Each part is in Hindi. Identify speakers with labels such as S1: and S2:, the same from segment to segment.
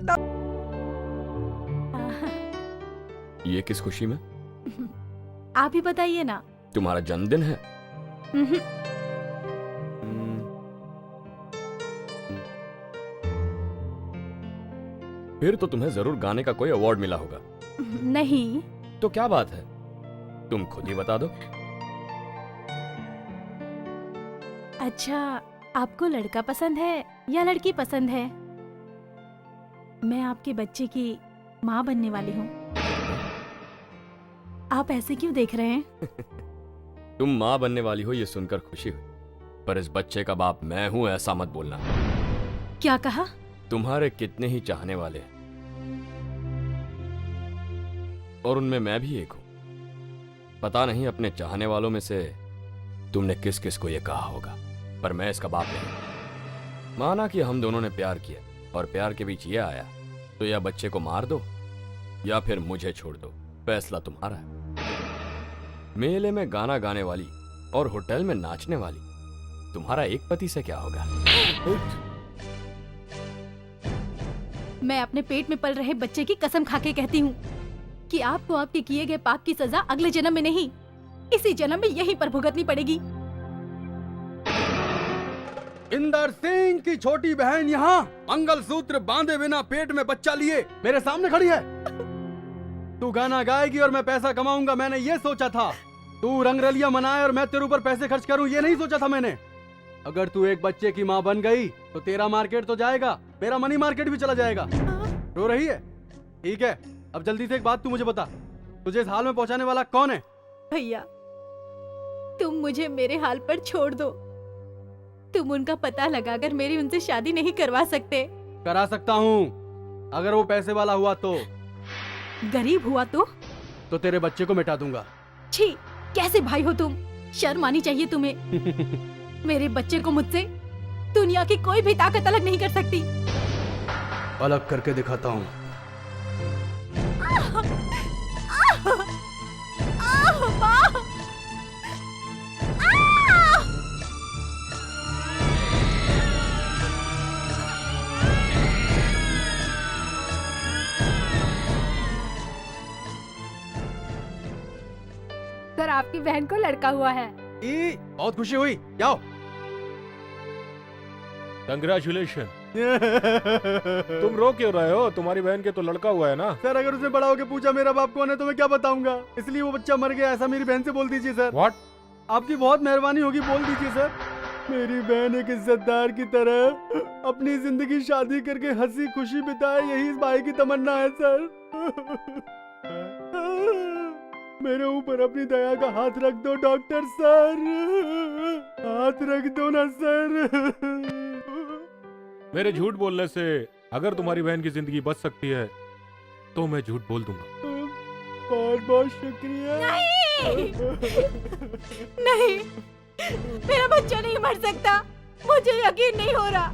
S1: सकता।
S2: ये किस खुशी में?
S3: आप ही बताइए ना।
S2: तुम्हारा जन्मदिन है? फिर तो तुम्हें जरूर गाने का कोई अवार्ड मिला होगा।
S3: नहीं।
S2: तो क्या बात है, तुम खुद ही बता दो।
S3: अच्छा, आपको लड़का पसंद है या लड़की पसंद है? मैं आपके बच्चे की माँ बनने वाली हूँ। आप ऐसे क्यों देख रहे हैं?
S2: तुम माँ बनने वाली हो ये सुनकर खुशी हुई, पर इस बच्चे का बाप मैं हूं ऐसा मत बोलना।
S3: क्या कहा?
S2: तुम्हारे कितने ही चाहने वाले हैं, और उनमें मैं भी एक हूं। पता नहीं अपने चाहने वालों में से तुमने किस किस को ये कहा होगा, पर मैं इसका बाप नहीं। माना कि हम दोनों ने प्यार किया और प्यार के बीच ये आया, तो या बच्चे को मार दो या फिर मुझे छोड़ दो, फैसला तुम्हारा है। मेले में गाना गाने वाली और होटल में नाचने वाली तुम्हारा एक पति से क्या होगा?
S3: मैं अपने पेट में पल रहे बच्चे की कसम खाके कहती हूँ कि आपको आपके किए गए पाप की सजा अगले जन्म में नहीं, इसी जन्म में यहीं पर भुगतनी पड़ेगी।
S1: इंदर सिंह की छोटी बहन यहाँ मंगलसूत्र बांधे बिना पेट में बच्चा लिए मेरे सामने खड़ी है। तू गाना गाएगी और मैं पैसा कमाऊंगा, मैंने ये सोचा था। तू रंगरलिया मनाए और मैं तेरे ऊपर पैसे खर्च करूं, ये नहीं सोचा था मैंने। अगर तू एक बच्चे की माँ बन गई तो तेरा मार्केट तो जाएगा, मेरा मनी मार्केट भी चला जाएगा। रो रही है? ठीक है, अब जल्दी से एक बात तू मुझे बता, तुझे इस हाल में पहुंचाने वाला कौन है?
S3: भैया, तुम मुझे मेरे हाल पर छोड़ दो। तुम उनका पता लगाकर मेरी उनसे शादी नहीं करवा सकते।
S1: करा सकता हूँ, अगर वो पैसे वाला हुआ तो।
S3: गरीब हुआ तो
S1: तेरे बच्चे को मिटा दूंगा।
S3: छी, कैसे भाई हो तुम? शर्म आनी चाहिए तुम्हें। मेरे बच्चे को मुझसे दुनिया की कोई भी ताकत अलग नहीं कर सकती।
S1: अलग करके दिखाता हूँ।
S4: सर, आपकी बहन को लड़का हुआ है।
S1: बहुत खुशी हुई, जाओ।
S5: कंग्रेचुलेशन। तुम रो क्यों रहे हो? तुम्हारी बहन के तो लड़का हुआ है ना।
S1: सर, अगर उसने बड़ा होकर पूछा मेरा बाप कौन है तो मैं क्या बताऊंगा, इसलिए वो बच्चा मर गया, ऐसा मेरी बहन से बोल दीजिए सर।
S5: व्हाट?
S1: आपकी बहुत मेहरबानी होगी, बोल दीजिए सर। मेरी बहन एक इज्जतदार की तरह अपनी जिंदगी शादी करके हंसी खुशी बिताए, यही इस भाई की तमन्ना है सर। मेरे ऊपर अपनी दया का हाथ रख दो डॉक्टर सर, हाथ रख दो ना सर।
S5: मेरे झूठ बोलने से अगर तुम्हारी बहन की जिंदगी बच सकती है तो मैं झूठ बोल दूंगा।
S1: बहुत बहुत शुक्रिया।
S3: नहीं, मेरा बच्चा नहीं मर सकता, मुझे यकीन नहीं हो रहा।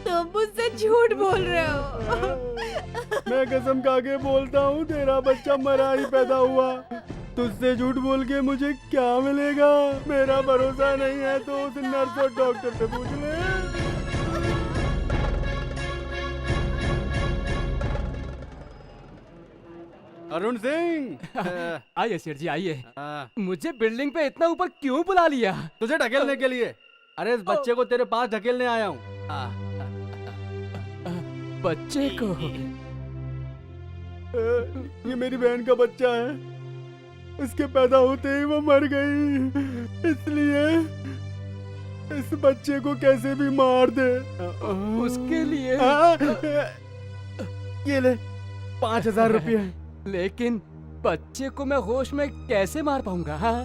S3: तुम मुझसे झूठ बोल रहे हो।
S1: मैं कसम खा के बोलता हूँ, तेरा बच्चा मरा ही पैदा हुआ। तुझसे झूठ बोल के मुझे क्या मिलेगा? मेरा भरोसा नहीं है तो उस नर्स और डॉक्टर से पूछ ले। अरुण सिंह।
S6: आइए सेठ जी, आइए। मुझे बिल्डिंग पे इतना ऊपर क्यों बुला लिया?
S1: तुझे ढकेलने के लिए। अरे इस बच्चे को तेरे पास ढकेलने आया हूँ।
S6: बच्चे को?
S1: ये मेरी बहन का बच्चा है, इसके पैदा होते ही वो मर गई, इसलिए इस बच्चे को कैसे भी मार दे।
S6: उसके लिए
S1: ये ले 5000 रुपये।
S6: लेकिन बच्चे को मैं होश में कैसे मार पाऊंगा? हाँ,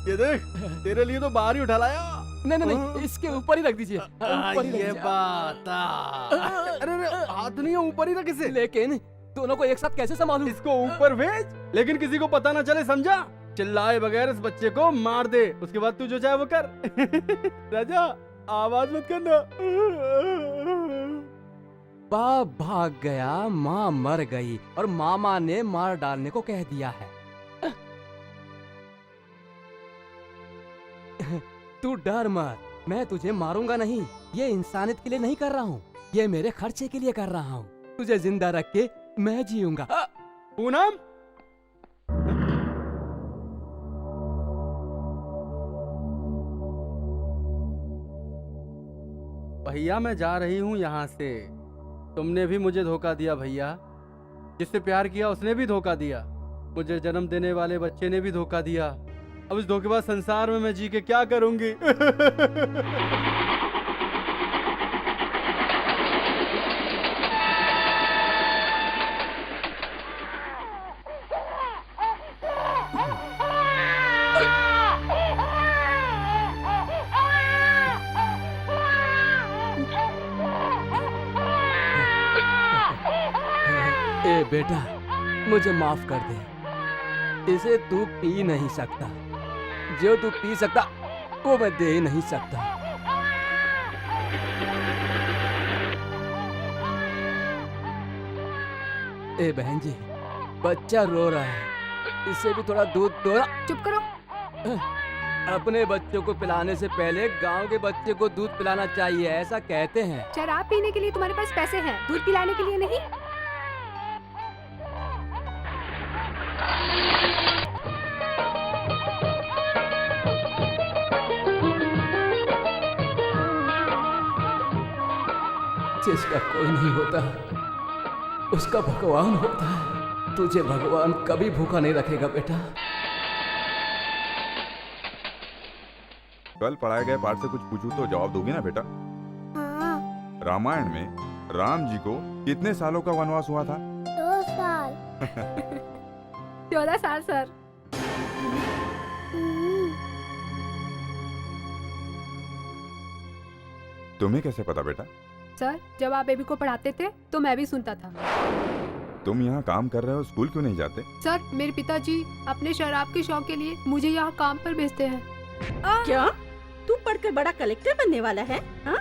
S1: ये देख, तेरे लिए तो बाहर ही उठा लाया।
S6: नहीं नहीं नहीं, इसके ऊपर ही रख दीजिए।
S1: ये बात। अरे हाथ नहीं है, ऊपर ही रख इसे।
S6: लेकिन दोनों को एक साथ कैसे संभालूं?
S1: इसको ऊपर भेज, लेकिन किसी को पता ना चले, समझा? चिल्लाए बगैर इस बच्चे को मार दे, उसके बाद तू जो चाहे वो कर। राजा, आवाज मत करना।
S6: बाप भाग गया, माँ मर गई और मामा ने मार डालने को कह दिया है। तू डर मत, मैं तुझे मारूंगा नहीं। ये इंसानियत के लिए नहीं कर रहा हूँ, ये मेरे खर्चे के लिए कर रहा हूँ। तुझे जिंदा रख के मैं जीऊंगा।
S1: पूनम, भैया मैं जा रही हूँ यहाँ से। तुमने भी मुझे धोखा दिया भैया। जिससे प्यार किया उसने भी धोखा दिया। मुझे जन्म देने वाले बच्चे ने भी धोखा दिया। अब इस धोखेबाज संसार में मैं जी के क्या करूंगी?
S6: ए बेटा, मुझे माफ कर दे। इसे तू पी नहीं सकता। जो तू पी सकता वो मैं दे ही नहीं सकता। ए बहन जी, बच्चा रो रहा है, इसे भी थोड़ा दूध दो ना।
S4: चुप करो।
S6: अपने बच्चों को पिलाने से पहले गांव के बच्चे को दूध पिलाना चाहिए, ऐसा कहते हैं।
S4: शराब पीने के लिए तुम्हारे पास पैसे हैं, दूध पिलाने के लिए नहीं।
S6: जिसका कोई नहीं होता उसका भगवान होता है। तुझे भगवान कभी भूखा नहीं रखेगा बेटा।
S7: कल पढ़ाए गए पाठ से कुछ पूछूं तो जवाब दोगी ना बेटा?
S8: हाँ।
S7: रामायण में राम जी को कितने सालों का वनवास हुआ था?
S8: 2 साल।
S4: 14 साल सर।
S7: तुम्हें कैसे पता बेटा?
S4: सर, जब आप बेबी को पढ़ाते थे तो मैं भी सुनता था।
S7: तुम यहाँ काम कर रहे हो, स्कूल क्यों नहीं जाते?
S4: सर, मेरे पिताजी अपने शराब के शौक के लिए मुझे यहाँ काम पर भेजते हैं।
S9: क्या तू पढ़कर बड़ा कलेक्टर बनने वाला है? हाँ?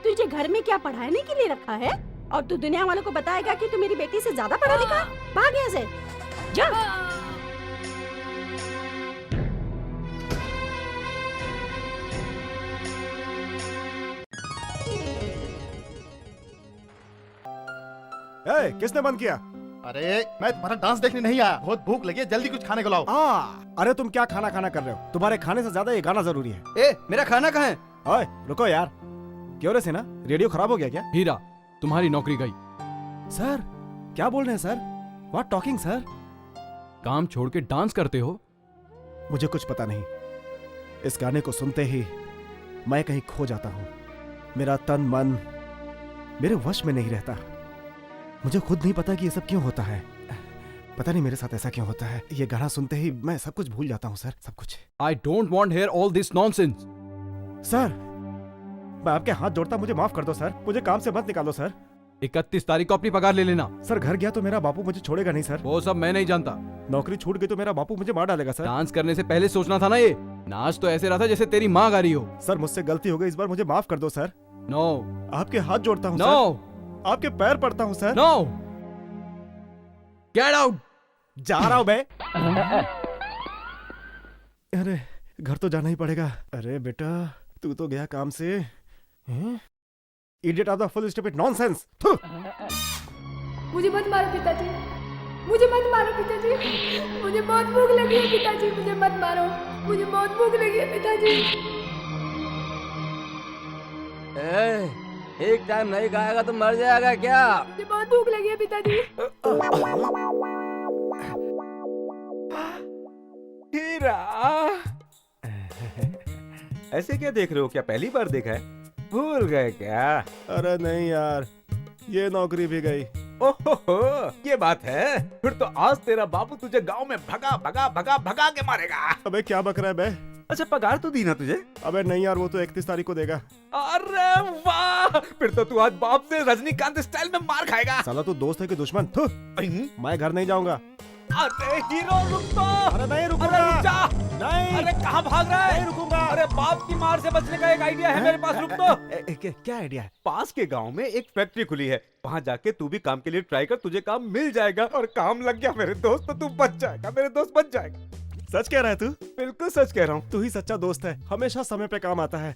S9: तुझे घर में क्या पढ़ाने के लिए रखा है? और तू दुनिया वालों को बताएगा कि तू मेरी बेटी से ज्यादा पढ़ा लिखा? भाग यहाँ से, जा।
S10: किसने बंद किया?
S11: अरे मैं तुम्हारा डांस देखने नहीं आया, बहुत भूख लगी है, जल्दी कुछ खाने को लाओ।
S10: अरे तुम क्या खाना खाना कर रहे हो? तुम्हारे खाने से ज्यादा ये गाना जरूरी है।
S1: ए, मेरा खाना कहाँ है?
S10: ओए रुको यार, क्यों रे सेना, रेडियो खराब हो गया क्या?
S1: हीरा, तुम्हारी नौकरी गई।
S10: सर क्या बोल रहे हैं सर? What talking sir?
S1: काम छोड़ के डांस करते हो?
S10: मुझे कुछ पता नहीं। इस गाने को सुनते ही मैं कहीं खो जाता हूँ। मेरा तन मन मेरे वश में नहीं रहता। मुझे खुद नहीं पता कि ये सब क्यों होता है। पता नहीं मेरे साथ ऐसा क्यों होता है। ये गाना सुनते ही मैं सब कुछ भूल जाता हूँ सर, सब कुछ।
S1: I don't want here all this nonsense.
S10: Sir मैं आपके हाथ जोड़ता, मुझे माफ कर दो सर। मुझे काम से मत निकालो सर।
S1: 31 तारीख को अपनी पगार ले लेना।
S10: सर घर गया तो मेरा बापू मुझे छोड़ेगा नहीं सर।
S1: वो सब मैं नहीं जानता।
S10: नौकरी छूट गई तो मेरा बापू मुझे मार डालेगा सर।
S1: डांस करने से पहले सोचना था ना। ये नाच तो ऐसे रहा था जैसे तेरी माँ गा रही हो।
S10: सर मुझसे गलती हो गई, इस बार मुझे माफ कर दो सर।
S1: नो।
S10: आपके हाथ जोड़ता हूँ
S1: नो।
S10: सर। आपके पैर पड़ता हूँ सर।
S1: नो। Get out.
S10: जा रहा हूँ मैं। अरे घर तो जाना ही पड़ेगा। अरे बेटा तू तो गया काम से। Idiot of the full stupid nonsense.
S4: मुझे मत मारो पिताजी, मुझे मत मारो पिताजी, मुझे बहुत भूख लगी है पिताजी, मुझे मत मारो, मुझे बहुत भूख लगी है पिताजी।
S6: एक टाइम नहीं खाएगा तो मर जाएगा क्या?
S4: मुझे बहुत भूख लगी है पिताजी।
S12: हीरा, ऐसे क्या देख रहे हो? क्या पहली बार देखा है? भूल गए क्या?
S10: अरे नहीं यार, ये नौकरी भी गई।
S12: ओहो, ये बात है। फिर तो आज तेरा बापू तुझे गांव में भगा भगा भगा भगा के मारेगा।
S10: अबे क्या बक रहा है बे?
S12: अच्छा पगार तो दी ना तुझे?
S10: अबे नहीं यार, वो तो 31 तारीख को देगा।
S12: अरे वाह, फिर तो तू आज बाप से रजनीकांत स्टाइल में मार खाएगा।
S10: साला तू दोस्त है कि दुश्मन? थू, मैं घर नहीं जाऊंगा।
S12: अरे हीरो रुक तो।
S10: अरे नहीं रुकूंगा।
S12: अरे रुक जा।
S10: नहीं।
S12: अरे कहाँ भाग रहा है?
S10: नहीं रुकूंगा।
S12: अरे बाप की मार से बचने का एक आइडिया है मेरे पास, रुक तो।
S10: क्या आइडिया है?
S12: पास के गांव में एक फैक्ट्री खुली है, वहाँ जाके तू भी काम के लिए ट्राई कर, तुझे काम मिल जाएगा। और काम लग गया मेरे दोस्त तो तू बच जाएगा, मेरे दोस्त बच जाएगा।
S10: सच कह रहा है तू?
S12: बिल्कुल सच कह रहा हूँ।
S10: तू ही सच्चा दोस्त है, हमेशा समय पे काम आता है।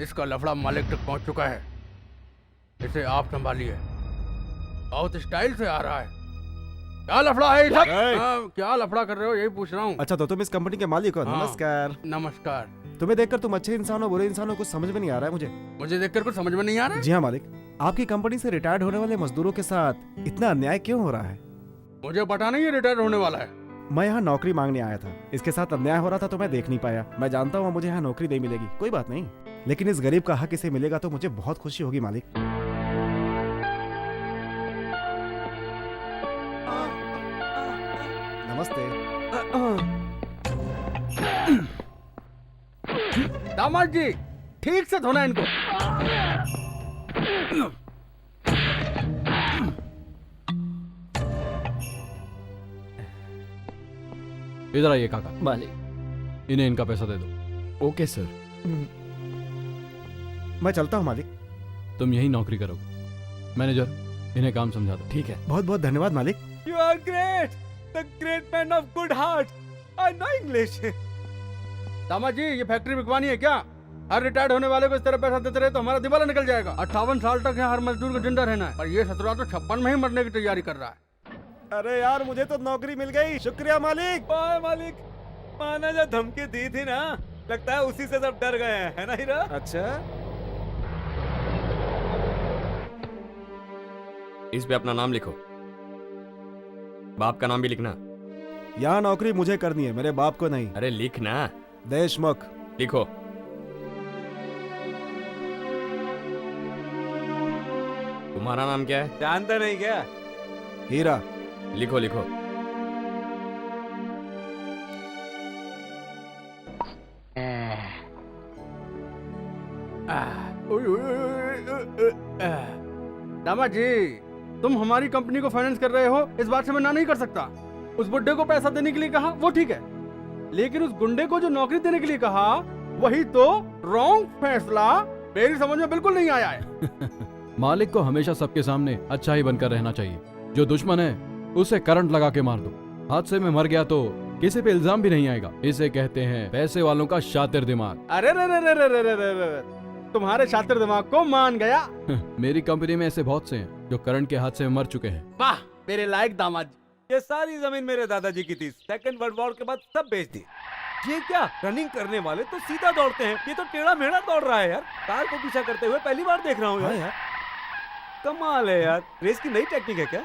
S1: इसका लफड़ा मालिक तक पहुंच चुका है, इसे आप संभालिए। बहुत स्टाइल से आ रहा है। क्या लफड़ा है ये सब? क्या लफड़ा कर रहे हो, यही पूछ रहा हूँ।
S10: अच्छा तो तुम इस कंपनी के मालिक हो?
S1: हाँ।
S10: नमस्कार।
S1: नमस्कार।
S10: तुम्हें देखकर तुम अच्छे इंसान हो बुरे इंसान हो कुछ समझ में नहीं आ रहा है
S1: मुझे देखकर कुछ समझ में नहीं आ रहा है?
S10: जी हाँ मालिक, आपकी कंपनी से रिटायर्ड होने वाले मजदूरों के साथ इतना अन्याय क्यों हो रहा है?
S1: मुझे पता नहीं है रिटायर होने वाला है।
S10: मैं यहाँ नौकरी मांगने आया था, इसके साथ अन्याय हो रहा था तो मैं देख नहीं पाया। मैं जानता हूँ मुझे यहाँ नौकरी नहीं मिलेगी, कोई बात नहीं, लेकिन इस गरीब का हक इसे मिलेगा तो मुझे बहुत खुशी होगी मालिक। नमस्ते।
S1: दामाद जी, ठीक से धोना इनको।
S13: इधर आइए काका।
S6: मालिक,
S13: इन्हें इनका पैसा दे दो।
S2: Okay sir.
S10: मैं चलता हूँ मालिक।
S13: तुम यही नौकरी करोगे। मैनेजर, इन्हें काम समझा दो।
S2: ठीक है।
S10: बहुत बहुत धन्यवाद मालिक।
S12: You are great, the great man of good heart. I know English.
S1: दामाद जी, ये फैक्ट्री बिकवानी है क्या? हर रिटायर्ड होने वाले को इस तरह पैसा देते रहे तो हमारा दिवाला निकल जाएगा। 58 साल तक यहाँ हर मजदूर को जिंदा रहना है, पर ये सत्रह तो 56 में ही मरने की तैयारी कर रहा है।
S10: अरे यार, मुझे तो नौकरी मिल गई, शुक्रिया मालिक।
S12: ओए मालिक, माना जो धमकी दी थी ना, लगता है उसी से सब डर गए हैं, है ना हीरा?
S10: अच्छा,
S2: इस पे अपना नाम लिखो, बाप का नाम भी लिखना।
S10: यहाँ नौकरी मुझे करनी है, मेरे बाप को नहीं।
S2: अरे लिखना।
S10: देशमुख।
S2: लिखो। तुम्हारा नाम क्या है?
S12: जानता नहीं क्या?
S10: हीरा।
S2: लिखो लिखो।
S1: दामाद जी, तुम हमारी कंपनी को फाइनेंस कर रहे हो, इस बात से मैं ना नहीं कर सकता। उस बुड्ढे को पैसा देने के लिए कहा, वो ठीक है, लेकिन उस गुंडे को जो नौकरी देने के लिए कहा, वही तो रॉन्ग फैसला मेरी समझ में बिल्कुल नहीं आया है।
S13: मालिक को हमेशा सबके सामने अच्छा ही बनकर रहना चाहिए। जो दुश्मन है उसे करंट लगा के मार दो। हादसे में मर गया तो किसी पे इल्जाम भी नहीं आएगा। इसे कहते हैं पैसे वालों का शातिर दिमाग।
S1: अरे रे रे रे रे रे रे रे, तुम्हारे शातिर दिमाग को मान गया।
S13: मेरी कंपनी में ऐसे बहुत से हैं जो करंट के हादसे में मर चुके हैं।
S1: वाह, मेरे लायक दामाद जी।
S12: ये सारी जमीन मेरे दादाजी की थी, सेकंड वर्ल्ड वॉर के बाद सब बेच दी। ये क्या, रनिंग करने वाले तो सीधा दौड़ते हैं, ये तो टेढ़ा मेढ़ा दौड़ रहा है यार। कार को पीछा करते हुए पहली बार देख रहा हूँ यार। कमाल है यार, रेस की नई टेक्निक है क्या?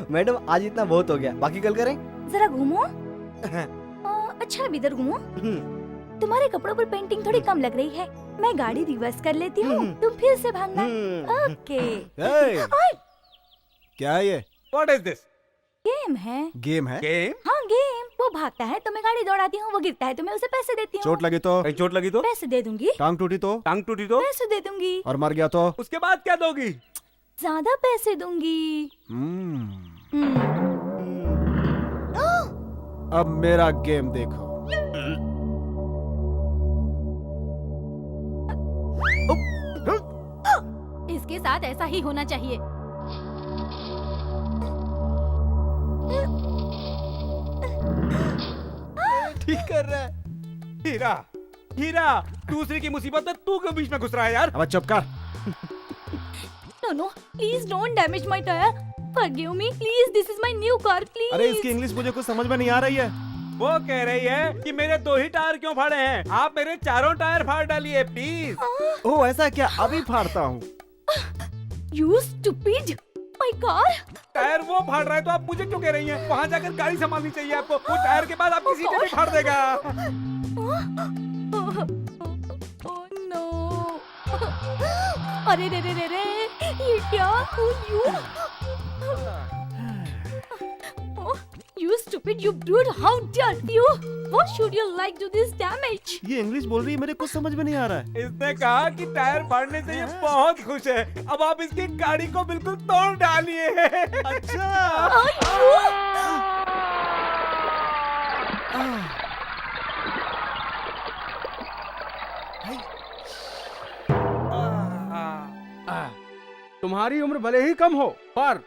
S6: मैडम आज इतना बहुत हो गया, बाकी कल करें।
S8: जरा घूमो। अच्छा अब इधर घूमो। तुम्हारे कपड़ों पर पेंटिंग थोड़ी कम लग रही है, मैं गाड़ी रिवर्स कर लेती हूँ, तुम फिर से भागना। ओके।
S10: क्या है ये?
S12: What is this?
S8: गेम है।
S10: गेम है?
S12: गेम?
S8: हाँ गेम। वो भागता है तो मैं गाड़ी दौड़ाती हूँ, वो गिरता है तो मैं उसे पैसे देती हूँ।
S10: चोट लगी तो?
S12: कहीं चोट लगी तो?
S8: पैसे दे दूंगी।
S10: टांग टूटी तो?
S12: टांग टूटी तो?
S8: पैसे दे दूंगी।
S10: और मर गया तो?
S12: उसके बाद क्या दोगी?
S8: ज्यादा पैसे दूंगी।
S10: अब मेरा गेम देखो।
S3: इसके साथ ऐसा ही होना चाहिए।
S12: ठीक कर रहा है। हीरा, हीरा, दूसरे की मुसीबत में तू क्यों बीच में घुस रहा है यार?
S10: अब चुप कर।
S3: No, no, please don't damage my tire. Forgive me, please. This is my new car, please.
S10: अरे इसकी इंग्लिश मुझे कुछ समझ में नहीं आ रही है।
S12: वो कह रही है कि मेरे 2 ही टायर क्यों फाड़े हैं, आप मेरे 4 टायर फाड़ डालिए प्लीज।
S10: ओह ऐसा क्या? अभी फाड़ता हूँ।
S3: You stupid! My car?
S12: Tyre वो फाड़ रहा है तो आप मुझे क्यों कह रही हैं? वहाँ जाकर गाड़ी संभालनी चाहिए आपको। वो टायर के बाद आप किसी को भी फाड़ देगा।
S3: Oh no! अरे रे रे रे रे, ये क्या? You stupid, you brute! How dare you!
S8: What should you like to this damage?
S10: ये इंग्लिश बोल रही है, मेरे कुछ समझ में नहीं आ रहा है।
S12: इसने कहा कि टायर फाड़ने से ये बहुत खुश है। अब आप इसकी गाड़ी को बिल्कुल तोड़ डालिए।
S1: तुम्हारी उम्र भले ही कम हो, पर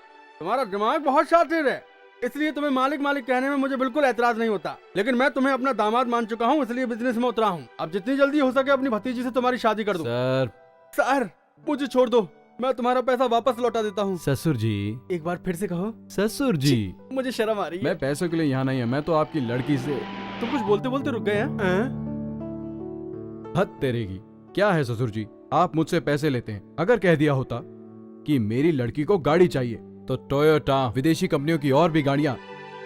S1: तुम्हारा दिमाग बहुत शातिर है, इसलिए तुम्हें मालिक मालिक कहने में मुझे बिल्कुल एतराज नहीं होता। लेकिन मैं तुम्हें अपना दामाद मान चुका हूँ, इसलिए बिजनेस में उतरा हूँ। अब जितनी जल्दी हो सके अपनी भतीजी से तुम्हारी शादी कर दो। सर मुझे छोड़ दो, मैं तुम्हारा पैसा वापस लौटा देता हूँ।
S13: ससुर जी,
S1: एक बार फिर से कहो।
S13: ससुर जी,
S1: मुझे शर्म आ रही है।
S13: मैं पैसों के लिए यहाँ नहीं है, मैं तो आपकी लड़की से।
S1: तुम कुछ बोलते बोलते रुक गए हैं?
S13: हद तेरे की। क्या है ससुर जी, आप मुझसे पैसे लेते हैं। अगर कह दिया होता कि मेरी लड़की को गाड़ी चाहिए तो टोयोटा, विदेशी कंपनियों की और भी गाड़ियां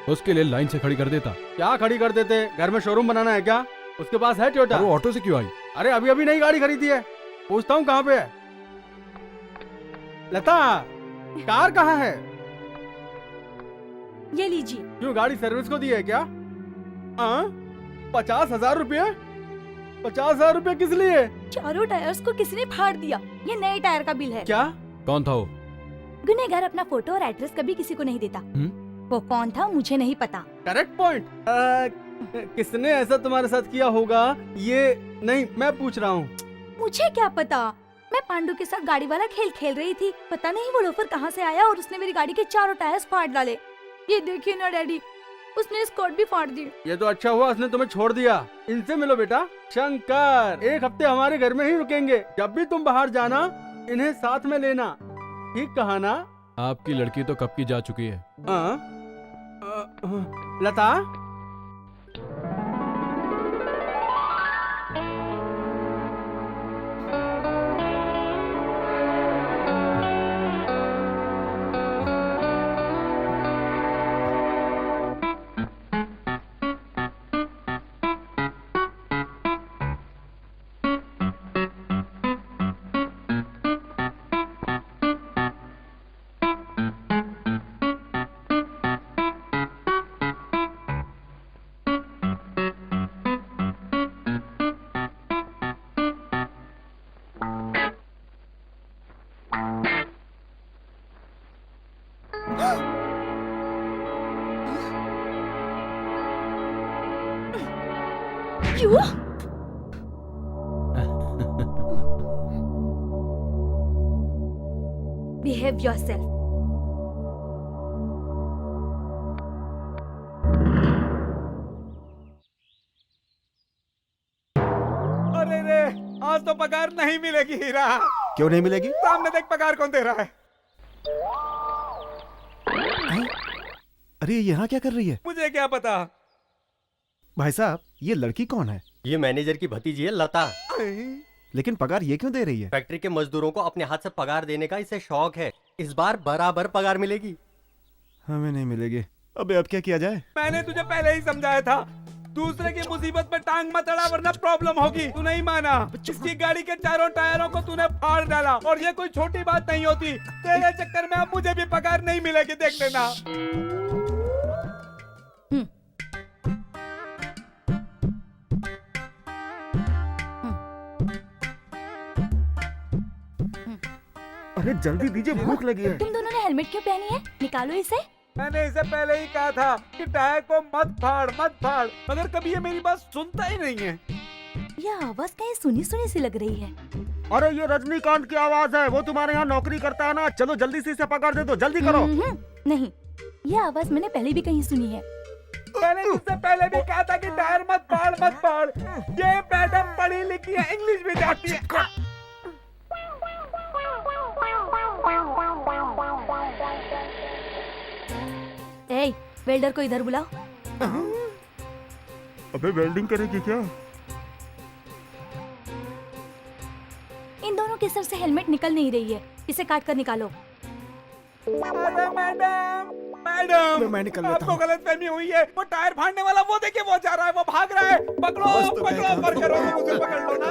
S13: उसके लिए लाइन से खड़ी कर देता।
S1: क्या खड़ी कर देते? घर में शोरूम बनाना है क्या? उसके पास है टोयोटा।
S13: वो ऑटो से क्यों आई?
S1: अरे अभी अभी नई गाड़ी खरीदी है, पूछता हूँ कहाँ पे है। लता, कार कहाँ है?
S8: ये लीजिए।
S1: क्यों, गाड़ी सर्विस को दी है क्या? 50,000 रुपये? 50,000 रुपये किस लिए?
S8: चारों टायर्स को किसी ने फाड़ दिया। ये नए टायर का बिल है।
S1: क्या?
S13: कौन था वो?
S8: गुनहगार अपना फोटो और एड्रेस कभी किसी को नहीं देता। वो कौन था मुझे नहीं पता।
S1: Correct point. किसने ऐसा तुम्हारे साथ किया होगा ये नहीं मैं पूछ रहा हूँ।
S8: मुझे क्या पता, मैं पांडु के साथ गाड़ी वाला खेल खेल रही थी। पता नहीं वो लोफर कहाँ से आया और उसने मेरी गाड़ी के चारों टायर्स फाड़ डाले। ये देखिए ना डैडी, उसने स्कर्ट भी फाड़ दी।
S1: ये तो अच्छा हुआ उसने तुम्हें छोड़ दिया। इनसे मिलो बेटा। शंकर, एक हफ्ते हमारे घर में ही रुकेंगे। जब भी तुम बाहर जाना इन्हें साथ में लेना, ठीक कहा ना?
S13: आपकी लड़की तो कब की जा चुकी है।
S1: लता,
S8: क्यों? Behave yourself.
S12: अरे रे, आज तो पगार नहीं मिलेगी हीरा।
S10: क्यों नहीं मिलेगी?
S12: सामने देख पगार कौन दे रहा है।
S10: अरे यहाँ क्या कर रही है?
S12: मुझे क्या पता।
S10: भाई साहब, ये लड़की कौन है?
S14: ये मैनेजर की भतीजी है लता।
S10: लेकिन पगार ये क्यों दे रही है?
S14: फैक्ट्री के मजदूरों को अपने हाथ से पगार देने का इसे शौक है। इस बार बराबर पगार मिलेगी।
S10: हमें नहीं मिलेगी। अबे अब क्या किया जाए?
S12: मैंने तुझे पहले ही समझाया था, दूसरे की मुसीबत में टांग मत अड़ा वरना प्रॉब्लम होगी। तू नहीं माना। इसकी गाड़ी के चारों टायरों को तूने फाड़ डाला और ये कोई छोटी बात नहीं होती। तेरे चक्कर में अब मुझे भी पगार नहीं मिलेगी, देख लेना।
S10: अरे जल्दी दीजिए, भूख लगी है।
S8: तुम दोनों ने हेलमेट क्यों पहनी है? निकालो इसे।
S12: मैंने इसे पहले ही कहा था कि टायर को मत फाड़ मत फाड़, मगर कभी ये मेरी बात सुनता ही नहीं है।
S8: यह आवाज कहीं सुनी सुनी सी लग रही है।
S10: अरे ये रजनीकांत की आवाज है, वो तुम्हारे यहाँ नौकरी करता है ना। चलो जल्दी से इसे पकड़ दे दो, जल्दी करो।
S8: नहीं, ये आवाज मैंने पहले भी कहीं सुनी है।
S12: मैंने तुझसे पहले भी कहा था कि टायर मत फाड़ मत फाड़। ये मैडम पढ़ी लिखी है, इंग्लिश भी जानती है।
S8: ए, वेल्डर को इधर बुलाओ।
S10: अबे वेल्डिंग करेगी क्या?
S8: इन दोनों के सर से हेलमेट निकल नहीं रही है, इसे काट कर निकालो।
S12: अरे मैडम, मैडम,
S10: मैं निकल लेता
S12: आपको
S10: हूँ।
S12: गलतफहमी हुई है। वो टायर फाड़ने वाला वो देखिए, वो जा रहा है, वो भाग रहा है। पकड़ो पकड़ो, पर करो, मुझे पकड़ लो ना।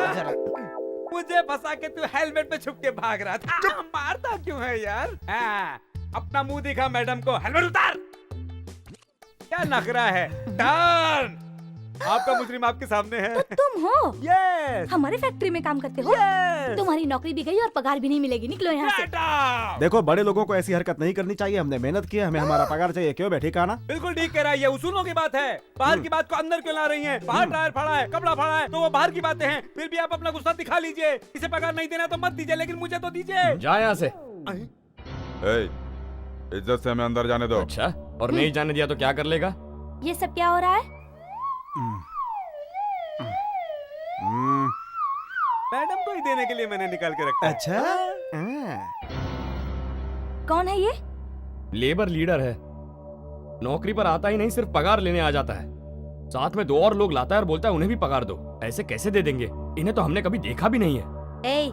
S12: मुझे फंसा के तू हेलमेट में छुप के भाग रहा था। मारता क्यों है यार? हाँ, अपना मुंह दिखा मैडम को। हेलमेट उतार। क्या नखरा है? टर्न आपका मुजरिम आपके सामने है।
S8: तो तुम हो?
S12: यस।
S8: हमारे फैक्ट्री में काम करते हो? तुम्हारी नौकरी भी गई और पगार भी नहीं मिलेगी, निकलो यहाँ से।
S10: देखो, बड़े लोगों को ऐसी हरकत नहीं करनी चाहिए। हमने मेहनत की है, हमें हमारा पगार चाहिए। क्यों बैठी काना?
S12: बिल्कुल ठीक कह रहा है, ये उसूलों की बात है। बाहर की बात को अंदर क्यों ला रही हैं? बाहर टायर फाड़ा है, कपड़ा फाड़ा है, तो वो बाहर की बातें हैं। फिर भी आप अपना गुस्सा दिखा लीजिए। इसे पगार नहीं देना तो मत दीजिए, लेकिन मुझे तो दीजिए।
S2: जा यहाँ से।
S7: इज्जत से हमें अंदर जाने दो।
S2: अच्छा, और नहीं जाने दिया तो क्या कर लेगा?
S8: ये सब क्या हो रहा है?
S12: मैडम को ही देने के लिए मैंने निकाल के रखा है।
S10: अच्छा,
S8: कौन है ये?
S2: लेबर लीडर है। नौकरी पर आता ही नहीं, सिर्फ पगार लेने आ जाता है। साथ में 2 और लोग लाता है और बोलता है उन्हें भी पगार दो। ऐसे कैसे दे देंगे? इन्हें तो हमने कभी देखा भी नहीं है।
S8: ए,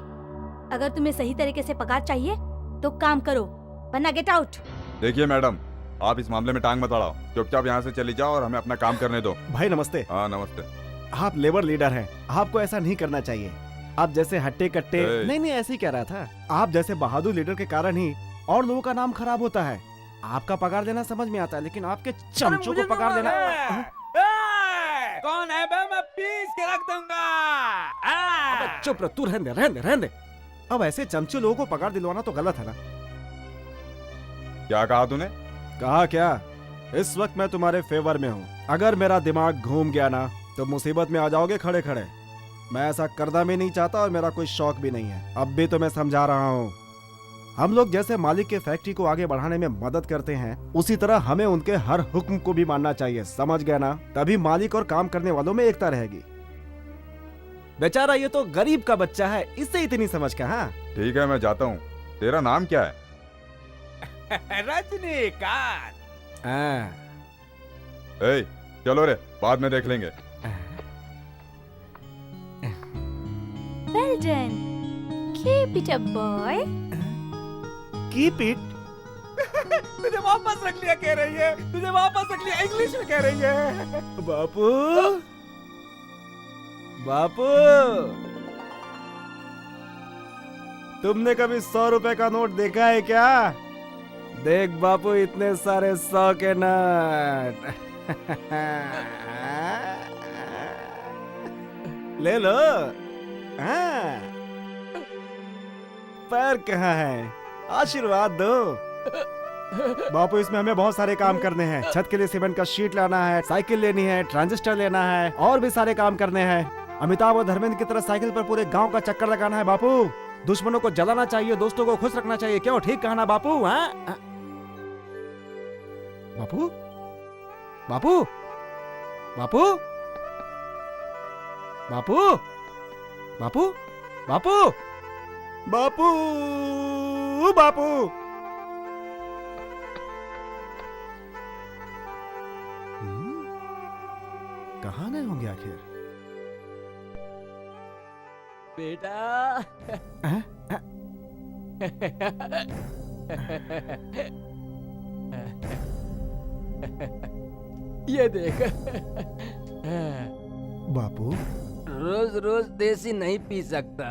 S8: अगर तुम्हें सही तरीके से पगार चाहिए तो काम करो, वरना गेट आउट।
S7: देखिए मैडम, आप इस मामले में टांग मत अड़ाओ। चुपचाप यहाँ से चली जाओ और हमें अपना काम करने दो।
S10: भाई नमस्ते।
S7: हाँ नमस्ते।
S10: आप लेबर लीडर हैं, आपको ऐसा नहीं करना चाहिए। आप जैसे हट्टे कट्टे, नहीं ऐसे ही कह रहा था। आप जैसे बहादुर लीडर के कारण ही और लोगों का नाम खराब होता है। आपका पगार देना समझ में आता है, लेकिन आपके चमचों को पगार देना।
S12: कौन है बे? मैं पीस के रख दूंगा।
S10: चुप रह, तू रहने दे। अब ऐसे चमचे लोगों को पगार दिलवाना तो गलत है ना?
S7: क्या कहा तूने?
S10: कहा क्या? इस वक्त मैं तुम्हारे फेवर में हूँ। अगर मेरा दिमाग घूम गया ना तो मुसीबत में आ जाओगे खड़े खड़े। मैं ऐसा करना भी नहीं चाहता और मेरा कोई शौक भी नहीं है। अब भी तो मैं समझा रहा हूँ। हम लोग जैसे मालिक के फैक्ट्री को आगे बढ़ाने में मदद करते हैं, उसी तरह हमें उनके हर हुक्म को भी मानना चाहिए। समझ गए ना? तभी मालिक और काम करने वालों में एकता रहेगी। बेचारा ये तो गरीब का बच्चा है, इससे इतनी समझ कहाँ?
S7: ठीक है, मैं जाता हूँ। तेरा नाम क्या है?
S12: रजनीकांत।
S7: चलो रे, बाद में देख लेंगे।
S8: Well done. Keep it up, boy.
S10: Keep it.
S12: तुझे वापस रख लिया कह रही है। तुझे वापस रख लिया इंग्लिश में कह रही है।
S10: बापू, बापू, तुमने कभी 100 रुपए का नोट देखा है क्या? देख बापू, इतने सारे 100 के नोट। ले लो। पैर कहाँ है? आशीर्वाद दो। बापू, इसमें हमें बहुत सारे काम करने हैं। छत के लिए सीमेंट का शीट लाना है, साइकिल लेनी है, ट्रांजिस्टर लेना है, और भी सारे काम करने हैं। अमिताभ और धर्मेंद्र की तरह साइकिल पर पूरे गांव का चक्कर लगाना है बापू। दुश्मनों को जलाना चाहिए, दोस्तों को खुश रखना चाहिए। क्यों, ठीक कहा ना बापू? बापू, बापू, बापू, बापू, बापू, बापू, बापू, बापू। कहाँ गए होंगे आखिर?
S6: बेटा, ये देख।
S10: बापू,
S6: रोज रोज देसी नहीं पी सकता,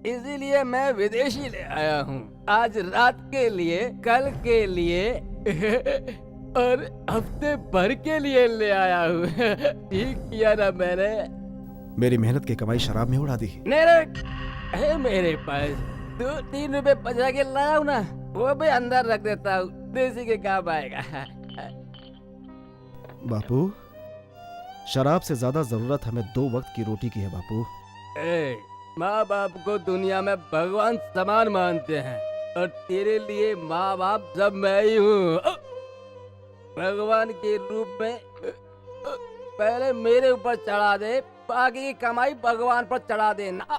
S6: इसीलिए मैं विदेशी ले आया हूँ। आज रात के लिए, कल के लिए और हफ्ते भर के लिए ले आया हूँ। ठीक किया ना मैंने?
S10: मेरी मेहनत की कमाई शराब में उड़ा दी।
S6: है मेरे पास 2-3 रुपए बचा के लाया हूँ ना, वो भी अंदर रख देता हूँ, देसी के काम आएगा।
S10: बापू, शराब से ज्यादा जरूरत हमें 2 वक्त की रोटी की है बापू।
S6: माँ बाप को दुनिया में भगवान समान मानते हैं, और तेरे लिए माँ बाप सब मैं ही हूँ। भगवान के रूप में पहले मेरे ऊपर चढ़ा दे, बाकी की कमाई भगवान पर चढ़ा देना।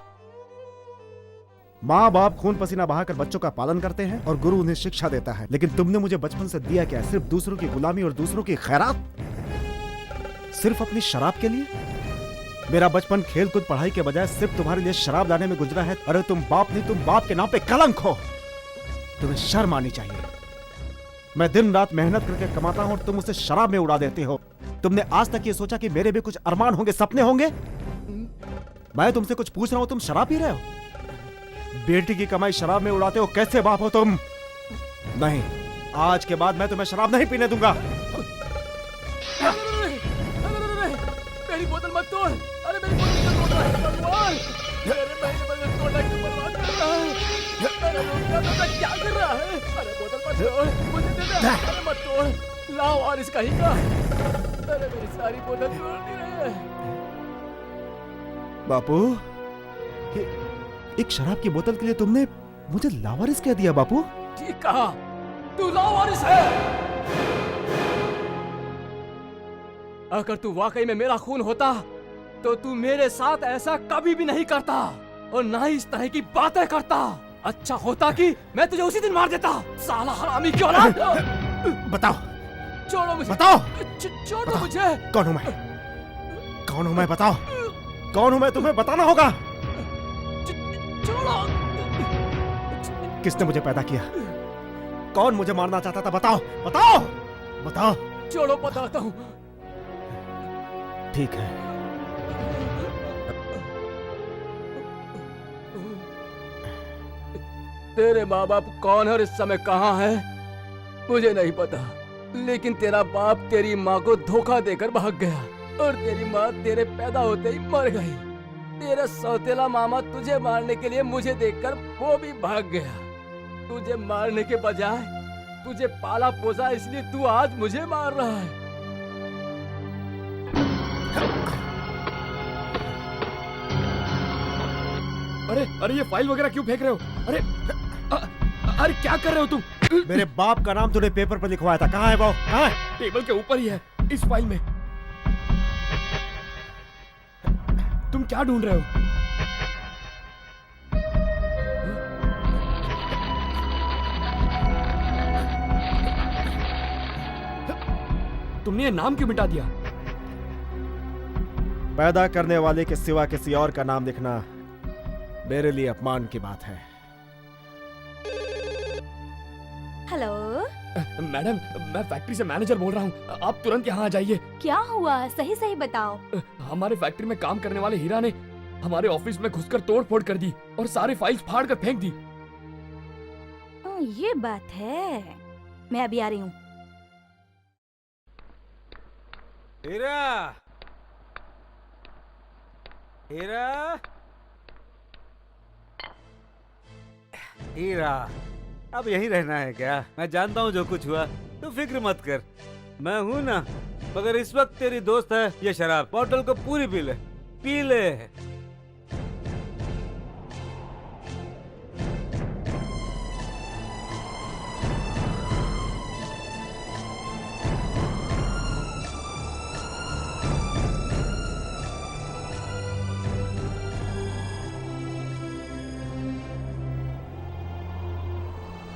S10: माँ बाप खून पसीना बहाकर बच्चों का पालन करते हैं और गुरु उन्हें शिक्षा देता है, लेकिन तुमने मुझे बचपन से दिया क्या? सिर्फ दूसरों की गुलामी और दूसरों की खैरात, सिर्फ अपनी शराब के लिए। मेरा बचपन खेल कूद पढ़ाई के बजाय सिर्फ तुम्हारे लिए शराब लाने में गुजरा है। अरे तुम बाप नहीं, तुम बाप के नाम पे कलंक हो। तुम्हें शर्म आनी चाहिए। मैं दिन रात मेहनत करके कमाता हूँ और तुम उसे शराब में उड़ा देते हो। तुमने आज तक ये सोचा कि मेरे भी कुछ अरमान होंगे, सपने होंगे? मैं तुमसे कुछ पूछ रहा हूँ, तुम शराब पी रहे हो? बेटी की कमाई शराब में उड़ाते हो, कैसे बाप हो तुम? नहीं, आज के बाद मैं तुम्हें शराब नहीं पीने दूंगा।
S6: तोड़, अरे मेरी बोतल क्यों तोड़ रहा है भगवान? अरे मेरी बोतल तोड़ना क्यों बर्बाद कर रहा है? अरे रुक जा, क्या कर रहा है? अरे बोतल मत तोड़, मुझे दे दे, अरे मत तोड़, लाओ और इसका ही का। अरे मेरी सारी बोतल तोड़ दी रहे।
S10: बापू, एक शराब की बोतल के लिए तुमने मुझे लावारिस कह दिया बापू?
S6: ठीक कहा, तू लावारिस है। अगर तू वाकई में मेरा खून होता तो तू मेरे साथ ऐसा कभी भी नहीं करता और ना ही इस तरह की बातें करता। अच्छा होता कि मैं तुझे उसी दिन मार देता, साला हरामी की औलाद।
S10: बताओ,
S6: छोड़ो मुझे,
S10: बताओ,
S6: छोड़ दो मुझे।
S10: कौन हूं मैं? कौन हूं मैं? बताओ, कौन हूं मैं? तुम्हें बताना होगा।
S6: छोड़ो।
S10: किसने मुझे पैदा किया? कौन मुझे मारना चाहता था? बताओ, बताओ, बताओ।
S6: छोड़ो, बताता हूँ।
S10: ठीक है।
S6: तेरे माँ बाप कौन है और इस समय कहाँ है मुझे नहीं पता, लेकिन तेरा बाप तेरी माँ को धोखा देकर भाग गया और तेरी माँ तेरे पैदा होते ही मर गई। तेरा सौतेला मामा तुझे मारने के लिए मुझे देखकर वो भी भाग गया। तुझे मारने के बजाय तुझे पाला पोसा, इसलिए तू आज मुझे मार रहा है।
S2: अरे अरे ये फाइल वगैरह क्यों फेंक रहे हो? अरे अरे क्या कर रहे हो तुम?
S10: मेरे बाप का नाम तूने पेपर पर लिखवाया था, कहाँ है वो? कहाँ है?
S2: टेबल के ऊपर ही है, इस फाइल में। तुम क्या ढूंढ रहे हो? तुमने ये नाम क्यों मिटा दिया?
S10: पैदा करने वाले के सिवा किसी और का नाम लिखना मेरे लिए अपमान की बात है।
S8: हेलो,
S2: मैडम, मैं फैक्ट्री से मैनेजर बोल रहा हूँ, आप तुरंत यहाँ आ जाइए।
S8: क्या हुआ? सही सही बताओ।
S2: हमारे फैक्ट्री में काम करने वाले हीरा ने हमारे ऑफिस में घुसकर तोड़-फोड़ कर दी और सारे फाइल्स फाड़ कर फेंक दी।
S8: ये बात है, मैं अभी आ रही हूँ।
S12: हीरा, हीरा, हीरा, अब यहीं रहना है क्या? मैं जानता हूँ जो कुछ हुआ, तू फिक्र मत कर, मैं हूँ ना। मगर इस वक्त तेरी दोस्त है ये शराब, बोतल को पूरी पी ले, पी ले।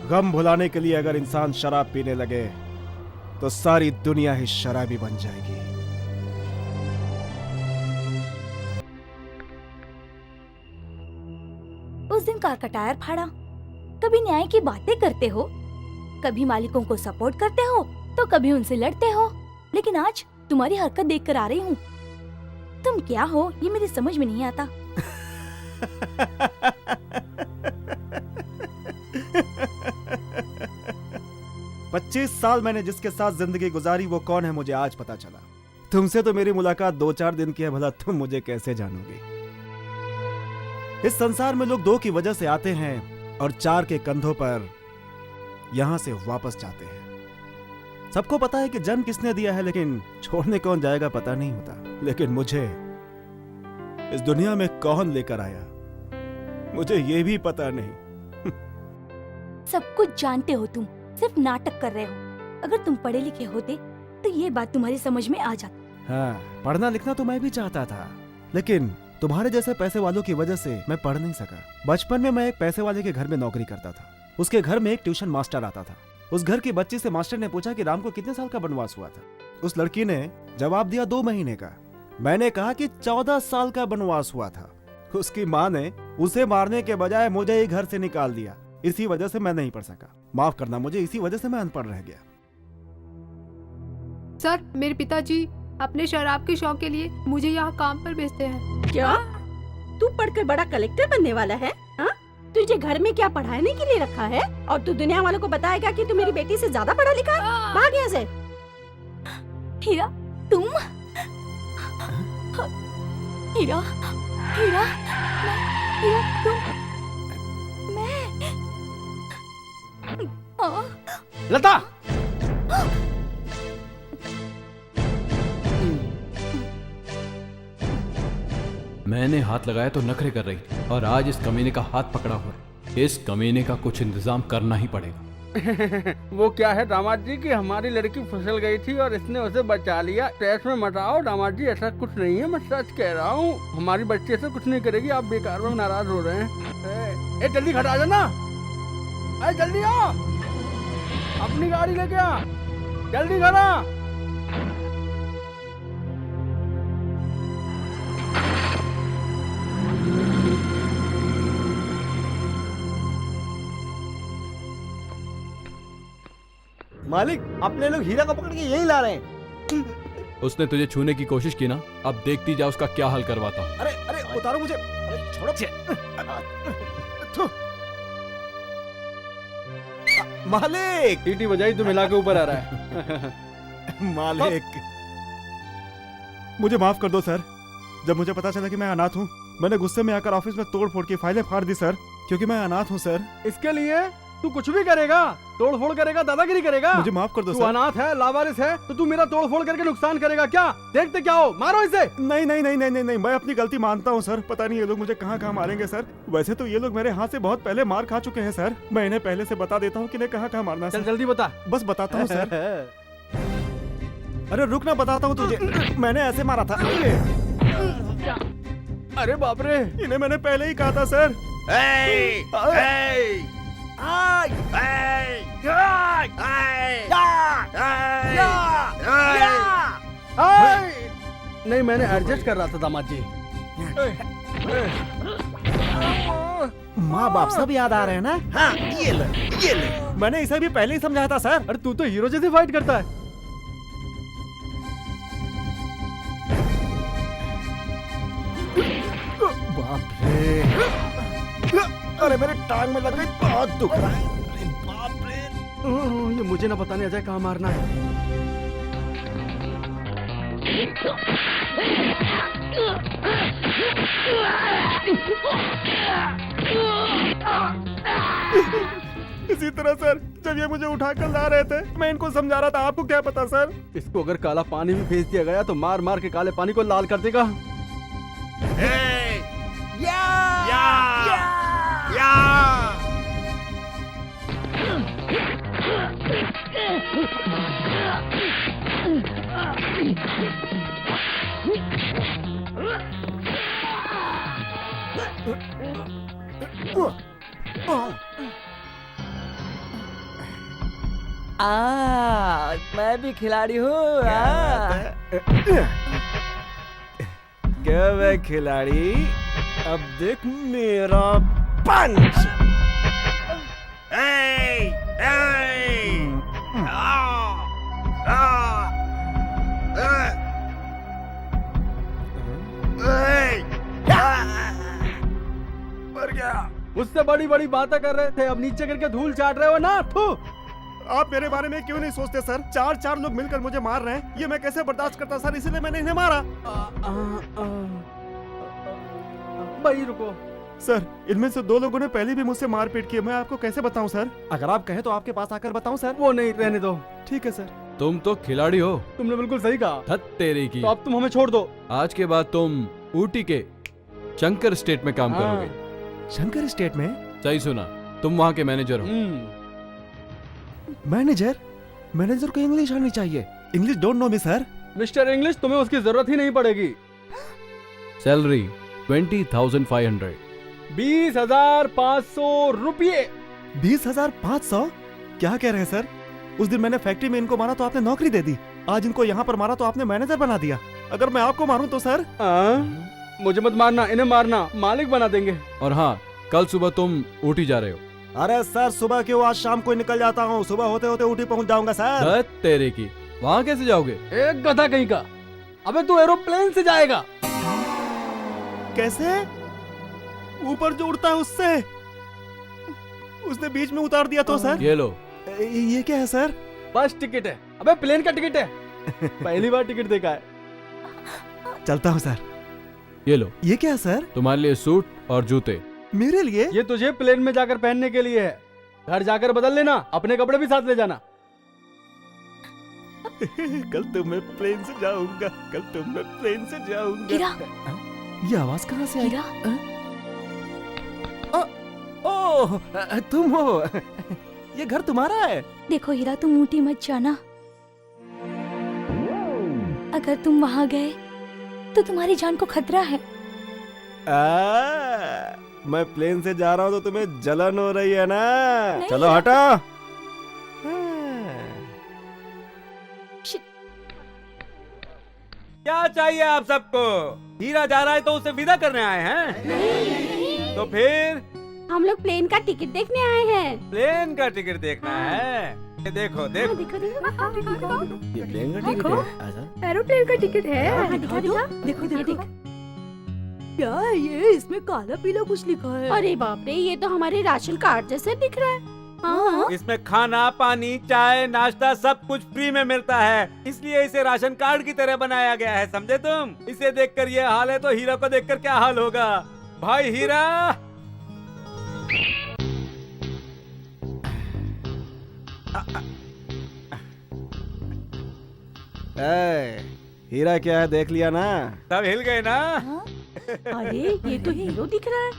S10: गम भुलाने के लिए अगर इंसान शराब पीने लगे तो सारी दुनिया ही शराबी बन जाएगी।
S8: उस दिन कार का टायर फाड़ा, कभी न्याय की बातें करते हो, कभी मालिकों को सपोर्ट करते हो तो कभी उनसे लड़ते हो, लेकिन आज तुम्हारी हरकत देखकर आ रही हूँ। तुम क्या हो ये मेरी समझ में नहीं आता।
S10: 25 साल मैंने जिसके साथ जिंदगी गुजारी वो कौन है मुझे आज पता चला। तुमसे तो मेरी मुलाकात 2-4 दिन की है, भला तुम मुझे कैसे जानोगे? इस संसार में लोग 2 की वजह से आते हैं और 4 के कंधों पर यहां से वापस जाते हैं। सबको पता है कि जन्म किसने दिया है, लेकिन छोड़ने कौन जाएगा पता नहीं होता। लेकिन मुझे इस दुनिया में कौन लेकर आया मुझे ये भी पता नहीं।
S8: सब कुछ जानते हो, तुम सिर्फ नाटक कर रहे हो। अगर तुम पढ़े लिखे होते तो ये बात तुम्हारी समझ में आ जाती।
S10: हाँ, पढ़ना लिखना तो मैं भी चाहता था, लेकिन तुम्हारे जैसे पैसे वालों की वजह से मैं पढ़ नहीं सका। बचपन में मैं एक पैसे वाले के घर में नौकरी करता था। उसके घर में एक ट्यूशन मास्टर आता था। उस घर की बच्ची से मास्टर ने पूछा कि राम को कितने साल का वनवास हुआ था। उस लड़की ने जवाब दिया 2 महीने का। मैंने कहा कि 14 साल का वनवास हुआ था। उसकी माँ ने उसे मारने के बजाय मुझे ही घर से निकाल दिया। इसी वजह से मैं नहीं पढ़ सका। माफ करना मुझे, इसी वजह से मैं अनपढ़ रह गया।
S4: सर, मेरे पिताजी अपने शराब के शौक के लिए मुझे यहाँ काम पर भेजते हैं।
S9: क्या? तू पढ़कर बड़ा कलेक्टर बनने वाला है? हाँ? तुझे घर में क्या पढ़ाने के लिए रखा है? और तू दुनिया वालों को बताएगा कि तू मेरी बेटी से ज्यादा पढ़ा लिखा है? भाग यहाँ से।
S8: हीरा, तुम? हीरा, हीरा, हीरा तुम, मैं,
S1: लता!
S13: मैंने हाथ लगाया तो नखरे कर रही थी और आज इस कमीने का हाथ पकड़ा हुआ है। इस कमीने का कुछ इंतजाम करना ही पड़ेगा।
S12: वो क्या है दामाद जी कि हमारी लड़की फिसल गई थी और इसने उसे बचा लिया। स्ट्रेस में मत आओ दामाद जी, ऐसा कुछ नहीं है, मैं सच कह रहा हूँ। हमारी बच्ची से कुछ नहीं करेगी, आप बेकार में नाराज हो रहे हैं। ए जल्दी खड़ा जाना, अरे जल्दी आ, अपनी गाड़ी लेके आ, जल्दी खड़ा।
S11: मालिक, अपने लोग हीरा को पकड़ के यहीं ला रहे हैं।
S13: उसने तुझे छूने की कोशिश की ना, अब देखती जा उसका क्या हाल करवाता हूँ।
S11: अरे अरे उतारो मुझे, अरे छोड़ो। थू। मालिक,
S1: टीटी बजाई तो मिला के ऊपर आ रहा है।
S10: मालिक, मुझे माफ कर दो सर। जब मुझे पता चला कि मैं अनाथ हूँ, मैंने गुस्से में आकर ऑफिस में तोड़ फोड़ की फाइलें फाड़ दी सर, क्योंकि मैं अनाथ हूँ सर।
S1: इसके लिए तू कुछ भी करेगा, तोड़ फोड़ करेगा, दादागिरी करेगा।
S10: मुझे माफ कर दो
S1: तू
S10: सर।
S1: अनाथ है, लावारिस है, तो तू मेरा तोड़ फोड़ करके नुकसान करेगा क्या? देखते क्या हो, मारो इसे।
S10: नहीं नहीं नहीं नहीं नहीं नहीं, मैं अपनी गलती मानता हूँ सर। पता नहीं ये लोग मुझे कहाँ कहाँ मारेंगे सर। वैसे तो ये लोग मेरे हाथ से बहुत पहले मार खा चुके हैं सर। मैं इन्हें पहले से बता देता हूँ कि इन्हें कहाँ कहाँ मारना है
S1: चल
S10: सर।
S1: जल्दी बता।
S10: बस बताता हूँ सर। अरे रुक ना, बताता हूँ तुझे। मैंने ऐसे मारा था।
S1: अरे बाप रे,
S10: इन्हें मैंने पहले ही कहा था सर।
S1: नहीं, मैंने एडजस्ट कर रहा था दामाद जी।
S10: माँ बाप सब याद आ रहे हैं ना? हाँ, ये ले। मैंने इसे भी पहले ही समझाया था सर।
S1: अरे तू तो हीरो जैसे फाइट करता है।
S10: बाप रे, अरे मेरे टांग में लग गई, बहुत दुख रहा है। अरे बाप रे,
S1: ये मुझे ना बताने अजय कहाँ मारना है।
S10: इसी तरह सर, जब ये मुझे उठाकर ला रहे थे, मैं इनको समझा रहा था। आपको क्या पता सर?
S1: इसको अगर काला पानी भी भेज दिया गया तो मार मार के काले पानी को लाल कर देगा।
S6: मैं भी खिलाड़ी हूँ।
S10: क्या वे खिलाड़ी, अब देख मेरा पंच। मर गया।
S1: मुझसे बड़ी बड़ी बातें कर रहे थे, अब नीचे करके धूल चाट रहे हो ना। थू।
S10: आप मेरे बारे में क्यों नहीं सोचते सर? चार लोग मिलकर मुझे मार रहे हैं, ये मैं कैसे बर्दाश्त करता सर? इसीलिए मैंने इन्हें मारा।
S1: भाई रुको
S10: सर, इनमें से 2 लोगों ने पहले भी मुझसे मारपीट की है। मैं आपको कैसे बताऊं सर? अगर आप कहें तो आपके पास आकर बताऊं सर?
S1: वो नहीं, रहने दो।
S10: ठीक है सर।
S13: तुम तो खिलाड़ी हो।
S1: तुमने बिल्कुल सही कहा।
S13: धत तेरी की।
S1: तो अब तुम हमें छोड़ दो।
S13: आज के बाद तुम ऊटी के शंकर स्टेट में काम करोगे।
S10: शंकर स्टेट में?
S13: सही सुना, तुम वहाँ के मैनेजर हो।
S10: मैनेजर? मैनेजर को इंग्लिश आनी चाहिए। English don't know me sir.
S1: Mister English, तुम्हें उसकी जरूरत ही नहीं पड़ेगी।
S13: सैलरी 20,500।
S1: 20,500 रुपये।
S10: 20,500? क्या कह रहे हैं सर? उस दिन मैंने फैक्ट्री में इनको मारा तो आपने नौकरी दे दी, आज इनको यहाँ पर मारा तो आपने मैनेजर बना दिया। अगर मैं आपको मारूं तो सर?
S1: मुझे मत मारना, इन्हें मारना, मालिक बना देंगे।
S13: और हाँ, कल सुबह तुम ऊटी जा रहे हो।
S10: अरे सर, सुबह क्यों, आज शाम को निकल जाता हूँ। सुबह होते होते ऊटी पहुँच जाऊंगा सर।
S13: धत तेरे की, वहाँ कैसे जाओगे?
S1: एक गधा कहीं का। अबे तू एरोप्लेन से जाएगा।
S10: कैसे? ऊपर जो उड़ता है उससे? उसने बीच में उतार दिया तो सर?
S13: ये लो।
S10: ये क्या है सर?
S1: बस टिकट है। अबे प्लेन का टिकट है। पहली बार टिकट देखा है।
S10: चलता हूँ सर।
S13: ये लो।
S10: ये क्या सर?
S13: तुम्हारे लिए सूट और जूते।
S10: मेरे लिए?
S1: ये तुझे प्लेन में जाकर पहनने के लिए है। घर जाकर बदल लेना, अपने कपड़े भी साथ ले जाना।
S10: कल तो मैं प्लेन से जाऊंगा, कल तो मैं प्लेन से जाऊंगा।
S8: हीरा।
S10: ये आवाज कहाँ से आई?
S8: हीरा।
S10: ओह, तुम हो। ये घर तुम्हारा है?
S8: देखो हीरा, तुम ऊटी मत जाना। अगर तुम वहाँ गए तो तुम्हारी जान को खतरा है।
S10: मैं प्लेन से जा रहा हूँ तो तुम्हें जलन हो रही है ना? चलो हटो।
S12: क्या चाहिए आप सबको? हीरा जा रहा है तो उसे विदा करने आए हैं? तो फिर
S9: हम लोग प्लेन का टिकट देखने आए हैं।
S12: प्लेन का टिकट देखना है? ये देखो देखो।
S10: ये प्लेन का टिकट है? आजा।
S4: एरोप्लेन का टिकट है।
S9: दिखा दो।
S8: देखो
S9: ये
S8: देखो।
S9: देख।
S8: क्या है ये? इसमें काला पीला कुछ लिखा है।
S9: अरे बाप रे, ये तो हमारे राशन कार्ड जैसे दिख रहा है। हाँ।
S12: इसमें खाना, पानी, चाय, नाश्ता सब कुछ फ्री में मिलता है, इसलिए इसे राशन कार्ड की तरह बनाया गया है, समझे तुम? इसे देखकर ये हाल है तो हीरा को देखकर क्या हाल होगा? भाई हीरा,
S10: हीरा क्या है देख लिया ना?
S12: सब हिल गए ना?
S9: अरे ये तो हीरो दिख रहा है।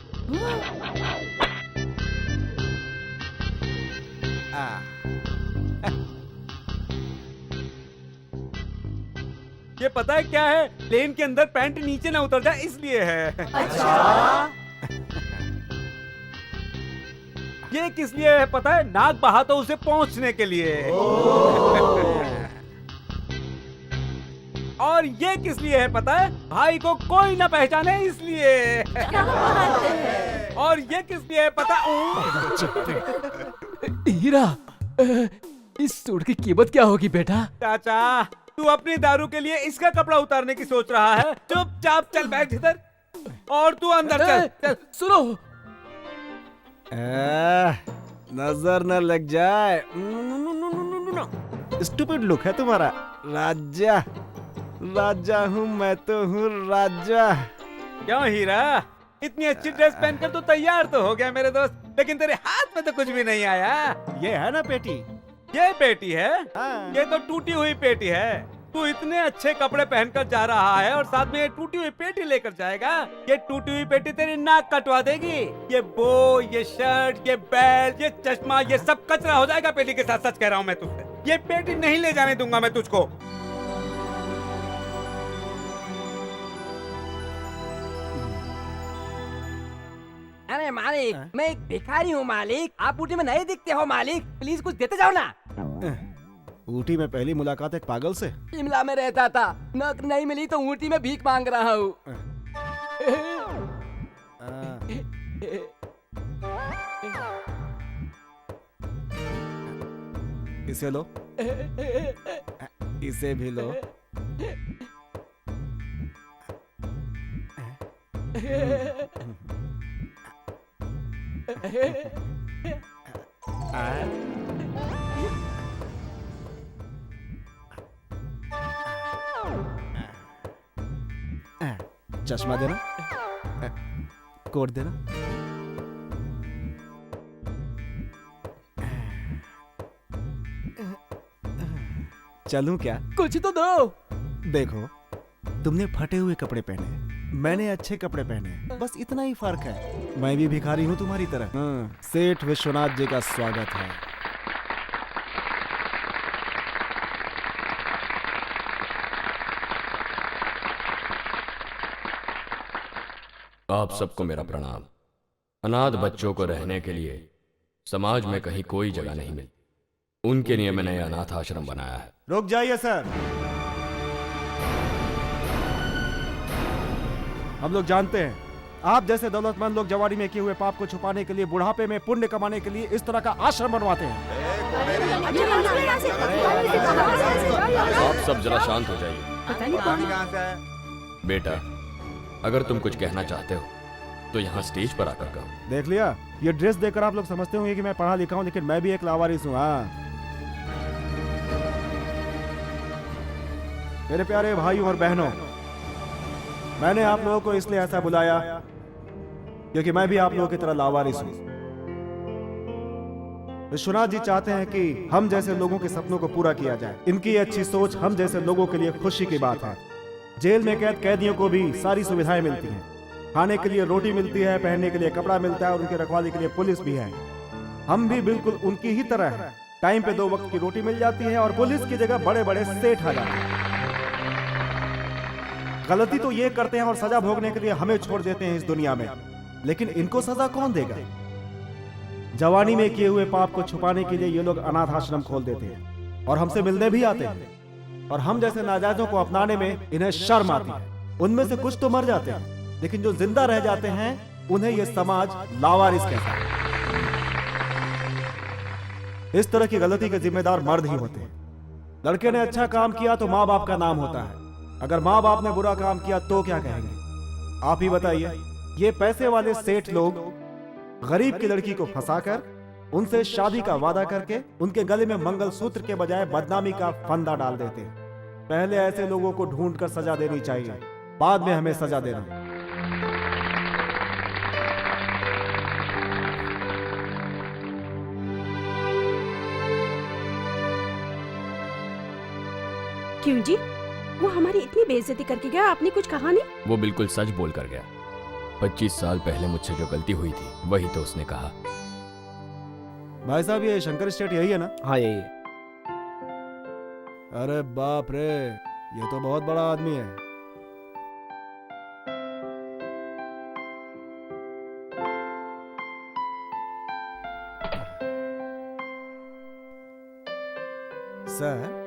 S12: ये पता है क्या है? प्लेन के अंदर पैंट नीचे ना उतर जाए इसलिए है।
S9: अच्छा।
S12: ये किस लिए है पता है? नाक बहा तो उसे पहुंचने के लिए। और ये किस लिए है पता है? भाई को कोई ना पहचाने इसलिए। और ये किस लिए है पता?
S6: हीरा, इस सूट की कीमत क्या होगी बेटा?
S12: चाचा, तू अपनी दारू के लिए इसका कपड़ा उतारने की सोच रहा है? चुपचाप चल बैठ इधर और तू अंदर चल।
S6: सुनो,
S10: नजर न लग जाए। स्टूपिड लुक है तुम्हारा। राजा, राजा हूँ मैं तो हूँ राजा।
S12: क्यों हीरा, इतनी अच्छी ड्रेस पहनकर तो तैयार तो हो गया मेरे दोस्त, लेकिन तेरे हाथ में तो कुछ भी नहीं आया।
S10: ये है ना पेटी?
S12: ये पेटी है?
S10: हाँ।
S12: ये तो टूटी हुई पेटी है। तू इतने अच्छे कपड़े पहनकर जा रहा है और साथ में ये टूटी हुई पेटी लेकर जाएगा? ये टूटी हुई पेटी तेरी नाक कटवा देगी। ये बो, ये शर्ट, ये बेल्ट, ये चश्मा, ये सब कचरा हो जाएगा पेटी के साथ। सच कह रहा हूँ मैं तुझसे, ये पेटी नहीं ले जाने दूंगा मैं तुझको।
S6: अरे मालिक, मैं एक भिखारी हूँ मालिक। आप ऊटी में नहीं दिखते हो मालिक, प्लीज कुछ देते जाओ ना।
S10: ऊटी में पहली मुलाकात एक पागल से?
S6: शिमला में रहता था, नौकरी नहीं मिली तो ऊटी में भीख मांग रहा हूँ।
S10: इसे लो, इसे भी लो। चश्मा देना, कोट देना। चलूं क्या?
S6: कुछ तो दो।
S10: देखो, तुमने फटे हुए कपड़े पहने, मैंने अच्छे कपड़े पहने, बस इतना ही फर्क है। मैं भी भिखारी हूँ तुम्हारी तरह। सेठ विश्वनाथ जी का स्वागत है।
S2: आप सबको मेरा प्रणाम। अनाथ बच्चों को रहने के लिए समाज में कहीं कोई जगह नहीं मिलती, उनके लिए मैंने अनाथ आश्रम बनाया है।
S10: रुक जाइए सर, हम लोग जानते हैं आप जैसे दौलतमंद लोग जवानी में किए हुए पाप को छुपाने के लिए, बुढ़ापे में पुण्य कमाने के लिए इस तरह का आश्रम बनवाते हैं।
S2: आप सब जरा शांत हो जाइए।
S7: पानी कहाँ से है?
S2: बेटा, अगर तुम कुछ कहना चाहते हो तो यहाँ स्टेज पर आकर कहो।
S10: देख लिया, ये ड्रेस देखकर आप लोग समझते होंगे कि मैं पढ़ा लिखा हूँ, लेकिन मैं भी एक लावारिस हूँ। हाँ, मेरे प्यारे भाइयों और बहनों, मैंने आप लोगों को इसलिए ऐसा बुलाया क्योंकि मैं भी आप लोगों की तरह लावारिस हूं। विश्वनाथ जी चाहते हैं कि हम जैसे लोगों के सपनों को पूरा किया जाए। इनकी अच्छी सोच हम जैसे लोगों के लिए खुशी की बात है। जेल में कैद कैदियों को भी सारी सुविधाएं मिलती हैं। खाने के लिए रोटी मिलती है, पहनने के लिए कपड़ा मिलता है और उनकी रखवाली के लिए पुलिस भी है। हम भी बिल्कुल उनकी ही तरह हैं। टाइम पे 2 वक्त की रोटी मिल जाती है और पुलिस की जगह बड़े बड़े सेठ आ जाते हैं। गलती तो ये करते हैं और सजा भोगने के लिए हमें छोड़ देते हैं इस दुनिया में, लेकिन इनको सजा कौन देगा? जवानी में किए हुए पाप को छुपाने के लिए ये लोग अनाथ आश्रम खोल देते हैं और हमसे मिलने भी आते हैं। और हम जैसे नाजायजों को अपनाने में इन्हें शर्म आती है। उनमें से कुछ तो मर जाते हैं, लेकिन जो जिंदा रह जाते हैं उन्हें यह समाज लावारिस कहता है। इस तरह की गलती के जिम्मेदार मर्द ही होते हैं। लड़के ने अच्छा काम किया तो माँ बाप का नाम होता है, अगर माँ बाप ने बुरा काम किया तो क्या कहेंगे? आप ही बताइए। ये पैसे वाले सेठ लोग गरीब की लड़की को फंसाकर उनसे शादी का वादा करके उनके गले में मंगलसूत्र के बजाय बदनामी का फंदा डाल देते हैं। पहले ऐसे लोगों को ढूंढकर सजा देनी चाहिए, बाद में हमें सजा देना।
S9: क्यों जी? वो हमारी इतनी बेइज्जती करके गया, आपने कुछ कहा नहीं?
S2: वो बिल्कुल सच बोल कर गया। 25 साल पहले मुझसे जो गलती हुई थी वही तो उसने कहा।
S10: भाई साहब, ये शंकर स्टेट यही है ना?
S11: हाँ यही है।
S10: अरे बाप रे, ये तो बहुत बड़ा आदमी है। सर,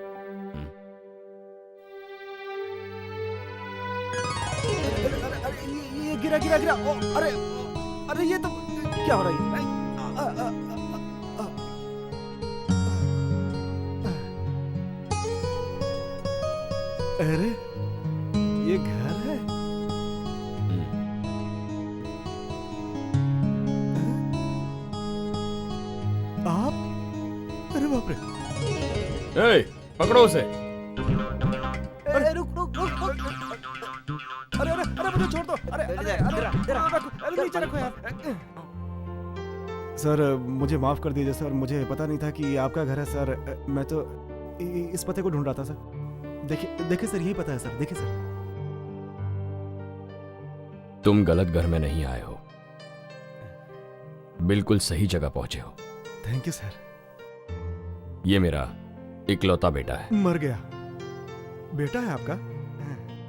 S10: ये गिरा गिरा गिरा। ओ, अरे अरे, ये तो क्या हो रहा है? अरे ये घर है। आप? अरे बाप रे।
S2: ए, पकड़ो उसे।
S10: अरे रुक रुक रुक रुक। अरे अरे अरे, मुझे छोड़ दो। अरे अरे अरे अरे, नीचे रखो यार। सर मुझे माफ कर दीजिए सर, मुझे पता नहीं था कि ये आपका घर है सर। मैं तो इस पते को ढूंढ रहा था सर। देखिए देखिए सर, यही पता है सर। देखिए सर,
S2: तुम गलत घर में नहीं आए हो, बिल्कुल सही जगह पहुंचे हो।
S10: Thank you sir.
S2: ये मेरा इकलौता बेटा है।
S10: मर गया? बेटा है आपका?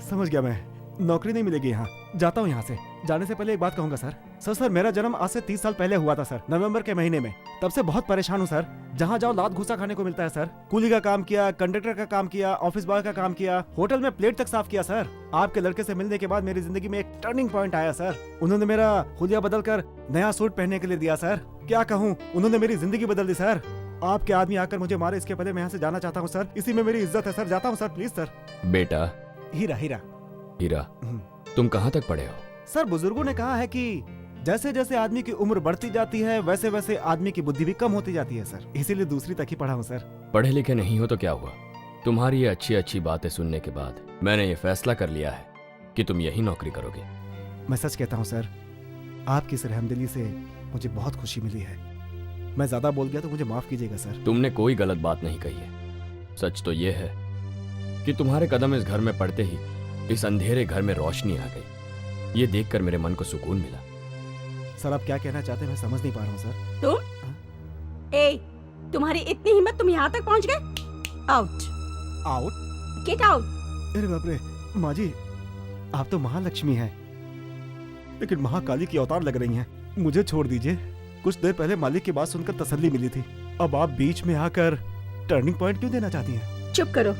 S10: समझ गया मैं। नौकरी नहीं मिलेगी यहाँ, जाता हूँ यहाँ से। जाने से पहले एक बात कहूंगा सर। सर मेरा जन्म आज से 30 साल पहले हुआ था सर, नवंबर के महीने में। तब से बहुत परेशान हूँ सर। जहाँ जाओ लात घुसा खाने को मिलता है सर। कूली का काम किया, कंडक्टर का काम किया, ऑफिस बॉय का काम किया, होटल में प्लेट तक साफ किया सर। आपके लड़के से मिलने के बाद मेरी जिंदगी में एक टर्निंग पॉइंट आया सर। उन्होंने मेरा हुलिया बदल कर नया सूट पहनने के लिए दिया सर। क्या कहूँ, उन्होंने मेरी जिंदगी बदल दी सर। आपके आदमी आकर मुझे मारे इसके पहले मैं यहाँ से जाना चाहता हूँ सर। इसी में मेरी इज्जत है सर। जाता हूँ सर, प्लीज सर।
S2: बेटा
S10: हीरा हीरा
S2: हीरा, तुम कहाँ तक पढ़े हो?
S10: सर बुजुर्गों ने कहा है कि जैसे जैसे आदमी की उम्र बढ़ती जाती है वैसे वैसे आदमी की बुद्धि भी कम होती जाती है सर, इसीलिए दूसरी तक ही पढ़ा हूँ सर।
S2: पढ़े लिखे नहीं हो तो क्या हुआ? तुम्हारी ये अच्छी अच्छी बातें सुनने के बाद मैंने ये फैसला कर लिया है कि तुम यही नौकरी करोगे।
S10: मैं सच कहता हूँ सर, आपकी इस रहमदिली से मुझे बहुत खुशी मिली है। मैं ज्यादा बोल गया तो मुझे माफ कीजिएगा सर।
S2: तुमने कोई गलत बात नहीं कही है। सच तो ये है कि तुम्हारे कदम इस घर में पड़ते ही इस अंधेरे घर में रोशनी आ गई। ये देखकर मेरे मन को सुकून मिला।
S10: सर आप क्या कहना चाहते हैं मैं समझ नहीं पा रहा हूँ सर।
S9: तुम? तुम्हारी इतनी हिम्मत, तुम यहाँ तक पहुँच गए? Out
S10: out?
S9: Get out.
S10: अरे बाप रे, माँ जी आप तो महालक्ष्मी हैं, लेकिन महाकाली की अवतार लग रही हैं। मुझे छोड़ दीजिए। कुछ देर पहले मालिक की बात सुनकर तसल्ली मिली थी, अब आप बीच में आकर टर्निंग पॉइंट क्यों देना चाहती हैं?
S9: चुप करो,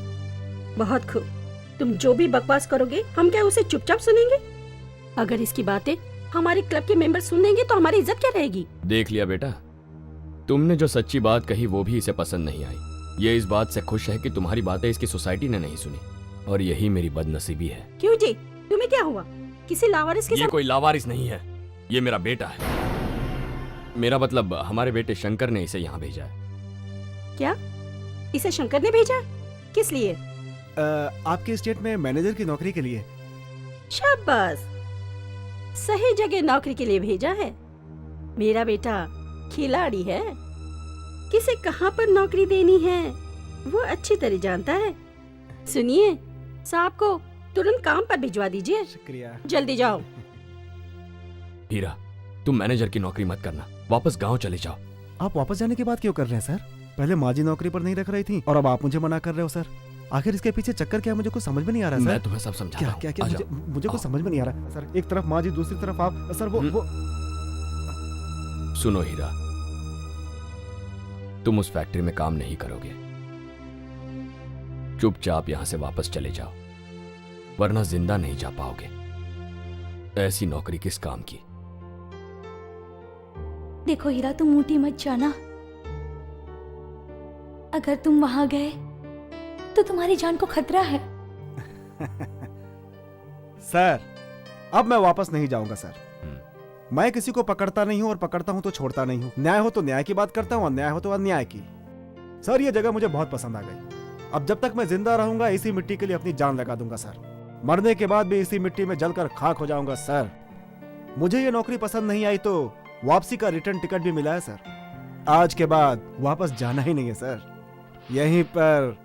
S9: बहुत खूब। तुम जो भी बकवास करोगे हम क्या उसे चुपचाप सुनेंगे? अगर इसकी बातें हमारे क्लब के मेंबर सुन लेंगे तो हमारी इज्जत क्या रहेगी?
S2: देख लिया बेटा, तुमने जो सच्ची बात कही वो भी इसे पसंद नहीं आई। ये इस बात से खुश है कि तुम्हारी बातें इसकी सोसाइटी ने नहीं सुनी, और यही मेरी बदनसीबी है।
S9: क्यों जी, तुम्हें क्या हुआ? किसी लावारिस के
S2: ये कोई लावारिस नहीं है, ये मेरा बेटा है। मेरा मतलब हमारे बेटे शंकर ने इसे यहाँ भेजा है।
S9: क्या? इसे शंकर ने भेजा? किस लिए?
S10: आपके स्टेट में मैनेजर की नौकरी के लिए।
S9: शाबाश, सही जगह नौकरी के लिए भेजा है। मेरा बेटा खिलाड़ी है, किसे कहाँ पर नौकरी देनी है वो अच्छी तरह जानता है। सुनिए, साहब को तुरंत काम पर भिजवा दीजिए।
S10: शुक्रिया।
S9: जल्दी जाओ।
S2: हीरा, तुम मैनेजर की नौकरी मत करना, वापस गांव चले जाओ।
S10: आप वापस जाने की बात क्यों कर रहे हैं सर? पहले माँ जी नौकरी पर नहीं रख रही थी और अब आप मुझे मना कर रहे हो सर। आखिर इसके पीछे चक्कर क्या है, मुझे कुछ समझ में नहीं आ रहा सर।
S2: मैं तुम्हें सब समझा
S10: क्या
S2: रहा हूं।
S10: क्या क्या
S2: आ
S10: मुझे,
S2: जाओ।
S10: मुझे कुछ समझ में नहीं आ रहा सर। एक तरफ माँ जी, दूसरी तरफ आप सर। वो
S2: सुनो हीरा, तुम उस फैक्ट्री में काम नहीं करोगे, चुपचाप यहां से वापस चले जाओ, वरना जिंदा नहीं जा पाओगे। ऐसी नौकरी किस काम की?
S8: देखो हीरा, तुम ऊटी मत जाना। अगर तुम वहां गए तो तुम्हारी जान को खतरा है।
S10: सर, अब मैं वापस नहीं जाऊंगा सर। मैं किसी को पकड़ता नहीं हूं और पकड़ता हूं तो छोड़ता नहीं हूं। न्याय हो तो न्याय की बात करता हूं, अन्याय हो तो अन्याय की। सर, ये जगह मुझे बहुत पसंद आ गई। अब जब तक मैं जिंदा रहूंगा इसी मिट्टी के लिए अपनी जान लगा दूंगा सर। मरने के बाद भी इसी मिट्टी में जलकर खाक हो जाऊंगा सर। मुझे ये नौकरी पसंद नहीं आई तो वापसी का रिटर्न टिकट भी मिला है सर। आज के बाद वापस जाना ही नहीं है सर, यहीं पर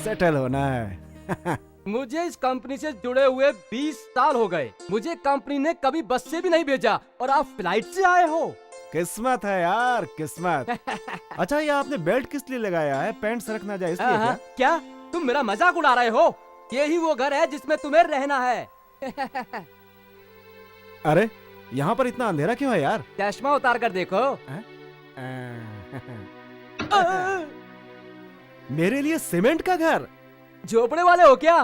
S10: सेटल होना है।
S6: मुझे इस कंपनी से जुड़े हुए 20 साल हो गए। मुझे कंपनी ने कभी बस से भी नहीं भेजा और आप फ्लाइट से आए हो।
S10: किस्मत है यार, किस्मत। अच्छा, ये आपने बेल्ट किस लिए लगाया है? पैंट सरक ना जाए इसलिए क्या?
S6: क्या तुम मेरा मजाक उड़ा रहे हो? यही वो घर है जिसमें तुम्हें रहना है।
S10: अरे, यहाँ पर इतना अंधेरा क्यों है यार?
S6: चश्मा उतार कर देखो।
S10: मेरे लिए सीमेंट का घर?
S6: झोपड़े वाले हो क्या?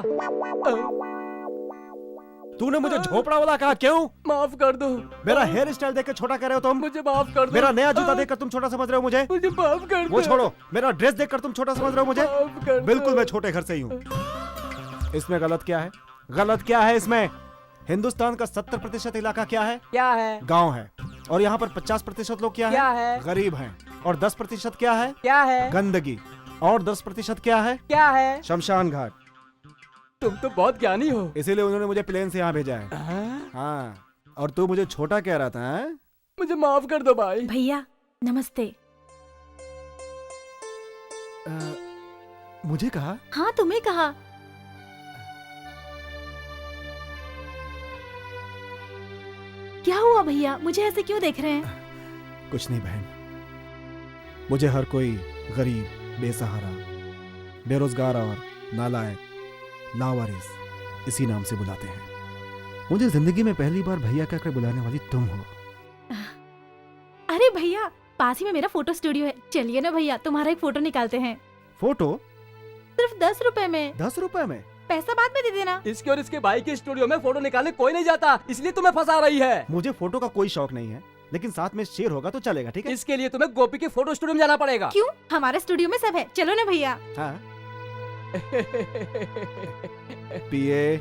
S10: तूने मुझे झोपड़ा वाला कहा, क्यों?
S6: माफ कर दो।
S10: मेरा हेयर स्टाइल देखकर छोटा कर रहे हो तुम?
S6: मुझे माफ कर दो।
S10: मेरा नया जूता देखकर तुम छोटा समझ रहे हो मुझे?
S6: मुझे माफ कर दो।
S10: वो छोड़ो, मेरा ड्रेस देखकर तुम छोटा समझ रहे हो मुझे?
S6: माफ कर दो।
S10: बिल्कुल, मैं छोटे घर से ही हूँ। इसमें गलत क्या है? गलत क्या है इसमें? हिंदुस्तान का 70% इलाका क्या है?
S6: क्या है?
S10: गांव है। और यहाँ पर 50% लोग क्या
S6: है?
S10: गरीब हैं। और 10% क्या है?
S6: क्या है?
S10: गंदगी। और 10% क्या है?
S6: क्या है?
S10: शमशान घाट।
S6: तुम तो बहुत ज्ञानी हो।
S10: इसीलिए उन्होंने मुझे प्लेन से यहाँ भेजा है। हाँ, और तू मुझे छोटा कह रहा था? है?
S6: मुझे माफ कर दो भाई।
S3: भैया नमस्ते।
S10: मुझे कहा?
S3: हाँ, तुम्हें कहा। क्या हुआ भैया, मुझे ऐसे क्यों देख रहे हैं?
S10: कुछ नहीं बहन, मुझे हर कोई गरीब, बेसहारा, बेरोजगार और नालायक, लावारिस इसी नाम से बुलाते हैं। मुझे जिंदगी में पहली बार भैया कहकर बुलाने वाली तुम हो।
S3: अरे भैया, पास ही में मेरा फोटो स्टूडियो है, चलिए ना भैया, तुम्हारा एक फोटो निकालते हैं।
S10: फोटो?
S3: सिर्फ 10 रुपए में।
S10: 10 रुपए में?
S3: पैसा बाद में दे देना।
S6: इसके और इसके भाई के स्टूडियो में फोटो निकालने कोई नहीं जाता, इसलिए तुम्हें फंसा रही है।
S10: मुझे फोटो का कोई शौक नहीं है, लेकिन साथ में शेर होगा तो चलेगा, ठीक है?
S6: इसके लिए तुम्हें गोपी के फोटो स्टूडियो में जाना पड़ेगा।
S3: क्यों? हमारे स्टूडियो में सब है, चलो ना भैया।
S10: हाँ। पिए,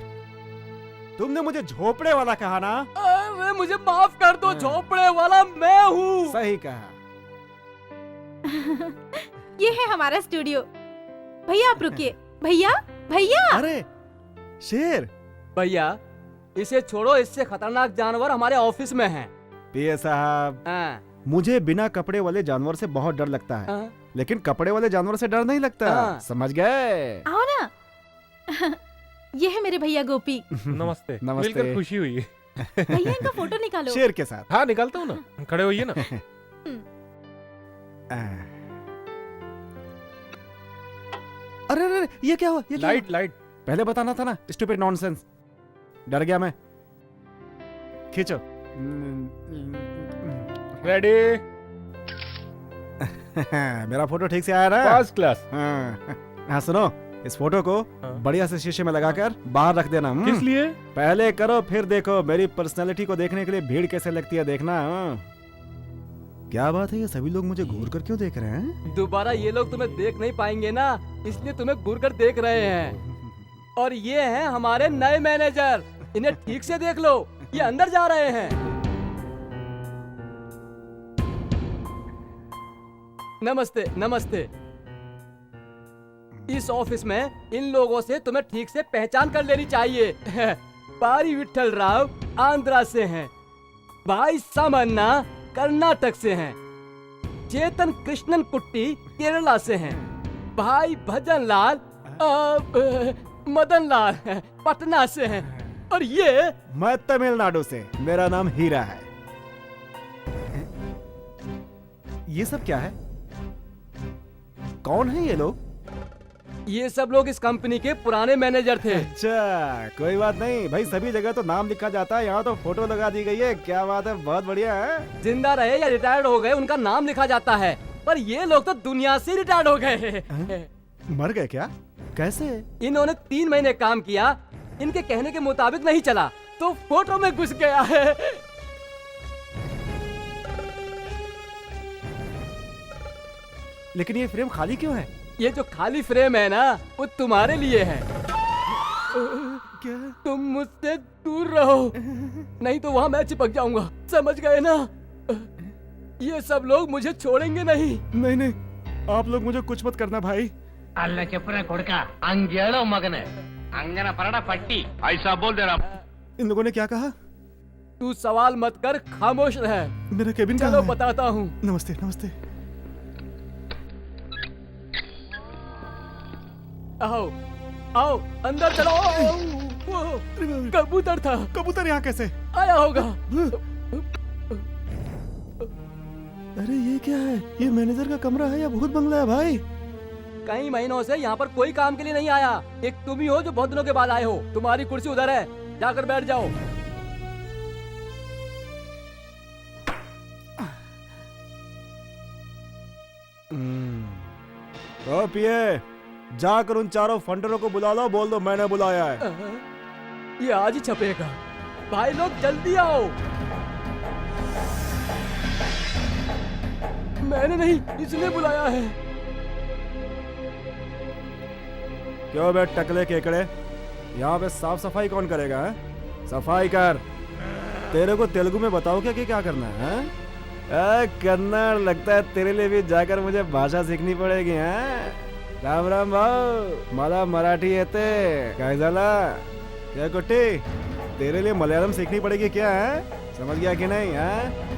S10: तुमने मुझे झोपड़े वाला कहा ना?
S6: अरे मुझे माफ कर दो, झोपड़े वाला मैं हूँ।
S10: सही कहा।
S3: ये है हमारा स्टूडियो। भैया आप रुकिए। भैया, भैया।
S10: अरे शेर।
S6: भैया इसे छोड़ो, इससे खतरनाक जानवर हमारे ऑफिस में है।
S10: पिए साहब, मुझे बिना कपड़े वाले जानवर से बहुत डर लगता है, लेकिन कपड़े वाले जानवर से डर नहीं लगता। समझ गए?
S3: आओ ना। ये है मेरे भैया गोपी।
S5: नमस्ते।
S10: नमस्ते।
S5: मिलकर खुशी हुई।
S3: भैया इनका फोटो निकालो।
S10: शेर के साथ।
S5: हाँ निकालता हूँ ना, खड़े होइए ना।
S10: अरे अरे ये क्या हुआ? ये क्या
S5: लाइट
S10: हुआ?
S5: लाइट
S10: पहले बताना था ना। Stupid nonsense. डर गया मैं। खींचो।
S5: रेडी।
S10: मेरा फोटो ठीक से आया ना?
S5: First class.
S10: हाँ सुनो, इस फोटो को बढ़िया से शीशे में लगाकर बाहर रख देना।
S5: किस लिए?
S10: पहले करो फिर देखो। मेरी पर्सनालिटी को देखने के लिए भीड़ कैसे लगती है देखना। क्या बात है, ये सभी लोग मुझे घूर कर क्यों देख रहे हैं?
S6: दोबारा ये लोग तुम्हें देख नहीं पाएंगे ना, इसलिए तुम्हें घूर कर देख रहे हैं। और ये हैं हमारे नए मैनेजर, इन्हें ठीक से देख लो, ये अंदर जा रहे हैं। नमस्ते नमस्ते। इस ऑफिस में इन लोगों से तुम्हें ठीक से पहचान कर लेनी चाहिए। पारी विठल राव आंध्रा से हैं, भाई सामन्ना कर्नाटक से हैं, चेतन कृष्णन कुट्टी केरला से हैं, भाई भजन लाल मदन लाल पटना से हैं, और ये
S10: मैं तमिलनाडु से, मेरा नाम हीरा है। ये सब क्या है? कौन है ये लोग?
S6: ये सब लोग इस कंपनी के पुराने मैनेजर थे।
S10: अच्छा, कोई बात नहीं भाई, सभी जगह तो नाम लिखा जाता है, यहाँ तो फोटो लगा दी गई है। क्या बात है, बहुत बढ़िया है।
S6: जिंदा रहे या रिटायर्ड हो गए उनका नाम लिखा जाता है, पर ये लोग तो दुनिया से रिटायर्ड हो गए।
S10: मर गए क्या? कैसे?
S6: इन्होंने 3 महीने काम किया, इनके कहने के मुताबिक नहीं चला तो फोटो में घुस गया है।
S10: लेकिन ये फ्रेम खाली क्यों है?
S6: ये जो खाली फ्रेम है ना, वो तुम्हारे लिए है।
S10: क्या?
S6: तुम मुझसे दूर रहो, नहीं तो वहाँ मैं चिपक जाऊंगा, समझ गए ना? ये सब लोग मुझे छोड़ेंगे नहीं।
S10: नहीं नहीं, आप लोग मुझे कुछ मत करना भाई।
S15: अल्लाह चुपना कोड़का अंगेलो मगने अंगना परड़ा पट्टी ऐसा बोल दे रहा।
S10: इन लोगों ने क्या कहा?
S6: तू सवाल मत कर, खामोश रह।
S10: मेरा केबिन
S6: चलो
S10: कहाँ है?
S6: बताता हूँ।
S10: नमस्ते नमस्ते।
S6: आओ आओ अंदर चलो। कबूतर था।
S10: कबूतर यहाँ कैसे
S6: आया होगा?
S10: अरे ये क्या है? ये मैनेजर का कमरा है या भूत बंगला है भाई?
S6: कई महीनों से यहाँ पर कोई काम के लिए नहीं आया। एक तुम ही हो जो बहुत दिनों के बाद आए हो। तुम्हारी कुर्सी उधर है, जाकर बैठ जाओ।
S10: ओ पिए, जाकर उन चारों फंडरों को बुला लो, बोल दो मैंने बुलाया है।
S6: ये आज ही छपेगा। भाई लोग जल्दी आओ। मैंने नहीं, इसने बुलाया है।
S10: क्यों बे टकले केकड़े, यहाँ पे साफ सफाई कौन करेगा है? सफाई कर। तेरे को तेलुगु में बताओ क्या कि क्या करना है? कन्नड़, लगता है तेरे लिए भी जाकर मुझे भाषा सीखनी पड़ेगी। हैं? राम राम भाऊ, मला मराठी येते काय झाला? क्या कुट्टी, तेरे लिए मलयालम सीखनी पड़ेगी क्या है? समझ गया कि नहीं? है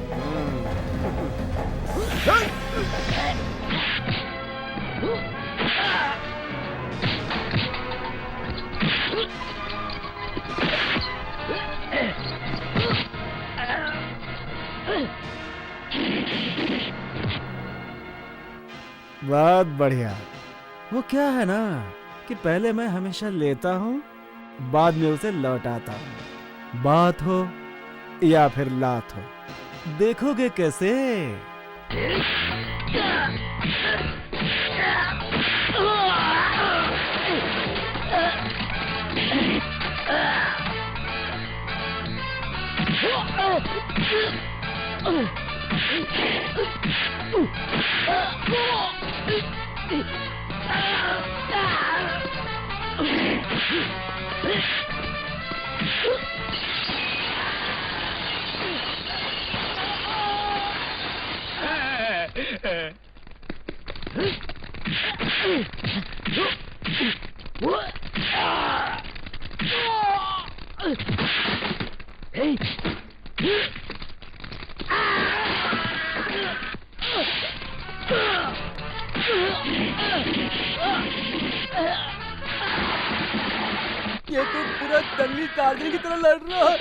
S10: बहुत बढ़िया। वो क्या है ना कि पहले मैं हमेशा लेता हूँ, बाद में उसे लौटाता हूँ। बात हो या फिर लात हो, देखोगे कैसे?
S6: ये तो पूरा जंगली टार्जन की तरह लड़ रहा है।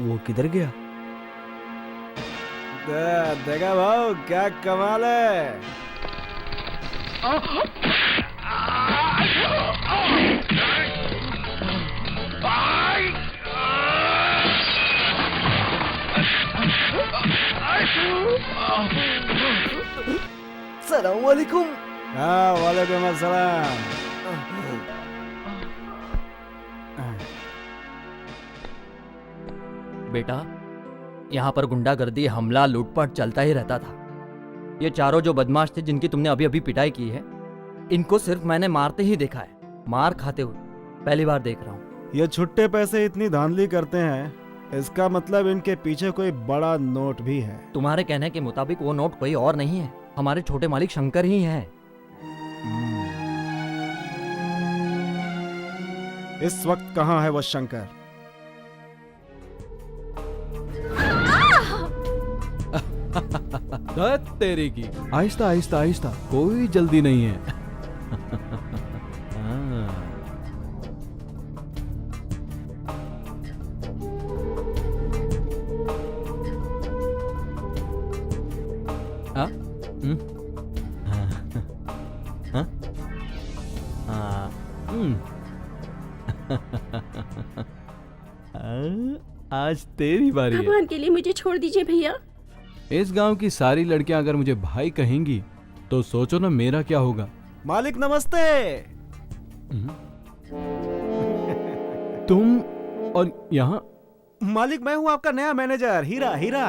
S10: वो किधर गया? देखा भाऊ, क्या कमाल है। सलाम वालेकुम। हाँ वालेकुम अस्सलाम।
S16: बेटा, यहाँ पर गुंडागर्दी, हमला, लूटपाट चलता ही रहता था। ये चारों जो बदमाश थे जिनकी तुमने अभी अभी पिटाई की है, इनको सिर्फ मैंने मारते ही देखा है, मार खाते हुए पहली बार देख रहा हूँ।
S10: ये छुट्टे पैसे इतनी धांधली करते हैं, इसका मतलब इनके पीछे कोई बड़ा नोट भी है।
S16: तुम्हारे कहने के मुताबिक वो नोट कोई और नहीं है, हमारे छोटे मालिक शंकर ही हैं।
S10: इस वक्त कहाँ है वो शंकर?
S13: तेरी की आहिस्ता आहिस्ता आहिस्ता, कोई जल्दी नहीं है। आज तेरी बारी है।
S9: भगवान के लिए मुझे छोड़ दीजिए भैया।
S13: इस गांव की सारी लड़कियां अगर मुझे भाई कहेंगी तो सोचो ना मेरा क्या होगा।
S10: मालिक नमस्ते।
S13: तुम और यहाँ?
S10: मालिक मैं हूँ आपका नया मैनेजर हीरा। हीरा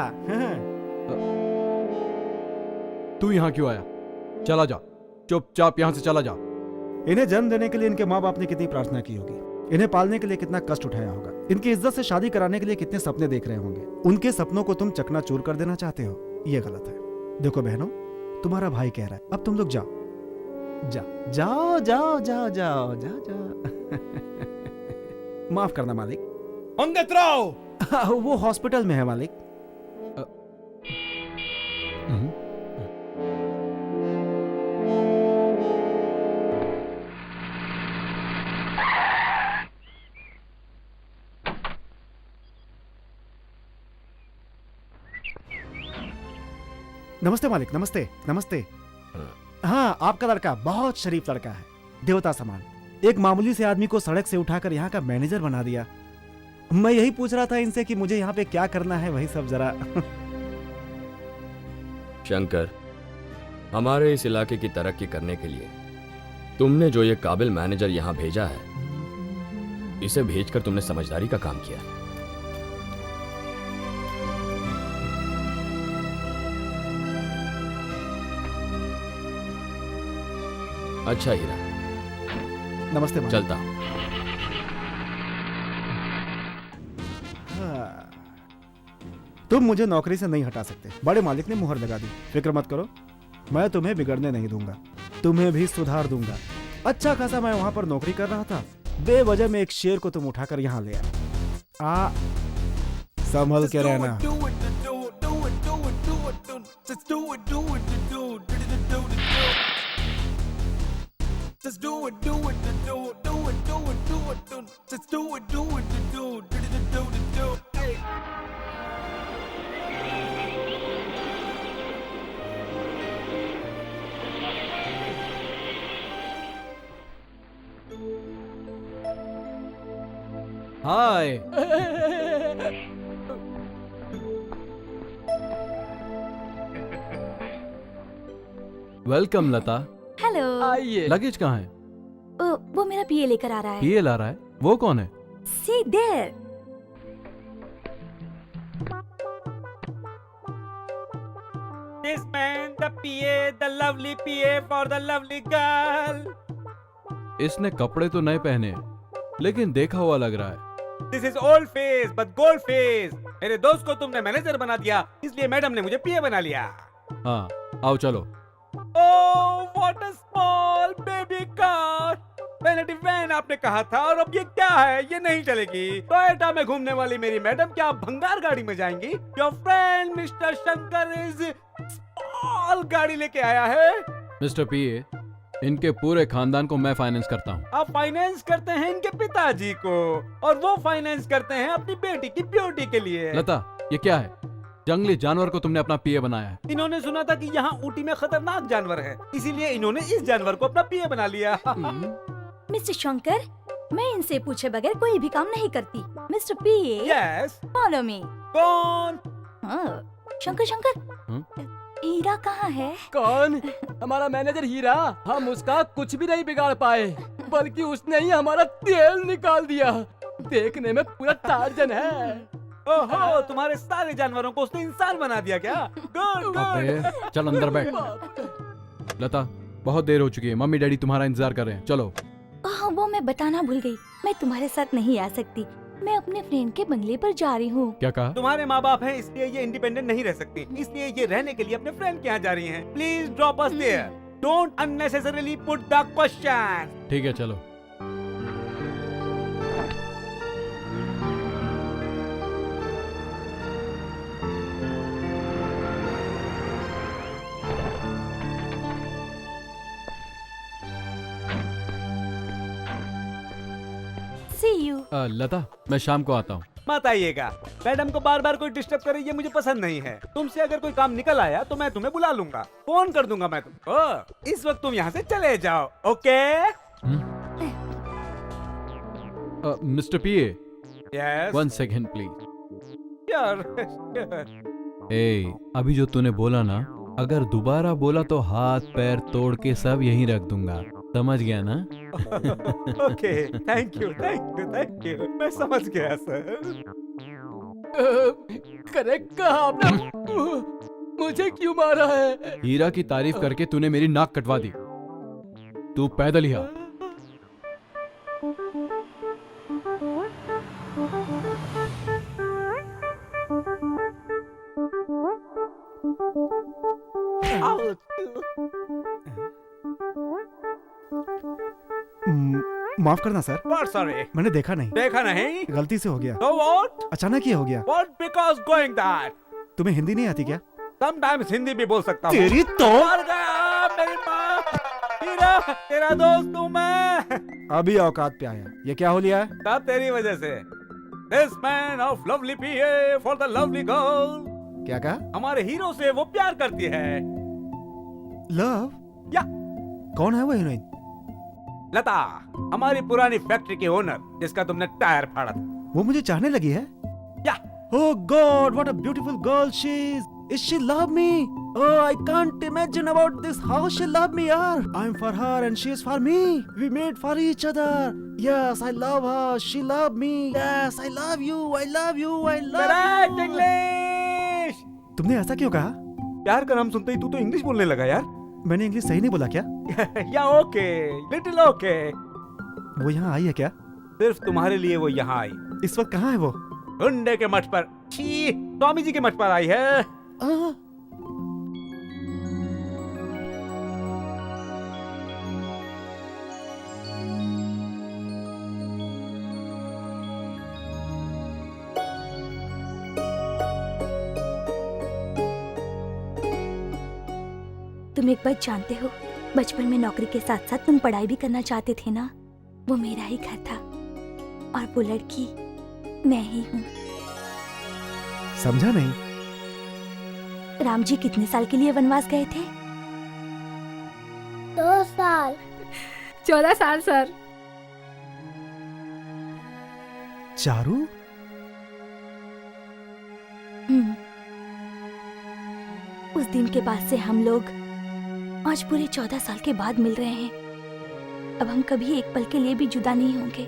S13: तू यहाँ क्यों आया? चला जा, चुपचाप यहाँ से चला जा।
S10: इन्हें जन्म देने के लिए इनके माँ बाप ने कितनी प्रार्थना की होगी, इन्हें पालने के लिए कितना कष्ट उठाया होगा, इनकी इज्जत से शादी कराने के लिए कितने सपने देख रहे होंगे। उनके सपनों को तुम चकनाचूर कर देना चाहते हो, ये गलत है। देखो बहनों, तुम्हारा भाई कह रहा है, अब तुम लोग जाओ जाओ जाओ जाओ जाओ जाओ जाओ जाओ। माफ करना मालिक।
S1: पंडित राव
S10: वो हॉस्पिटल में है मालिक। नमस्ते मालिक, नमस्ते नमस्ते। हाँ, आपका लड़का बहुत शरीफ लड़का है, देवता समान। एक मामूली से आदमी को सड़क से उठाकर यहाँ का मैनेजर बना दिया। मैं यही पूछ रहा था इनसे कि मुझे यहाँ पे क्या करना है, वही सब जरा।
S2: शंकर, हमारे इस इलाके की तरक्की करने के लिए तुमने जो ये काबिल मैनेजर यहाँ भेजा है, इसे भेजकर तुमने समझदारी का काम किया। अच्छा हीरा,
S10: नमस्ते मालिक।
S2: चलता हूं।
S10: हाँ। तुम मुझे नौकरी से नहीं हटा सकते, बड़े मालिक ने मुहर लगा दी। फिक्र मत करो, मैं तुम्हें बिगड़ने नहीं दूंगा, तुम्हें भी सुधार दूंगा। अच्छा खासा मैं वहां पर नौकरी कर रहा था, बेवजह में एक शेर को तुम उठाकर यहाँ ले आए। संभल के रहना।
S17: Just do it, do it, do it, do it, do it, do it, do it. Just do it, do it, do it, do it, do it. Hey.
S13: Hi. Welcome Lata.
S8: Hello.
S13: आइए। लगेज कहाँ है?
S8: वो मेरा पीए लेकर आ रहा है।
S13: पीए ला रहा है? वो कौन है?
S8: See there.
S12: This man, the PA, the lovely PA for the lovely girl.
S13: इसने कपड़े तो नए पहने हैं, लेकिन देखा हुआ लग रहा है।
S12: This is old face, but gold face. मेरे दोस्त को तुमने मैनेजर बना दिया, इसलिए मैडम ने मुझे पीए बना लिया।
S13: हाँ, आओ चलो।
S12: Oh, what a small baby car. Vanity van आपने कहा था, और अब ये क्या है? ये नहीं चलेगी। टोयोटा में घूमने वाली मेरी मैडम क्या भंगार गाड़ी में जाएंगी? Your friend mister Shankar is small गाड़ी लेके आया है।
S13: मिस्टर पीए, इनके पूरे खानदान को मैं फाइनेंस करता हूँ।
S12: आप फाइनेंस करते हैं इनके पिताजी को, और वो फाइनेंस करते हैं अपनी बेटी की ब्यूटी के लिए।
S13: लता, ये क्या है? जंगली जानवर को तुमने अपना पीए बनाया है।
S12: इन्होंने सुना था कि यहाँ ऊटी में खतरनाक जानवर है, इसीलिए इन्होंने इस जानवर को अपना पीए बना लिया।
S8: मिस्टर शंकर, मैं इनसे पूछे बगैर कोई भी काम नहीं करती। Mister PA,
S12: yes,
S8: follow me.
S12: कौन?
S8: शंकर शंकर, हीरा कहाँ है?
S6: कौन? हमारा मैनेजर हीरा। हम उसका कुछ भी नहीं बिगाड़ पाए। बल्कि उसने ही हमारा तेल निकाल दिया। देखने में पूरा टार्जन है।
S12: ओहो, तुम्हारे सारे जानवरों को उसने इंसान बना दिया क्या? गुड
S13: अबे,
S12: गुड।
S13: चल अंदर बैठ। लता, बहुत देर हो चुकी है, मम्मी डैडी तुम्हारा इंतजार कर रहे हैं, चलो।
S8: वो मैं बताना भूल गई, मैं तुम्हारे साथ नहीं आ सकती। मैं अपने फ्रेंड के बंगले पर जा रही हूँ।
S13: क्या कहा?
S12: तुम्हारे माँ बाप हैं, इसलिए ये इंडिपेंडेंट नहीं रह सकती, इसलिए ये रहने के लिए अपने फ्रेंड के यहाँ जा रही हैं। Please drop us there. Don't unnecessarily put the question.
S13: ठीक है, चलो।
S8: See you.
S13: लता, मैं शाम को आता हूँ।
S12: मत आइएगा, मैडम को बार बार कोई डिस्टर्ब करे ये मुझे पसंद नहीं है। तुमसे अगर कोई काम निकल आया तो मैं तुम्हें बुला लूंगा, फोन कर दूंगा मैं तुमको। इस वक्त तुम यहाँ से चले जाओ, okay?
S13: Mister PA,
S12: yes
S13: 1 second please.
S12: Sure.
S13: ए, अभी जो तूने बोला ना, अगर दोबारा बोला तो हाथ पैर तोड़ के सब यहीं रख दूंगा, समझ गया ना?
S12: Okay, thank you thank you thank you, मैं समझ गया सर।
S6: करेक्ट कहा आपने। मुझे क्यों मारा है?
S13: हीरा की तारीफ करके तूने मेरी नाक कटवा दी। तू पैदल ही आ।
S10: माफ करना सर,
S12: सॉरी,
S10: मैंने देखा नहीं।
S12: देखा नहीं?
S10: गलती से हो गया।
S12: So what?
S10: अचानक ही हो गया।
S12: What because going that?
S10: तुम्हें हिंदी नहीं आती क्या?
S12: Sometimes हिंदी भी बोल सकता हूँ।
S10: तेरी तो
S12: मर गया मेरी माँ। हीरा, तेरा दोस्त हूँ मैं।
S10: अभी औकात पे आया। ये क्या हो लिया है?
S12: सब तेरी वजह से। This man of lovely PA for the lovely girl।
S10: क्या कहा?
S12: हमारे हीरो से वो प्यार करती है।
S10: लव?
S12: या।
S10: कौन है वो हीरोइन?
S12: लता, हमारी पुरानी फैक्ट्री की ओनर, जिसका तुमने टायर फाड़ा था।
S10: वो मुझे चाहने लगी है?
S12: या।
S10: Oh God, what a beautiful girl she is. Is she love me? Oh, I can't imagine about this. How she love me, yaar. I'm for her and she is for me. We made for each other. Yes, I love her. She love me. Yes, I love you. I love you. I love
S12: Correct
S10: you.
S12: English।
S10: तुमने ऐसा क्यों कहा?
S12: प्यार का नाम सुनते ही तू तो इंग्लिश बोलने लगा यार।
S10: मैंने इंग्लिश सही नहीं बोला क्या?
S12: या ओके, लिटिल ओके।
S10: वो यहाँ आई है क्या?
S12: सिर्फ तुम्हारे लिए वो यहाँ आई।
S10: इस वक्त कहाँ है वो?
S12: गुंडे के मठ पर। छी, स्वामी जी के मठ पर आई है।
S8: तुम एक बात जानते हो, बचपन में नौकरी के साथ साथ तुम पढ़ाई भी करना चाहते थे ना? वो मेरा ही घर था और वो लड़की मैं ही हूँ।
S10: समझा नहीं।
S8: राम जी कितने साल के लिए वनवास गए थे?
S4: 2 साल। 14 साल सर।
S10: चारू?
S8: उस दिन के बाद से हम लोग आज पूरे 14 साल के बाद मिल रहे हैं। अब हम कभी एक पल के लिए भी जुदा नहीं होंगे।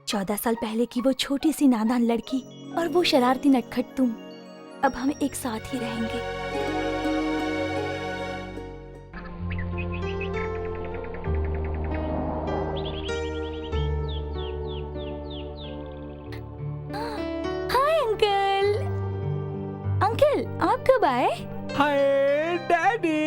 S8: 14 साल पहले की वो छोटी सी नादान लड़की और वो शरारती नटखट तुम, अब हम एक साथ ही रहेंगे। Hi uncle. अंकल, आप कब आए?
S12: हाय डैडी।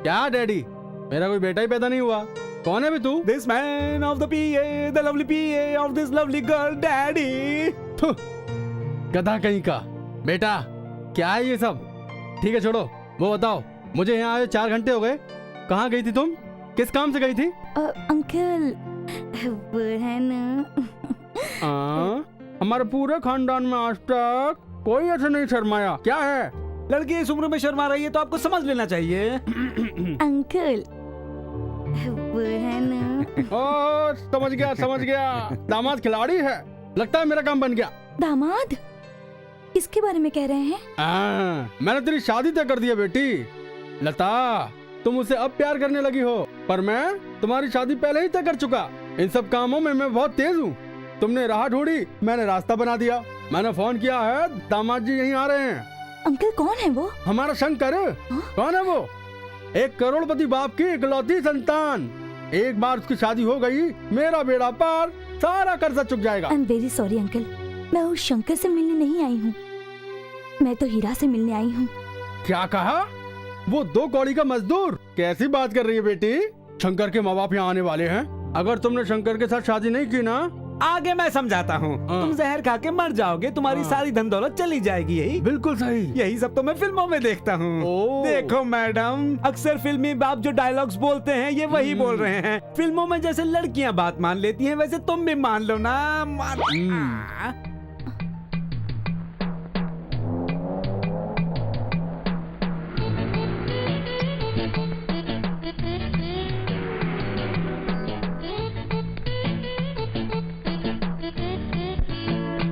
S1: क्या डैडी? मेरा कोई बेटा ही पैदा नहीं हुआ। कौन है भी तू?
S12: This man of the PA, the lovely PA of this lovely girl, daddy।
S1: गधा कहीं का बेटा। क्या है ये सब? ठीक है छोड़ो, वो बताओ, मुझे यहाँ आए 4 घंटे हो गए। कहाँ गई थी तुम? किस काम से गई थी?
S8: अंकल, वो है ना।
S1: हमारे पूरे खानदान में आज तक कोई ऐसे नहीं शर्माया। क्या है?
S12: लड़की इस उम्र में शर्मा रही है तो आपको समझ लेना चाहिए।
S8: अंकल, वो है ना।
S1: ओ, समझ गया। दामाद खिलाड़ी है। लगता है मेरा काम बन गया।
S8: दामाद? किसके बारे में कह रहे हैं?
S1: मैंने तेरी शादी तय कर दी है बेटी। लता, तुम उसे अब प्यार करने लगी हो, पर मैं तुम्हारी शादी पहले ही तय कर चुका। इन सब कामों में मैं बहुत तेज हूँ। तुमने राह ढूंढी, मैंने रास्ता बना दिया। मैंने फोन किया है, दामाद जी यहीं आ रहे हैं।
S8: अंकल कौन है वो?
S1: हमारा शंकर। कौन है वो? 1 करोड़पति बाप की इकलौती संतान। एक बार उसकी शादी हो गई, मेरा बेड़ा पार, सारा कर्जा चुक जाएगा।
S8: I am very sorry uncle, मैं उस शंकर से मिलने नहीं आई हूँ, मैं तो हीरा से मिलने आई हूँ।
S1: क्या कहा? वो 2 कौड़ी का मजदूर? कैसी बात कर रही है बेटी? शंकर के माँ बाप यहाँ आने वाले हैं। अगर तुमने शंकर के साथ शादी नहीं की ना,
S12: आगे मैं समझाता हूँ। तुम जहर खा के मर जाओगे, तुम्हारी सारी धन दौलत चली जाएगी। यही
S1: बिल्कुल सही।
S12: यही सब तो मैं फिल्मों में देखता हूँ। देखो मैडम, अक्सर फिल्मी बाप जो डायलॉग्स बोलते हैं ये वही बोल रहे हैं। फिल्मों में जैसे लड़कियाँ बात मान लेती हैं, वैसे तुम भी मान लो ना।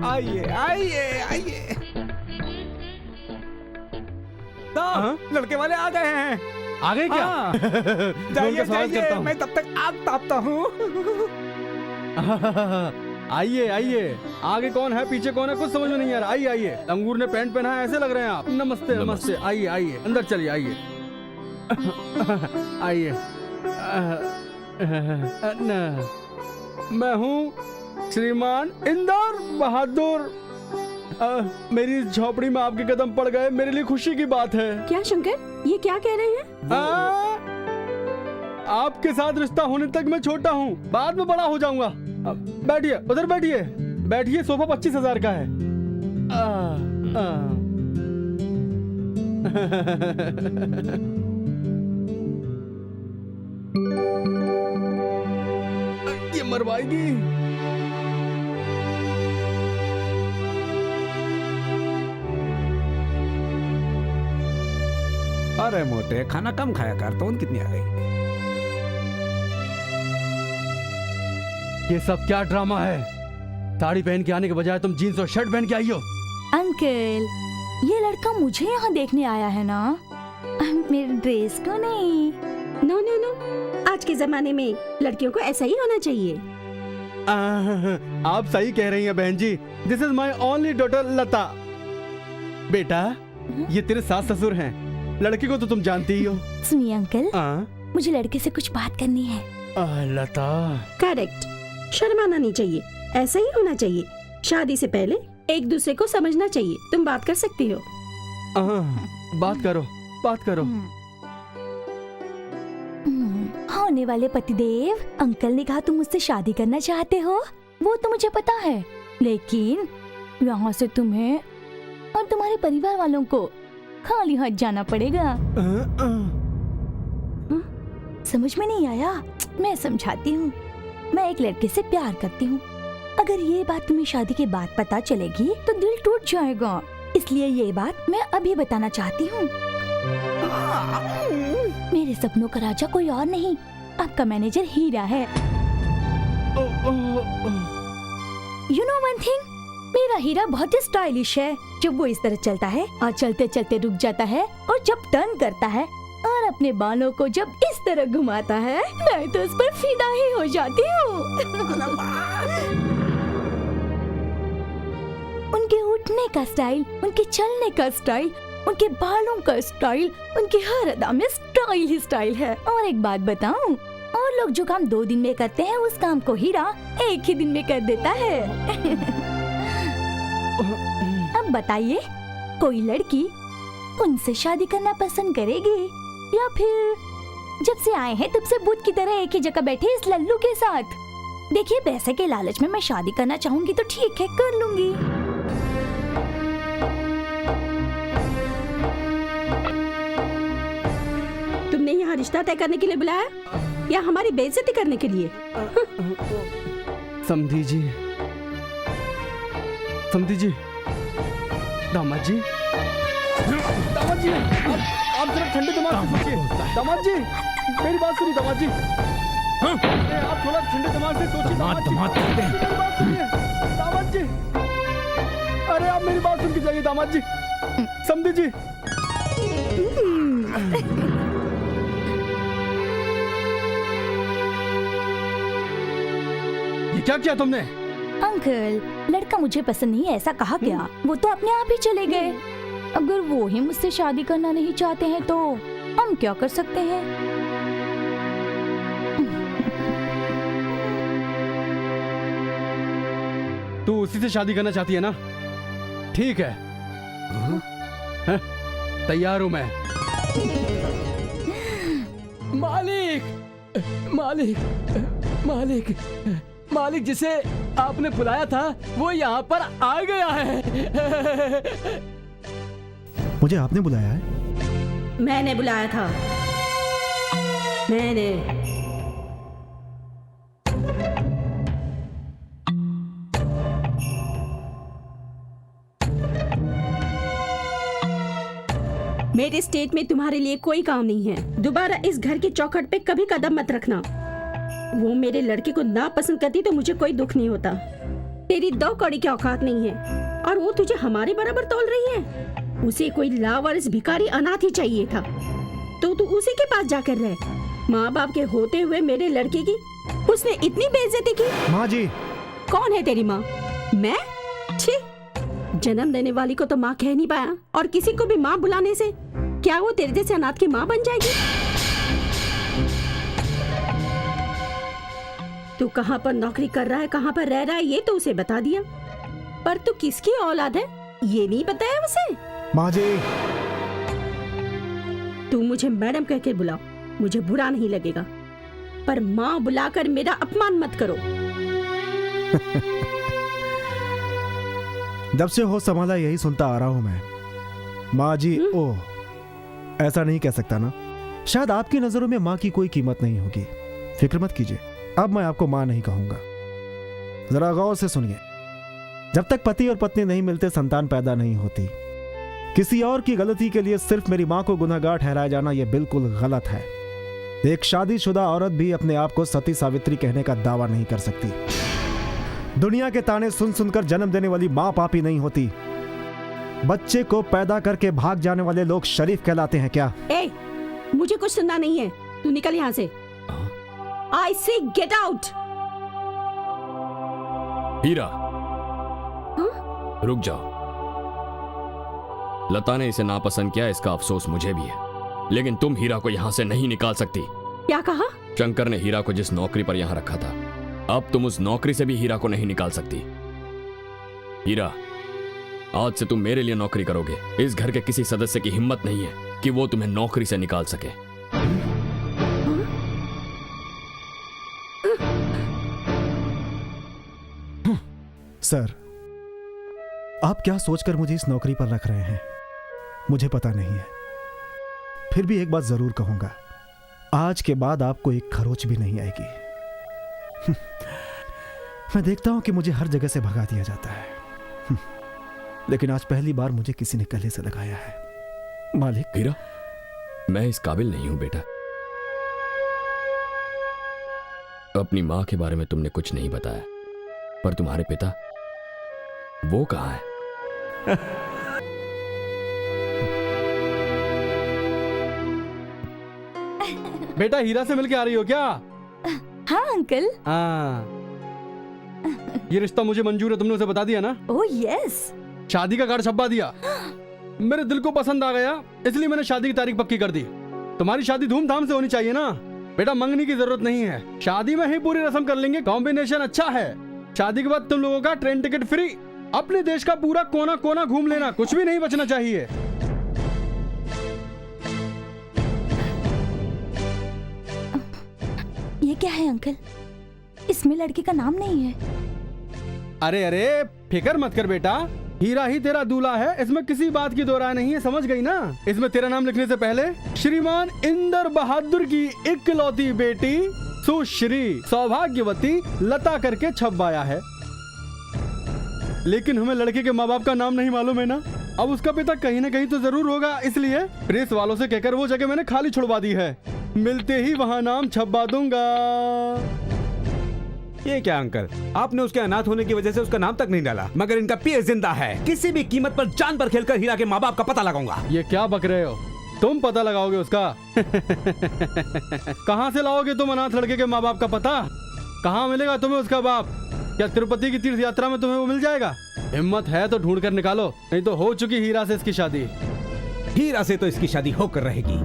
S12: आइए आइए आइए। तो लड़के वाले आ गए हैं।
S1: आ गए क्या?
S12: जाइए जाइए, मैं तब तक आग तापता हूँ।
S1: आइए आइए। आगे कौन है, पीछे कौन है, कुछ समझ में नहीं आ रहा। आइए आइए। अंगूर ने पैंट पहना है, ऐसे लग रहे हैं आप। नमस्ते नमस्ते। आइए आइए, अंदर चलिए। आइए आइए। मैं हूँ श्रीमान इंदौर बहादुर। मेरी झोपड़ी में आपके कदम पड़ गए, मेरे लिए खुशी की बात है।
S9: क्या शंकर, ये क्या कह रहे हैं?
S1: आपके साथ रिश्ता होने तक मैं छोटा हूँ, बाद में बड़ा हो जाऊंगा। बैठिए, उधर बैठिए। बैठिए, सोफा 25,000 का है। ये मरवाएगी।
S12: अरे मोटे, खाना कम खाया कर। तो कितनी आ गई?
S1: ये सब क्या ड्रामा है? साड़ी पहन के आने के बजाय तुम जीन्स और शर्ट पहन के आई हो।
S8: अंकल, ये लड़का मुझे यहाँ देखने आया है ना, मेरे ड्रेस को नहीं।
S9: नो नो नो, आज के जमाने में लड़कियों को ऐसा ही होना चाहिए।
S1: आप सही कह रही हैं बहन जी। This is my only daughter Lata. बेटा, ये तेरे सास ससुर हैं। लड़की को तो तुम जानती ही हो।
S8: सुनिए अंकल, मुझे लड़के से कुछ बात करनी है।
S1: लता।
S9: करेक्ट, शर्माना नहीं चाहिए, ऐसा ही होना चाहिए। शादी से पहले एक दूसरे को समझना चाहिए। तुम बात कर सकती हो।
S1: बात करो, बात करो।
S8: होने वाले पतिदेव, अंकल ने कहा तुम मुझसे शादी करना चाहते हो, वो तो मुझे पता है, लेकिन यहाँ से तुम्हें और तुम्हारे परिवार वालों को खाली हाथ जाना पड़ेगा। समझ में नहीं आया? मैं समझाती हूँ। मैं एक लड़के से प्यार करती हूँ। अगर ये बात तुम्हें शादी के बाद पता चलेगी तो दिल टूट जाएगा, इसलिए ये बात मैं अभी बताना चाहती हूँ। मेरे सपनों का राजा कोई और नहीं, आपका मैनेजर हीरा है। You know one thing? मेरा हीरा बहुत ही स्टाइलिश है। जब वो इस तरह चलता है और चलते चलते रुक जाता है, और जब टर्न करता है और अपने बालों को जब इस तरह घुमाता है, मैं तो उस पर फिदा ही हो जाती हूँ। उनके उठने का स्टाइल, उनके चलने का स्टाइल, उनके बालों का स्टाइल, उनकी हर अदा में स्टाइल ही स्टाइल है। और एक बात बताऊं, और लोग जो काम 2 दिन में करते हैं, उस काम को हीरा 1 ही दिन में कर देता है। अब बताइए, कोई लड़की उनसे शादी करना पसंद करेगी या फिर जब से आए हैं तब से बुत की तरह एक ही जगह बैठे इस लल्लू के साथ? देखिए, पैसे के लालच में मैं शादी करना चाहूंगी तो ठीक है, कर लूंगी।
S9: तुमने यहाँ रिश्ता तय करने के लिए बुलाया या हमारी बेइज्जती करने के लिए?
S1: समधी जी, समधी जी, दामाद जी, दामाद जी, आप जरा ठंडे दिमाग से सोचिए। दामाद जी, मेरी बात सुनिए। दामाद जी, आप थोड़ा ठंडे दिमाग से सोचिए। दामाद जी, अरे आप मेरी बात सुन के जाइए। दामाद जी, समधी जी। क्या किया तुमने?
S8: अंकल, लड़का मुझे पसंद नहीं है ऐसा कहा क्या? वो तो अपने आप ही चले गए। अगर वो ही मुझसे शादी करना नहीं चाहते हैं तो हम क्या कर सकते हैं?
S1: तू उसी से शादी करना चाहती है ना? ठीक है, तैयार हूं मैं।
S6: मालिक, मालिक, मालिक, मालिक, जिसे आपने बुलाया था वो यहाँ पर आ गया है।
S10: मुझे आपने बुलाया है?
S9: मैंने बुलाया था, मैंने। मेरे स्टेट में तुम्हारे लिए कोई काम नहीं है। दोबारा इस घर की चौखट पे कभी कदम मत रखना। वो मेरे लड़के को ना पसंद करती तो मुझे कोई दुख नहीं होता। तेरी 2 कौड़ी की औकात नहीं है और वो तुझे हमारे बराबर तौल रही है। उसे कोई लावारिस भिखारी अनाथ ही चाहिए था, तो तू उसी के पास जाकर रह। माँ बाप के होते हुए मेरे लड़के की उसने इतनी बेइज्जती की।
S10: माँ जी।
S9: कौन है तेरी माँ? मैं? छी, जन्म देने वाली को तो माँ कह नहीं पाया और किसी को भी माँ बुलाने से क्या वो तेरे जैसे अनाथ की माँ बन जाएगी? तू कहाँ पर नौकरी कर रहा है, कहाँ पर रह रहा है, ये तो उसे बता दिया, पर तू किसकी औलाद है ये नहीं बताया उसे।
S10: माँ जी।
S9: तू मुझे मैडम कह के बुलाओ, मुझे बुरा नहीं लगेगा, पर माँ बुलाकर मेरा अपमान मत करो।
S10: जब से हो संभाला यही सुनता आ रहा हूं मैं। माँ जी, ओह, ऐसा नहीं कह सकता ना। शायद आपकी नजरों में माँ की कोई कीमत नहीं होगी। फिक्र मत कीजिए, अब मैं आपको माँ नहीं कहूंगा। जरा गौर से सुनिए। जब तक पति और पत्नी नहीं मिलते संतान पैदा नहीं होती। किसी और की गलती के लिए सिर्फ मेरी माँ को गुनहगार ठहराया जाना यह बिल्कुल गलत है। एक शादीशुदा औरत भी अपने आप को सती सावित्री कहने का दावा नहीं कर सकती। दुनिया के ताने सुन सुनकर जन्म देने वाली माँ पापी नहीं होती। बच्चे को पैदा करके भाग जाने वाले लोग शरीफ कहलाते हैं क्या?
S9: ए, मुझे कुछ सुनना नहीं है, तू निकल यहाँ से। I say get out।
S2: हीरा, रुक जाओ। लता ने इसे नापसंद किया, इसका अफसोस मुझे भी है, लेकिन तुम हीरा को यहां से नहीं निकाल सकती।
S9: क्या कहा?
S2: शंकर ने हीरा को जिस नौकरी पर यहां रखा था, अब तुम उस नौकरी से भी हीरा को नहीं निकाल सकती। हीरा, आज से तुम मेरे लिए नौकरी करोगे। इस घर के किसी सदस्य की हिम्मत नहीं है कि वो तुम्हें नौकरी से निकाल सके।
S10: सर, आप क्या सोचकर मुझे इस नौकरी पर रख रहे हैं मुझे पता नहीं है, फिर भी एक बात जरूर कहूंगा, आज के बाद आपको एक खरोच भी नहीं आएगी। मैं देखता हूं कि मुझे हर जगह से भगा दिया जाता है, लेकिन आज पहली बार मुझे किसी ने गले से लगाया है। मालिक।
S2: हीरा, मैं इस काबिल नहीं हूं बेटा। अपनी मां के बारे में तुमने कुछ नहीं बताया, पर तुम्हारे पिता, वो कहां है?
S1: बेटा, हीरा से मिलके आ रही हो क्या?
S8: हाँ अंकल।
S1: हाँ, ये रिश्ता मुझे मंजूर है, तुमने उसे बता दिया ना?
S8: Oh yes.
S1: शादी का कार्ड छपवा दिया। मेरे दिल को पसंद आ गया, इसलिए मैंने शादी की तारीख पक्की कर दी। तुम्हारी शादी धूमधाम से होनी चाहिए ना बेटा, मंगनी की जरूरत नहीं है, शादी में ही पूरी रस्म कर लेंगे। कॉम्बिनेशन अच्छा है। शादी के बाद तुम लोगों का ट्रेन टिकट फ्री, अपने देश का पूरा कोना कोना घूम लेना, कुछ भी नहीं बचना चाहिए।
S8: ये क्या है अंकल? इसमें लड़के का नाम नहीं है।
S1: अरे अरे, फिक्र मत कर बेटा, हीरा ही तेरा दूल्हा है, इसमें किसी बात की दो राय नहीं है, समझ गई ना? इसमें तेरा नाम लिखने से पहले श्रीमान इंदर बहादुर की इकलौती बेटी सुश्री सौभाग्यवती लता करके छपवाया है। लेकिन हमें लड़के के माँ बाप का नाम नहीं मालूम है ना। अब उसका पिता कहीं ना कहीं तो जरूर होगा, इसलिए प्रेस वालों से कहकर वो जगह मैंने खाली छुड़वा दी है। मिलते ही वहाँ नाम छपवा दूंगा।
S12: ये क्या अंकल, आपने उसके अनाथ होने की वजह से उसका नाम तक नहीं डाला, मगर इनका पीर जिंदा है। किसी भी कीमत पर जान पर खेलकर हीरा के माँ बाप का पता लगाऊंगा।
S1: ये क्या बक रहे हो? तुम पता लगाओगे उसका? कहाँ से लाओगे तुम अनाथ लड़के के माँ बाप का पता? कहाँ मिलेगा तुम्हें उसका बाप? क्या तिरुपति की तीर्थ यात्रा में तुम्हें वो मिल जाएगा? हिम्मत है तो ढूंढ कर निकालो, नहीं तो हो चुकी हीरा से इसकी शादी।
S11: हीरा से तो इसकी शादी होकर रहेगी।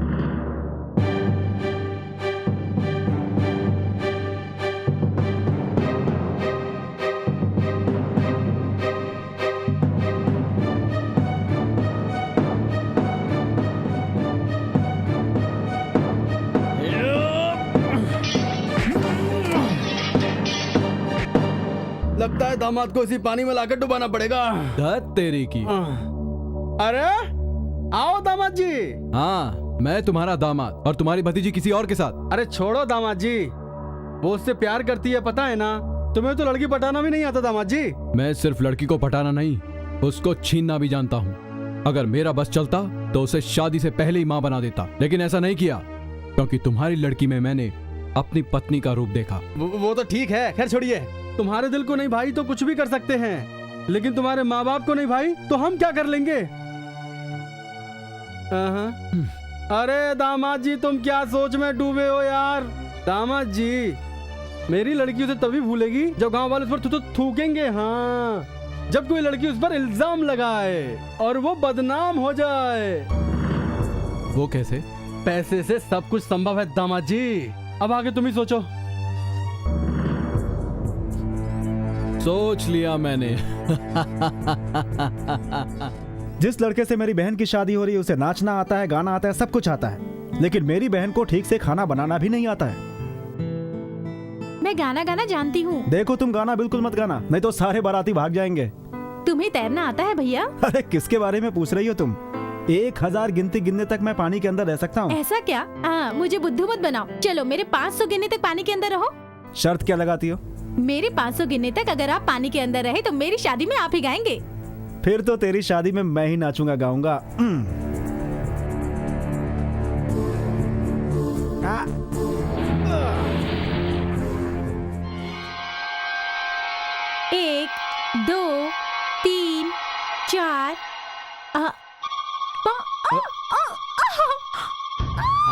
S1: लगता है दामाद को इसी पानी में लाकर डुबाना पड़ेगा।
S13: तेरी की।
S1: अरे आओ दामाद जी।
S13: हाँ, मैं तुम्हारा दामाद और तुम्हारी भतीजी किसी और के साथ।
S1: अरे छोड़ो दामाद जी, वो उससे प्यार करती है पता है ना। तुम्हें तो लड़की पटाना भी नहीं आता दामाद जी।
S13: मैं सिर्फ लड़की को पटाना नहीं, उसको छीनना भी जानता हूँ। अगर मेरा बस चलता तो उसे शादी से पहले ही माँ बना देता, लेकिन ऐसा नहीं किया क्योंकि तुम्हारी लड़की में मैंने अपनी पत्नी का रूप देखा।
S1: वो तो ठीक है, खैर छोड़िए। तुम्हारे दिल को नहीं भाई तो कुछ भी कर सकते हैं, लेकिन तुम्हारे माँ बाप को नहीं भाई तो हम क्या कर लेंगे? अरे दामाद जी, तुम क्या सोच में डूबे हो यार। दामाद जी, मेरी लड़की उसे तभी भूलेगी जब गांव वाले उस पर थूकेंगे। हाँ, जब कोई लड़की उस पर इल्जाम लगाए और वो बदनाम हो जाए।
S13: वो कैसे?
S1: पैसे से सब कुछ संभव है दामाद जी। अब आगे तुम ही सोचो।
S13: सोच लिया मैंने।
S10: जिस लड़के से मेरी बहन की शादी हो रही है उसे नाचना आता है, गाना आता है, सब कुछ आता है, लेकिन मेरी बहन को ठीक से खाना बनाना भी नहीं आता है।
S3: मैं गाना गाना जानती हूँ।
S10: देखो तुम गाना बिल्कुल मत गाना, नहीं तो सारे बाराती भाग जाएंगे।
S3: तुम्हें तैरना आता है भैया?
S10: अरे किसके बारे में पूछ रही हो तुम? 1000 गिनती गिनने तक मैं पानी के अंदर रह सकता हूँ।
S3: ऐसा क्या? मुझे बुद्धू मत बनाओ। चलो मेरे 500 गिनने तक पानी के अंदर रहो।
S10: शर्त क्या लगाती हो?
S3: मेरे 500 गिनने तक अगर आप पानी के अंदर रहे तो मेरी शादी में आप ही गाएंगे।
S10: फिर तो तेरी शादी में मैं ही नाचूंगा गाऊंगा।
S3: 1 2 3 4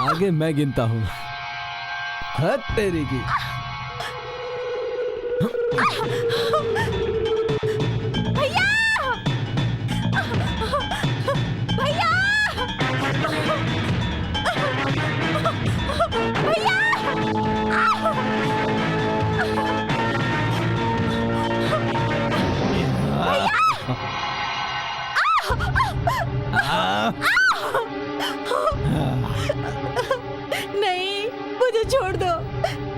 S13: आगे मैं गिनता हूँ। हद तेरी की।
S3: भैया! भैया! नहीं, मुझे छोड़ दो,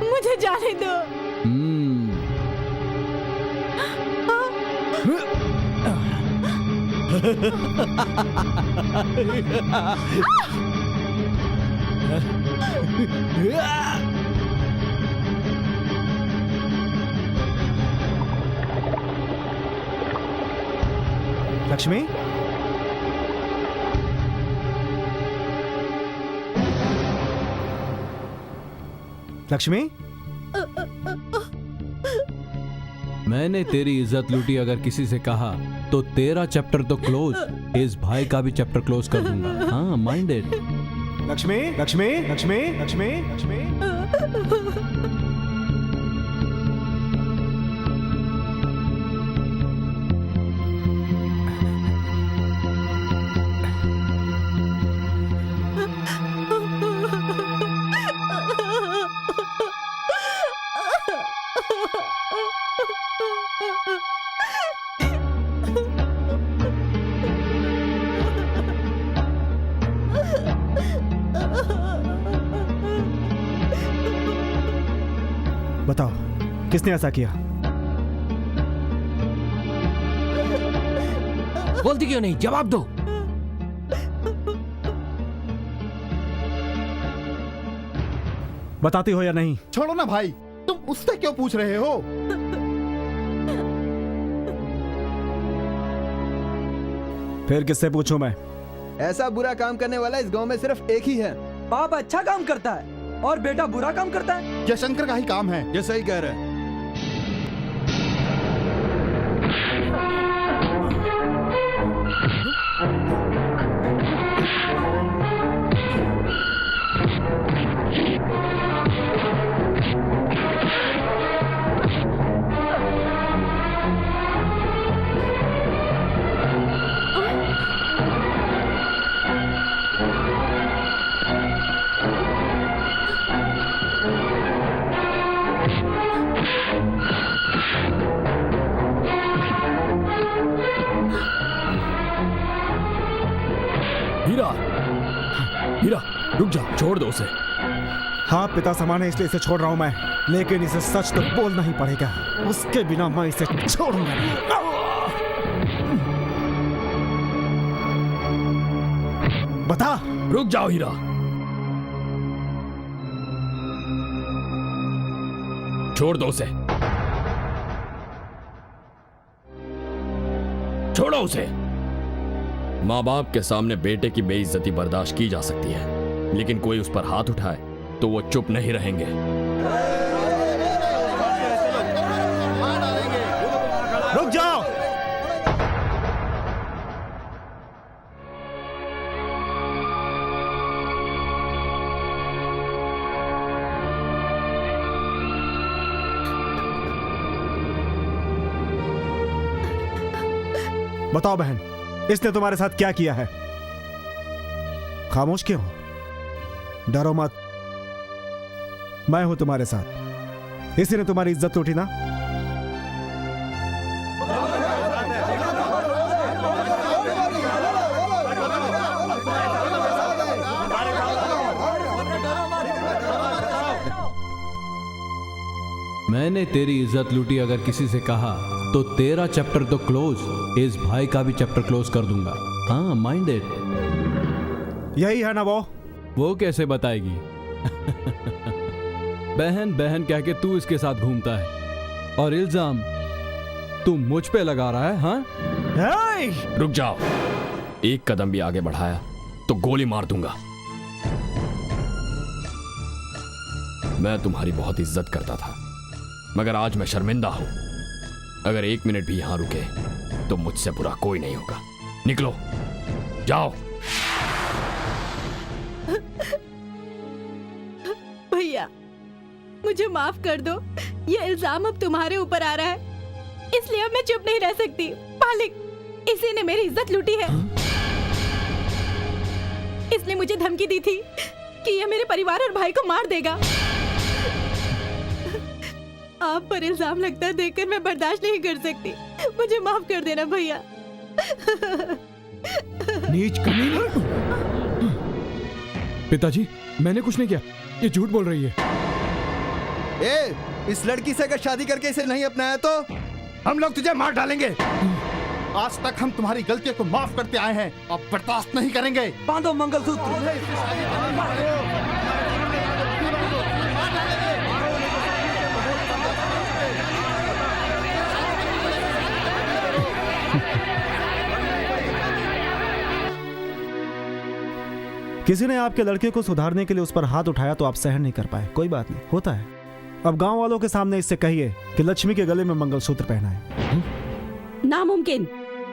S3: मुझे जाने दो।
S10: लक्ष्मी, लक्ष्मी,
S13: मैंने तेरी इज्जत लूटी अगर किसी से कहा तो तेरा चैप्टर तो क्लोज, इस भाई का भी चैप्टर क्लोज कर दूंगा। हाँ, माइंडेड।
S10: लक्ष्मी, लक्ष्मी, लक्ष्मी, लक्ष्मी, लक्ष्मी। बताओ किसने ऐसा किया?
S16: बोलती क्यों नहीं? जवाब दो।
S10: बताती हो या नहीं?
S18: छोड़ो ना भाई, तुम उससे क्यों पूछ रहे हो?
S10: फिर किससे पूछूं मैं?
S11: ऐसा बुरा काम करने वाला इस गांव में सिर्फ एक ही है। बाप अच्छा काम करता है और बेटा बुरा काम करता है।
S18: ये शंकर का ही काम है। ये सही कह रहे हैं।
S13: हीरा, हीरा रुक जा, छोड़ दो उसे।
S10: हाँ पिता समान है इसलिए इसे छोड़ रहा हूं मैं, लेकिन इसे सच तो बोलना ही पड़ेगा, उसके बिना मैं इसे छोड़ूंगा नहीं। बता।
S13: रुक जाओ हीरा, छोड़ दो उसे, छोड़ो उसे।
S2: माँ बाप के सामने बेटे की बेइज्जती बर्दाश्त की जा सकती है, लेकिन कोई उस पर हाथ उठाए तो वो चुप नहीं रहेंगे।
S10: रुक जाओ। बताओ बहन, इसने तुम्हारे साथ क्या किया है? खामोश क्यों हो? डरो मत, मैं हूं तुम्हारे साथ। इसी ने तुम्हारी इज्जत लूटी ना?
S13: मैंने तेरी इज्जत लूटी अगर किसी से कहा तो तेरा चैप्टर तो क्लोज, इस भाई का भी चैप्टर क्लोज कर दूंगा। हाँ, माइंड इट।
S10: यही है ना
S13: वो कैसे बताएगी? बहन बहन कह के तू इसके साथ घूमता है और इल्जाम तू मुझ पे लगा रहा है। हाँ,
S2: रुक जाओ, एक कदम भी आगे बढ़ाया तो गोली मार दूंगा। मैं तुम्हारी बहुत इज्जत करता था, मगर आज मैं शर्मिंदा हूं। अगर 1 मिनट भी यहां रुके तो मुझसे बुरा कोई नहीं होगा। निकलो, जाओ।
S3: भैया मुझे माफ कर दो, ये इल्जाम अब तुम्हारे ऊपर आ रहा है, इसलिए अब मैं चुप नहीं रह सकती। मालिक, इसी ने मेरी इज्जत लूटी है। इसने मुझे धमकी दी थी कि ये मेरे परिवार और भाई को मार देगा। आप पर इल्जाम लगता है देखकर मैं बर्दाश्त नहीं कर सकती, मुझे माफ कर देना भैया।
S13: नीच कमीना। पिताजी, मैंने कुछ नहीं किया, ये झूठ बोल रही है।
S11: ए, इस लड़की से अगर शादी करके इसे नहीं अपनाया तो हम लोग तुझे मार डालेंगे।
S18: आज तक हम तुम्हारी गलतियों को माफ करते आए हैं, अब बर्दाश्त नहीं करेंगे।
S11: बांधो मंगलसूत्र।
S10: किसी ने आपके लड़के को सुधारने के लिए उस पर हाथ उठाया तो आप सहन नहीं कर पाए। कोई बात नहीं, होता है। अब गांव वालों के सामने इससे कहिए कि लक्ष्मी के गले में मंगलसूत्र पहना है।
S9: नामुमकिन,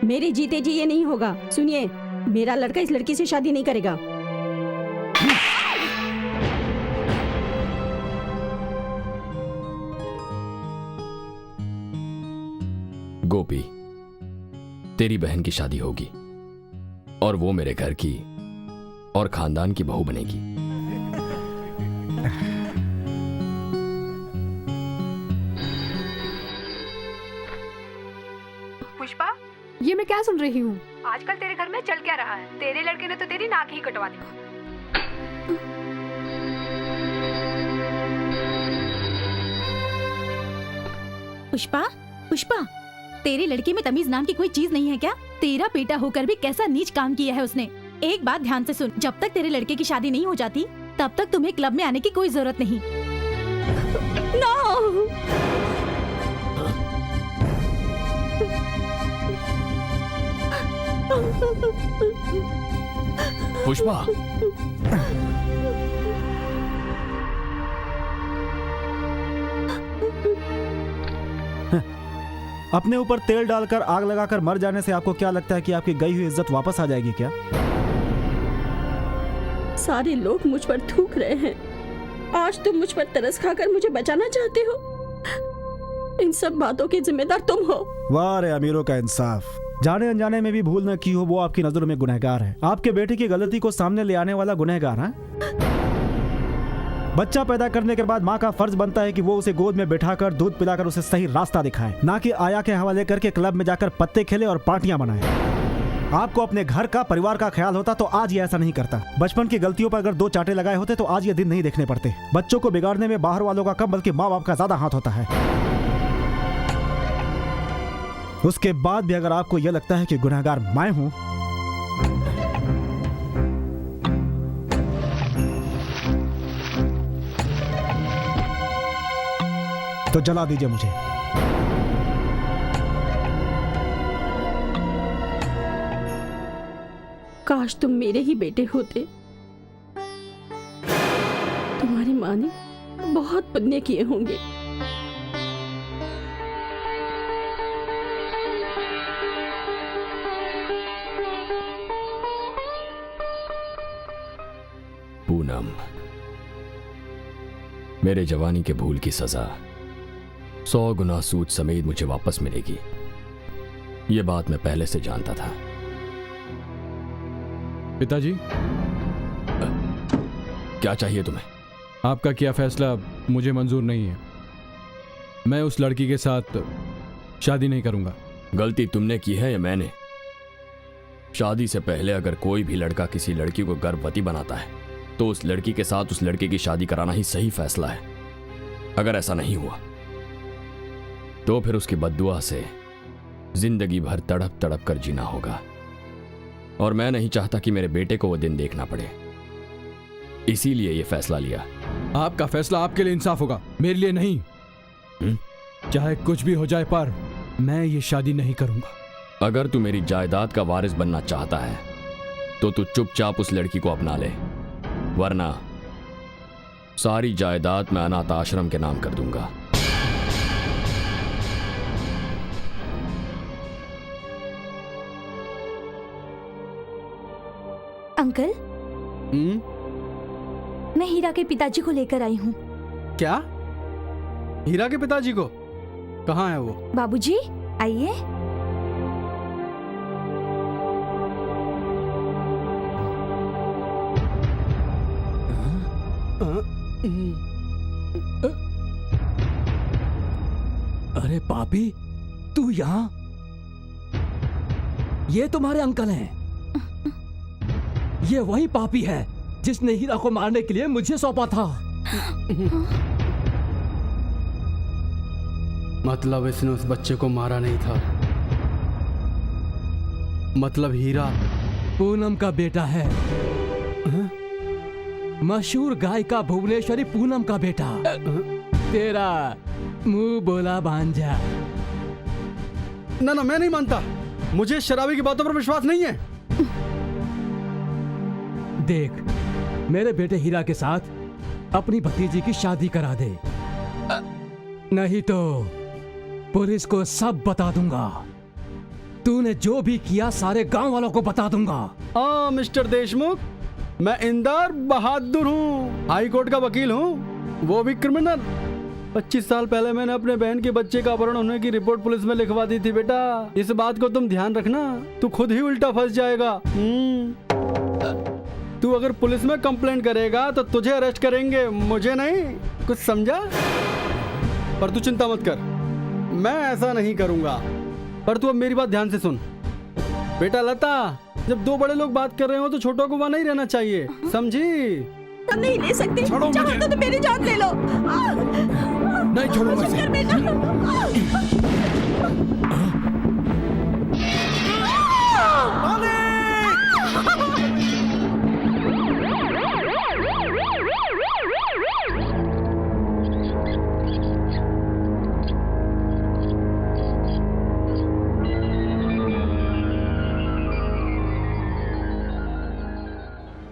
S9: मेरे जीते जी ये नहीं होगा। सुनिए, मेरा लड़का इस लड़की से शादी नहीं करेगा।
S2: गोपी, तेरी बहन की शादी होगी और वो मेरे घर की और खानदान की बहू बनेगी।
S4: पुष्पा, ये मैं क्या सुन रही हूँ? आजकल तेरे घर में चल क्या रहा है? तेरे लड़के ने तो तेरी नाक ही कटवा दी।
S3: पुष्पा, पुष्पा, तेरे लड़के में तमीज नाम की कोई चीज नहीं है क्या? तेरा बेटा होकर भी कैसा नीच काम किया है उसने। एक बात ध्यान से सुन, जब तक तेरे लड़के की शादी नहीं हो जाती तब तक तुम्हें क्लब में आने की कोई जरूरत नहीं।
S9: नो!
S2: पुष्पा,
S10: अपने ऊपर तेल डालकर आग लगाकर मर जाने से आपको क्या लगता है कि आपकी गई हुई इज्जत वापस आ जाएगी क्या?
S9: सारे लोग मुझ पर थूक रहे हैं, आज तुम मुझ पर तरस खाकर मुझे बचाना चाहते हो। इन सब बातों के जिम्मेदार तुम हो।
S10: वाह रे अमीरों का इंसाफ। जाने अनजाने में भी भूल न की हो, वो आपकी नजरों में गुनहगार है। आपके बेटे की गलती को सामने ले आने वाला गुनहगार है। बच्चा पैदा करने के बाद माँ का फर्ज बनता है कि वो उसे गोद में बिठाकर दूध पिलाकर उसे सही रास्ता दिखाए, ना कि आया के हवाले करके क्लब में जाकर पत्ते खेले और पार्टियां बनाए। आपको अपने घर का, परिवार का ख्याल होता तो आज ये ऐसा नहीं करता। बचपन की गलतियों पर अगर 2 चांटे लगाए होते तो आज ये दिन नहीं देखने पड़ते। बच्चों को बिगाड़ने में बाहर वालों का कम बल्कि माँ बाप का ज्यादा हाथ होता है। उसके बाद भी अगर आपको यह लगता है कि गुनहगार मैं हूं, तो जला दीजिए मुझे।
S9: काश तुम मेरे ही बेटे होते। तुम्हारी माँ ने बहुत पुण्य किए होंगे।
S2: पूनम, मेरे जवानी के भूल की सजा 100 गुना सूद समेत मुझे वापस मिलेगी। यह बात मैं पहले से जानता था।
S13: पिताजी,
S2: क्या चाहिए तुम्हें?
S13: आपका किया फैसला मुझे मंजूर नहीं है। मैं उस लड़की के साथ शादी नहीं करूंगा।
S2: गलती तुमने की है या मैंने? शादी से पहले अगर कोई भी लड़का किसी लड़की को गर्भवती बनाता है तो उस लड़की के साथ उस लड़के की शादी कराना ही सही फैसला है। अगर ऐसा नहीं हुआ तो फिर उसकी बद्दुआ से जिंदगी भर तड़प तड़प कर जीना होगा। और मैं नहीं चाहता कि मेरे बेटे को वो दिन देखना पड़े, इसीलिए ये फैसला लिया।
S13: आपका फैसला आपके लिए इंसाफ होगा, मेरे लिए नहीं। चाहे कुछ भी हो जाए पर मैं ये शादी नहीं करूंगा।
S2: अगर तू मेरी जायदाद का वारिस बनना चाहता है तो तू चुपचाप उस लड़की को अपना ले, वरना सारी जायदाद मैं अनाथ आश्रम के नाम कर दूंगा।
S8: अंकल, मैं हीरा के पिताजी को लेकर आई हूँ।
S1: क्या? हीरा के पिताजी को? कहाँ है वो?
S8: बाबूजी, आइए।
S6: अरे पापी, तू यहाँ? ये तुम्हारे अंकल हैं। ये वही पापी है जिसने हीरा को मारने के लिए मुझे सौंपा था।
S1: मतलब इसने उस बच्चे को मारा नहीं था? मतलब हीरा
S6: पूनम का बेटा है। मशहूर गायिका भुवनेश्वरी पूनम का बेटा। तेरा मुंह बोला भांजा।
S1: ना ना, मैं नहीं मानता। मुझे शराबी की बातों पर विश्वास नहीं है।
S6: देख, मेरे बेटे हीरा के साथ अपनी भतीजी की शादी करा दे, नहीं तो पुलिस को सब बता दूंगा। तूने जो भी किया सारे गांव वालों को बता दूंगा।
S1: मिस्टर देशमुख, मैं इंदर बहादुर हूँ, हाई कोर्ट का वकील हूँ, वो भी क्रिमिनल। 25 साल पहले मैंने अपने बहन के बच्चे का अपहरण होने की रिपोर्ट पुलिस में लिखवा दी थी। बेटा, इस बात को तुम ध्यान रखना, तू खुद ही उल्टा फंस जाएगा। तू अगर पुलिस में कंप्लेंट करेगा तो तुझे अरेस्ट करेंगे, मुझे नहीं। कुछ समझा? पर तू चिंता मत कर, मैं ऐसा नहीं करूंगा। पर तू अब मेरी बात ध्यान से सुन। बेटा लता, जब 2 बड़े लोग बात कर रहे हो तो छोटों को वहां नहीं रहना चाहिए, समझी?
S9: नहीं ले सकते।
S1: छोड़ो
S9: चाहो
S1: मुझे।
S9: तो मेरी जान ले लो।
S1: नहीं छोड़ूंगा इसे।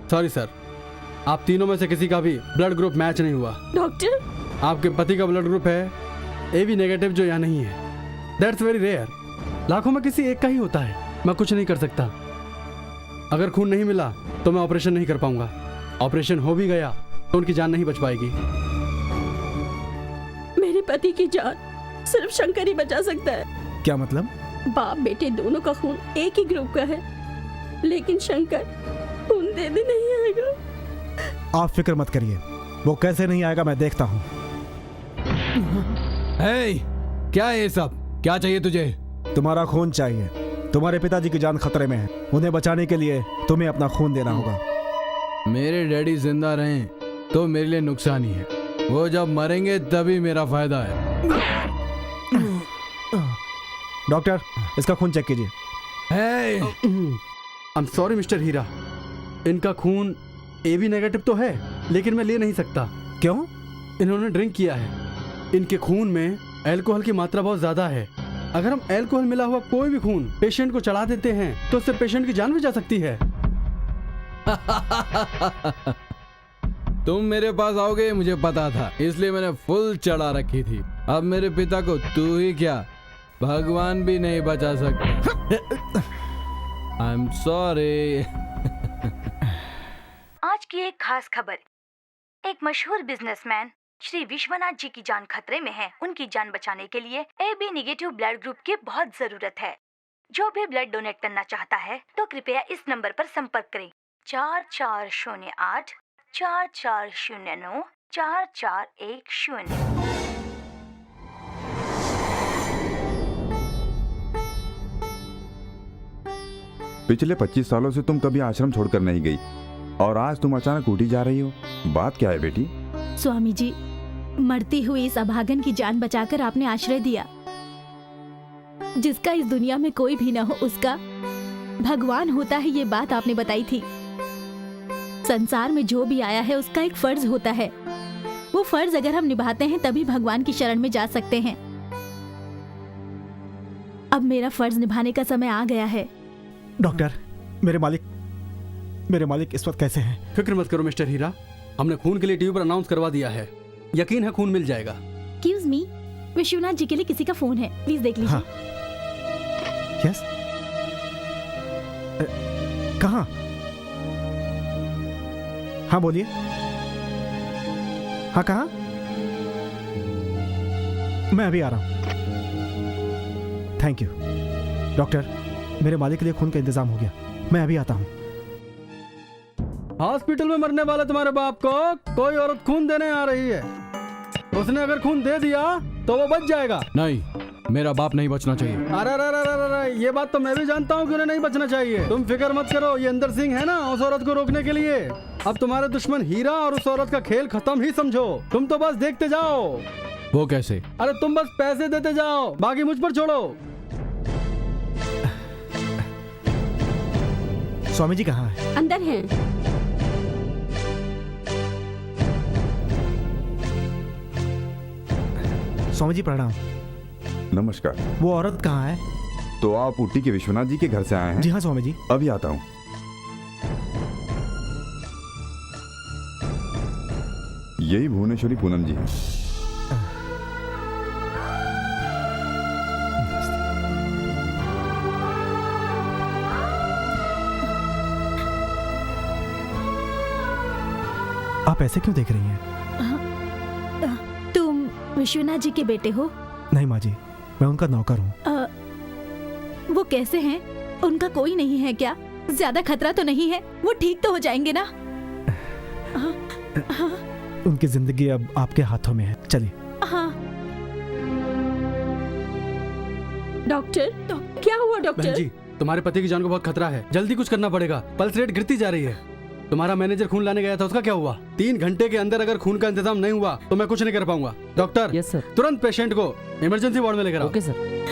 S1: सॉरी सर, आप तीनों में से किसी का भी ब्लड ग्रुप मैच नहीं हुआ।
S9: डॉक्टर,
S1: आपके पति का ब्लड ग्रुप है AB नेगेटिव, जो यहाँ नहीं है। दैट्स वेरी रेयर, लाखों में किसी एक का ही होता है। मैं कुछ नहीं कर सकता। अगर खून नहीं मिला तो मैं ऑपरेशन नहीं कर पाऊंगा। ऑपरेशन हो भी गया तो उनकी जान नहीं बच पाएगी।
S9: मेरे पति की जान सिर्फ शंकर ही बचा सकता है।
S10: क्या मतलब?
S9: बाप बेटे दोनों का खून एक ही ग्रुप का है, लेकिन शंकर खून देने नहीं आएगा।
S10: आप फिक्र मत करिए, वो कैसे नहीं आएगा मैं देखता हूँ।
S13: क्या है ये सब? क्या चाहिए तुझे?
S10: तुम्हारा खून चाहिए। तुम्हारे पिताजी की जान खतरे में है। उन्हें बचाने के लिए तुम्हें अपना खून देना होगा।
S13: मेरे डैडी जिंदा रहें तो मेरे लिए नुकसान ही है, वो जब मरेंगे तभी मेरा फायदा है।
S10: डॉक्टर, इसका खून चेक कीजिए।
S1: आई एम सॉरी मिस्टर हीरा, इनका खून AB नेगेटिव तो है, लेकिन मैं ले नहीं सकता।
S10: क्यों?
S1: इन्होंने ड्रिंक किया है। इनके खून में अल्कोहल की मात्रा बहुत ज्यादा है। अगर हम अल्कोहल मिला हुआ कोई भी खून पेशेंट को चढ़ा देते हैं तो उससे पेशेंट की जान भी जा सकती है।
S13: तुम मेरे पास आओगे मुझे पता था, इसलिए मैंने फुल चढ़ा रखी थी। अब मेरे पिता को तू ही क्या, भगवान भी नहीं बचा सकता। I am sorry.
S8: आज की एक खास खबर। एक मशहूर बिजनेसमैन श्री विश्वनाथ जी की जान खतरे में है। उनकी जान बचाने के लिए AB नेगेटिव ब्लड ग्रुप की बहुत जरूरत है। जो भी ब्लड डोनेट करना चाहता है तो कृपया इस नंबर पर संपर्क करें 4408 4409 4410।
S7: पिछले 25 सालों से तुम कभी आश्रम छोड़कर नहीं गई और आज तुम अचानक उठी जा रही हो। बात क्या है बेटी?
S3: स्वामी जी, मरती हुई इस अभागन की जान बचाकर आपने आश्रय दिया। जिसका इस दुनिया में कोई भी न हो उसका भगवान होता है, ये बात आपने बताई थी। संसार में जो भी आया है उसका एक फर्ज होता है। वो फर्ज अगर हम निभाते हैं तभी भगवान की शरण में जा सकते हैं। अब मेरा फर्ज निभाने का समय आ गया है।
S10: डॉक्टर, मेरे मालिक इस वक्त कैसे हैं?
S1: फिक्र मत करो मिस्टर हीरा, हमने खून के लिए टीवी पर अनाउंस करवा दिया है। यकीन है खून मिल जाएगा।
S3: एक्सक्यूज मी, विश्वनाथ जी के लिए किसी का फोन है, प्लीज देख लीजिए।
S10: हाँ। यस। कहाँ? हाँ बोलिए। हाँ कहाँ? मैं अभी आ रहा हूँ। थैंक यू डॉक्टर, मेरे मालिक के लिए खून का इंतजाम हो गया। मैं अभी आता हूँ।
S1: हॉस्पिटल में मरने वाले तुम्हारे बाप को कोई औरत खून देने आ रही है। उसने अगर खून दे दिया तो वो बच जाएगा।
S13: नहीं, मेरा बाप नहीं बचना चाहिए।
S1: अरे ये बात तो मैं भी जानता हूँ कि उन्हें नहीं बचना चाहिए। तुम फिक्र मत करो, ये अंदर सिंह है ना उस औरत को रोकने के लिए। अब तुम्हारे दुश्मन हीरा और उस औरत का खेल खत्म ही समझो। तुम तो बस देखते जाओ।
S13: वो कैसे?
S1: अरे तुम बस पैसे देते जाओ, बाकी मुझ पर छोड़ो।
S10: स्वामी जी कहाँ है?
S9: अंदर हैं।
S10: स्वामी जी प्रणाम।
S7: नमस्कार।
S10: वो औरत कहाँ है?
S7: तो आप ऊटी के विश्वनाथ जी के घर से आए हैं?
S10: जी हाँ स्वामी जी।
S7: अभी आता हूँ। यही भुवनेश्वरी पूनम जी हैं।
S10: आप ऐसे क्यों देख रही हैं?
S3: तुम विश्वनाथ जी के बेटे हो?
S10: नहीं माँ जी, मैं उनका नौकर हूँ।
S3: वो कैसे हैं? उनका कोई नहीं है क्या? ज्यादा खतरा तो नहीं है? वो ठीक तो हो जाएंगे ना?
S10: उनकी जिंदगी अब आपके हाथों में है। चलिए।
S3: हाँ।
S9: डॉक्टर, क्या हुआ डॉक्टर?
S1: बहन जी, तुम्हारे पति की जान को बहुत खतरा है, जल्दी कुछ करना पड़ेगा। पल्स रेट गिरती जा रही है। तुम्हारा मैनेजर खून लाने गया था, उसका क्या हुआ? 3 घंटे के अंदर अगर खून का इंतजाम नहीं हुआ तो मैं कुछ नहीं कर पाऊंगा। Doctor,
S6: yes sir.
S1: तुरंत पेशेंट को इमरजेंसी वार्ड में लेकर आओ।
S6: Okay sir.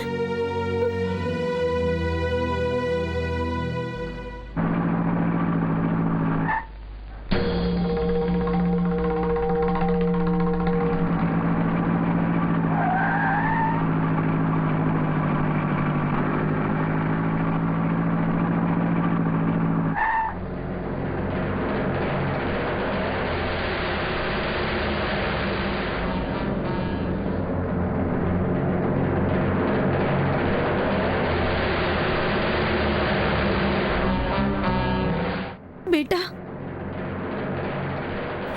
S3: बेटा,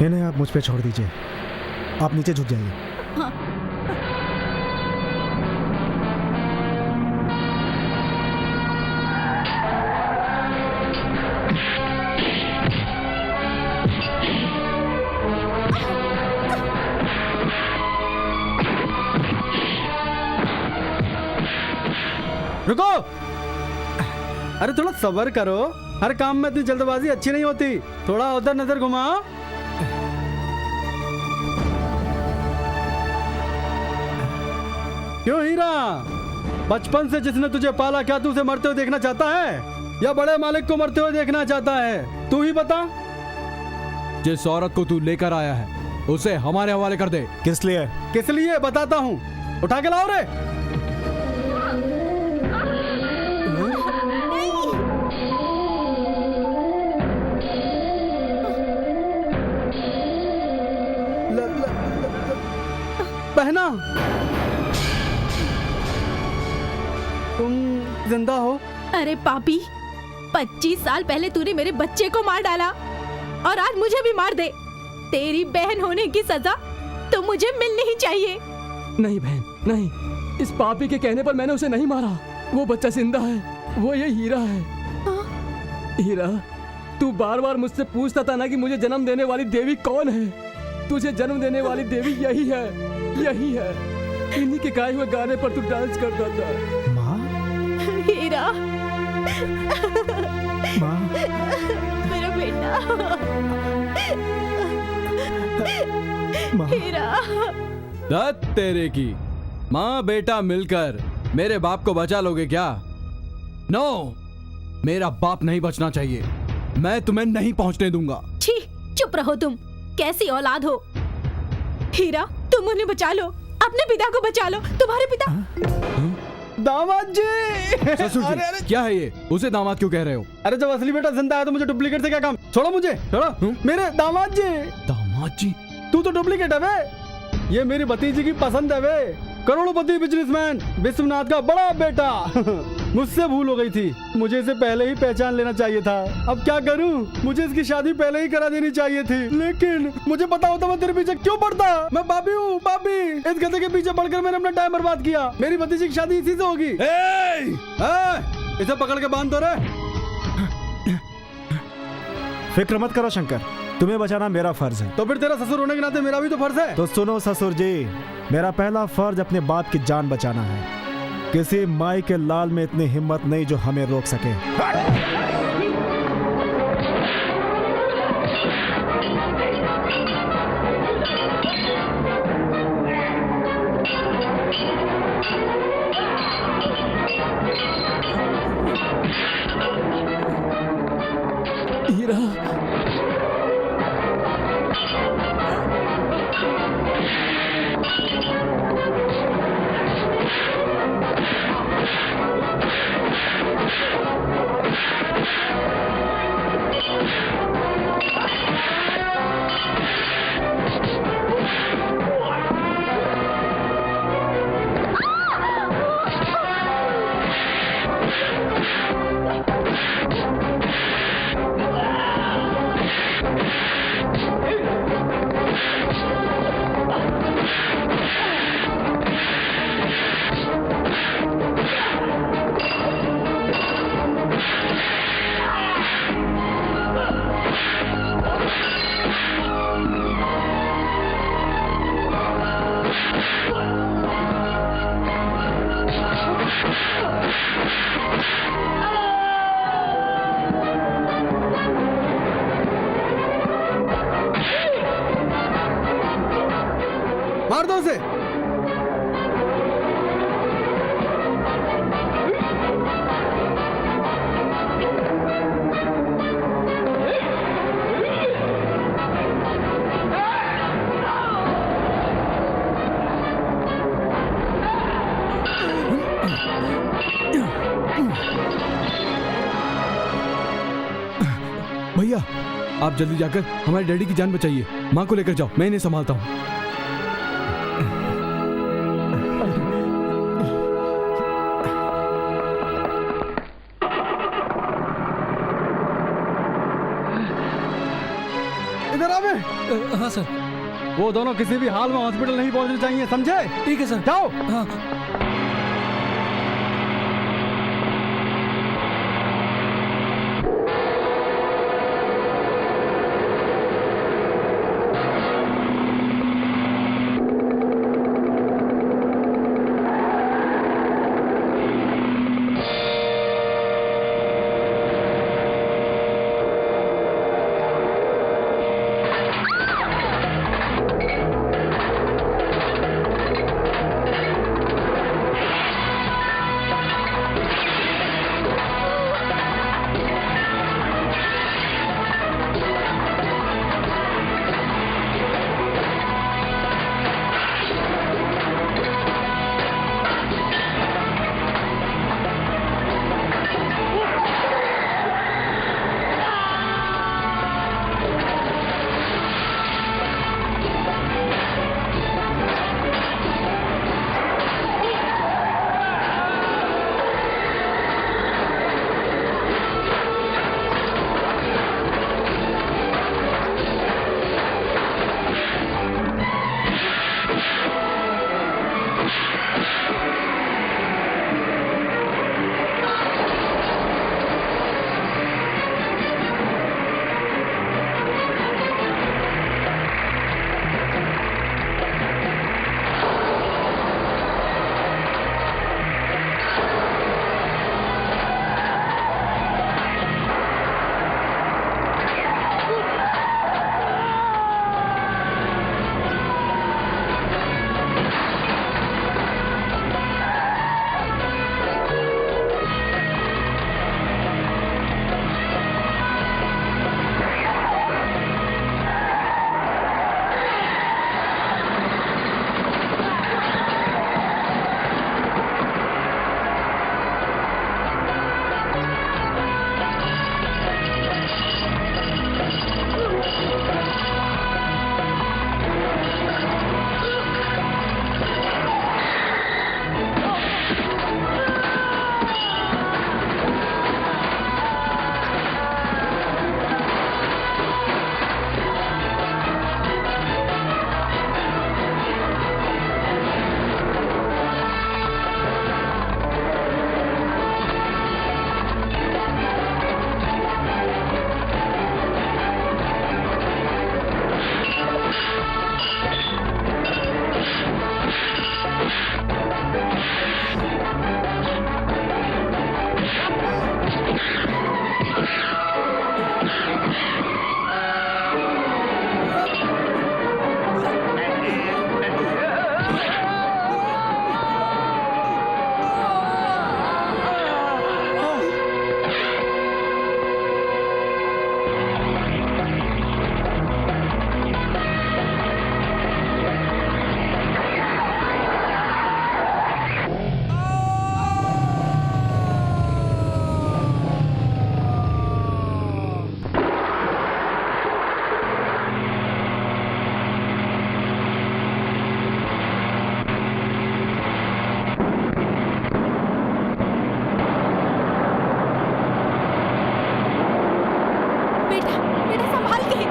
S10: इन्हें आप मुझ पे छोड़ दीजिए। आप नीचे झुक जाइए।
S3: हाँ।
S1: रुको। अरे थोड़ा सब्र करो, हर काम में इतनी जल्दबाजी अच्छी नहीं होती। थोड़ा उधर नजर घुमाओ। क्यों हीरा, बचपन से जिसने तुझे पाला, क्या तू उसे मरते हुए देखना चाहता है या बड़े मालिक को मरते हुए देखना चाहता है? तू ही बता।
S13: जिस औरत को तू लेकर आया है उसे हमारे हवाले कर दे।
S10: किस लिए?
S1: किस लिए बताता हूँ, उठा के लाओ रे। बहना, तुम जिंदा हो?
S3: अरे पापी, 25 साल पहले तूने मेरे बच्चे को मार डाला और आज मुझे भी मार दे। तेरी बहन होने की सजा तो मुझे मिलनी ही चाहिए।
S6: नहीं बहन, नहीं, इस पापी के कहने पर मैंने उसे नहीं मारा। वो बच्चा जिंदा है, वो ये हीरा है। हीरा, तू बार बार मुझसे पूछता था ना कि मुझे जन्म देने वाली देवी कौन है। तुझे जन्म देने वाली देवी यही है, यही है। इन्हीं के गाए हुए गाने पर तू डांस करता था।
S10: माँ,
S3: हीरा,
S10: माँ,
S3: मेरा बेटा, हीरा।
S13: दत्त तेरे की माँ बेटा मिलकर मेरे बाप को बचा लोगे क्या? नो, मेरा बाप नहीं बचना चाहिए। मैं तुम्हें नहीं पहुंचने दूंगा।
S3: छी, चुप रहो तुम। कैसी औलाद हो? हीरा, तुम उन्हें बचा लो, अपने पिता को बचा लो। तुम्हारे पिता।
S1: दामाद जी।
S13: ससुर जी,
S1: अरे
S13: क्या है ये? उसे दामाद क्यों कह रहे हो?
S1: अरे जब असली बेटा जिंदा है तो मुझे डुप्लीकेट से क्या काम? छोड़ो मुझे, छोड़ो। मेरे दामाद जी।
S13: दामाद जी?
S1: तू तो डुप्लीकेट है बे। ये मेरी भतीजी की पसंद है बे। करोड़पति बिजनेसमैन विश्वनाथ का बड़ा बेटा। मुझसे भूल हो गई थी, मुझे इसे पहले ही पहचान लेना चाहिए था। अब क्या करूं? मुझे इसकी शादी पहले ही करा देनी चाहिए थी, लेकिन मुझे पता होता मैं तेरे पीछे क्यों पड़ता। मैं पापी हूँ, पापी। इस गधे के पीछे पड़कर मैंने अपना टाइम बर्बाद किया। मेरी भतीजी की शादी इसी से होगी। इसे पकड़ के बांध दो रे।
S10: फिक्र मत करो शंकर, तुम्हें बचाना मेरा फर्ज है।
S1: तो फिर तेरा ससुर होने के नाते मेरा भी तो फर्ज है।
S10: तो सुनो ससुर जी, मेरा पहला फर्ज अपने बाप की जान बचाना है। किसी माई के लाल में इतनी हिम्मत नहीं जो हमें रोक सके।
S6: हीरा,
S1: मार दो उसे।
S13: भैया, आप जल्दी जाकर हमारे डैडी की जान बचाइए। माँ को लेकर जाओ, मैं इन्हें संभालता हूँ।
S1: इधर आ बे।
S6: हाँ सर।
S1: वो दोनों किसी भी हाल में हॉस्पिटल नहीं पहुंचने चाहिए, समझे?
S6: ठीक है सर।
S1: जाओ।
S6: हाँ।
S3: बेटा बेटा संभाल के।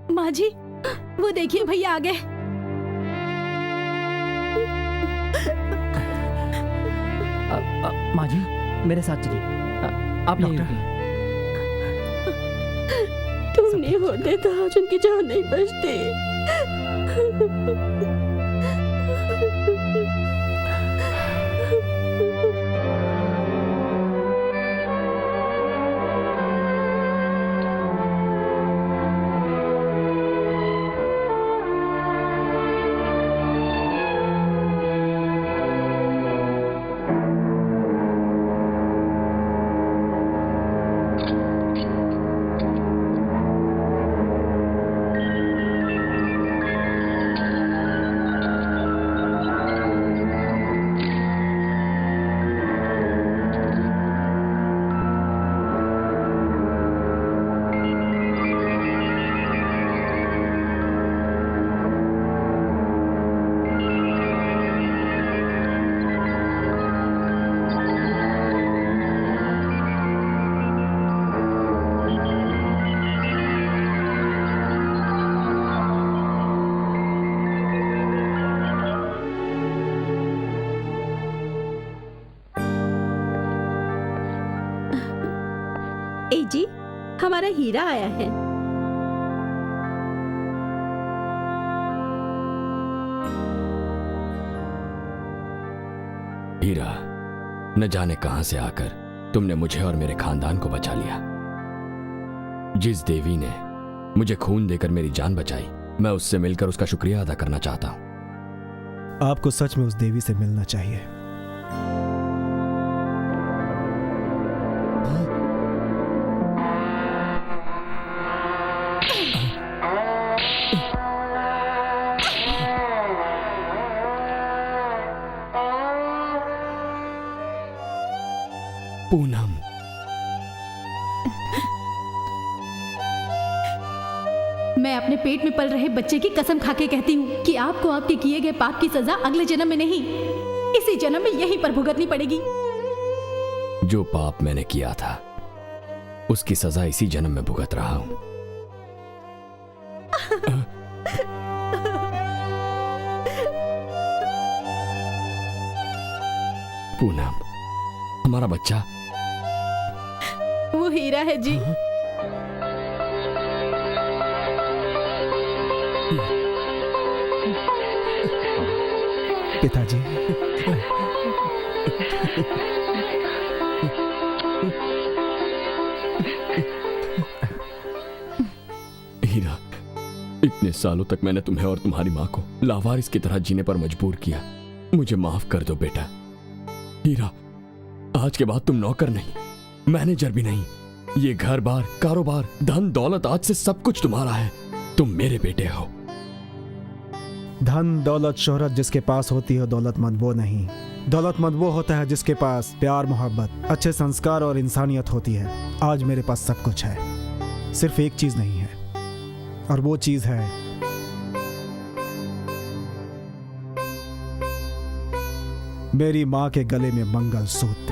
S3: माँ जी वो देखिए भैया आ गए।
S16: माँ जी मेरे साथ चलिए, आप यहीं रुकिए।
S9: तुम नहीं होते तो आज उनकी जान नहीं बचती। ए जी हमारा हीरा आया है।
S2: हीरा, न जाने कहां से आकर तुमने मुझे और मेरे खानदान को बचा लिया। जिस देवी ने मुझे खून देकर मेरी जान बचाई, मैं उससे मिलकर उसका शुक्रिया अदा करना चाहता हूं।
S10: आपको सच में उस देवी से मिलना चाहिए।
S2: पूनम,
S3: मैं अपने पेट में पल रहे बच्चे की कसम खाके कहती हूँ कि आपको आपके किए गए पाप की सजा अगले जन्म में नहीं, इसी जन्म में यहीं पर भुगतनी पड़ेगी।
S2: जो पाप मैंने किया था उसकी सजा इसी जन्म में भुगत रहा हूं। पूनम, हमारा बच्चा
S3: वो हीरा है जी।
S10: पिताजी,
S2: हीरा, इतने सालों तक मैंने तुम्हें और तुम्हारी माँ को लावारिस की तरह जीने पर मजबूर किया। मुझे माफ कर दो बेटा। हीरा, आज के बाद तुम नौकर नहीं, मैनेजर भी नहीं। ये घर बार, कारोबार, धन दौलत, आज से सब कुछ तुम्हारा है। तुम मेरे बेटे हो।
S10: धन दौलत शोहरत जिसके पास होती है दौलतमंद वो नहीं, दौलतमंद वो होता है जिसके पास प्यार मोहब्बत अच्छे संस्कार और इंसानियत होती है। आज मेरे पास सब कुछ है, सिर्फ एक चीज नहीं है, और वो चीज है मेरी माँ के गले में मंगलसूत्र।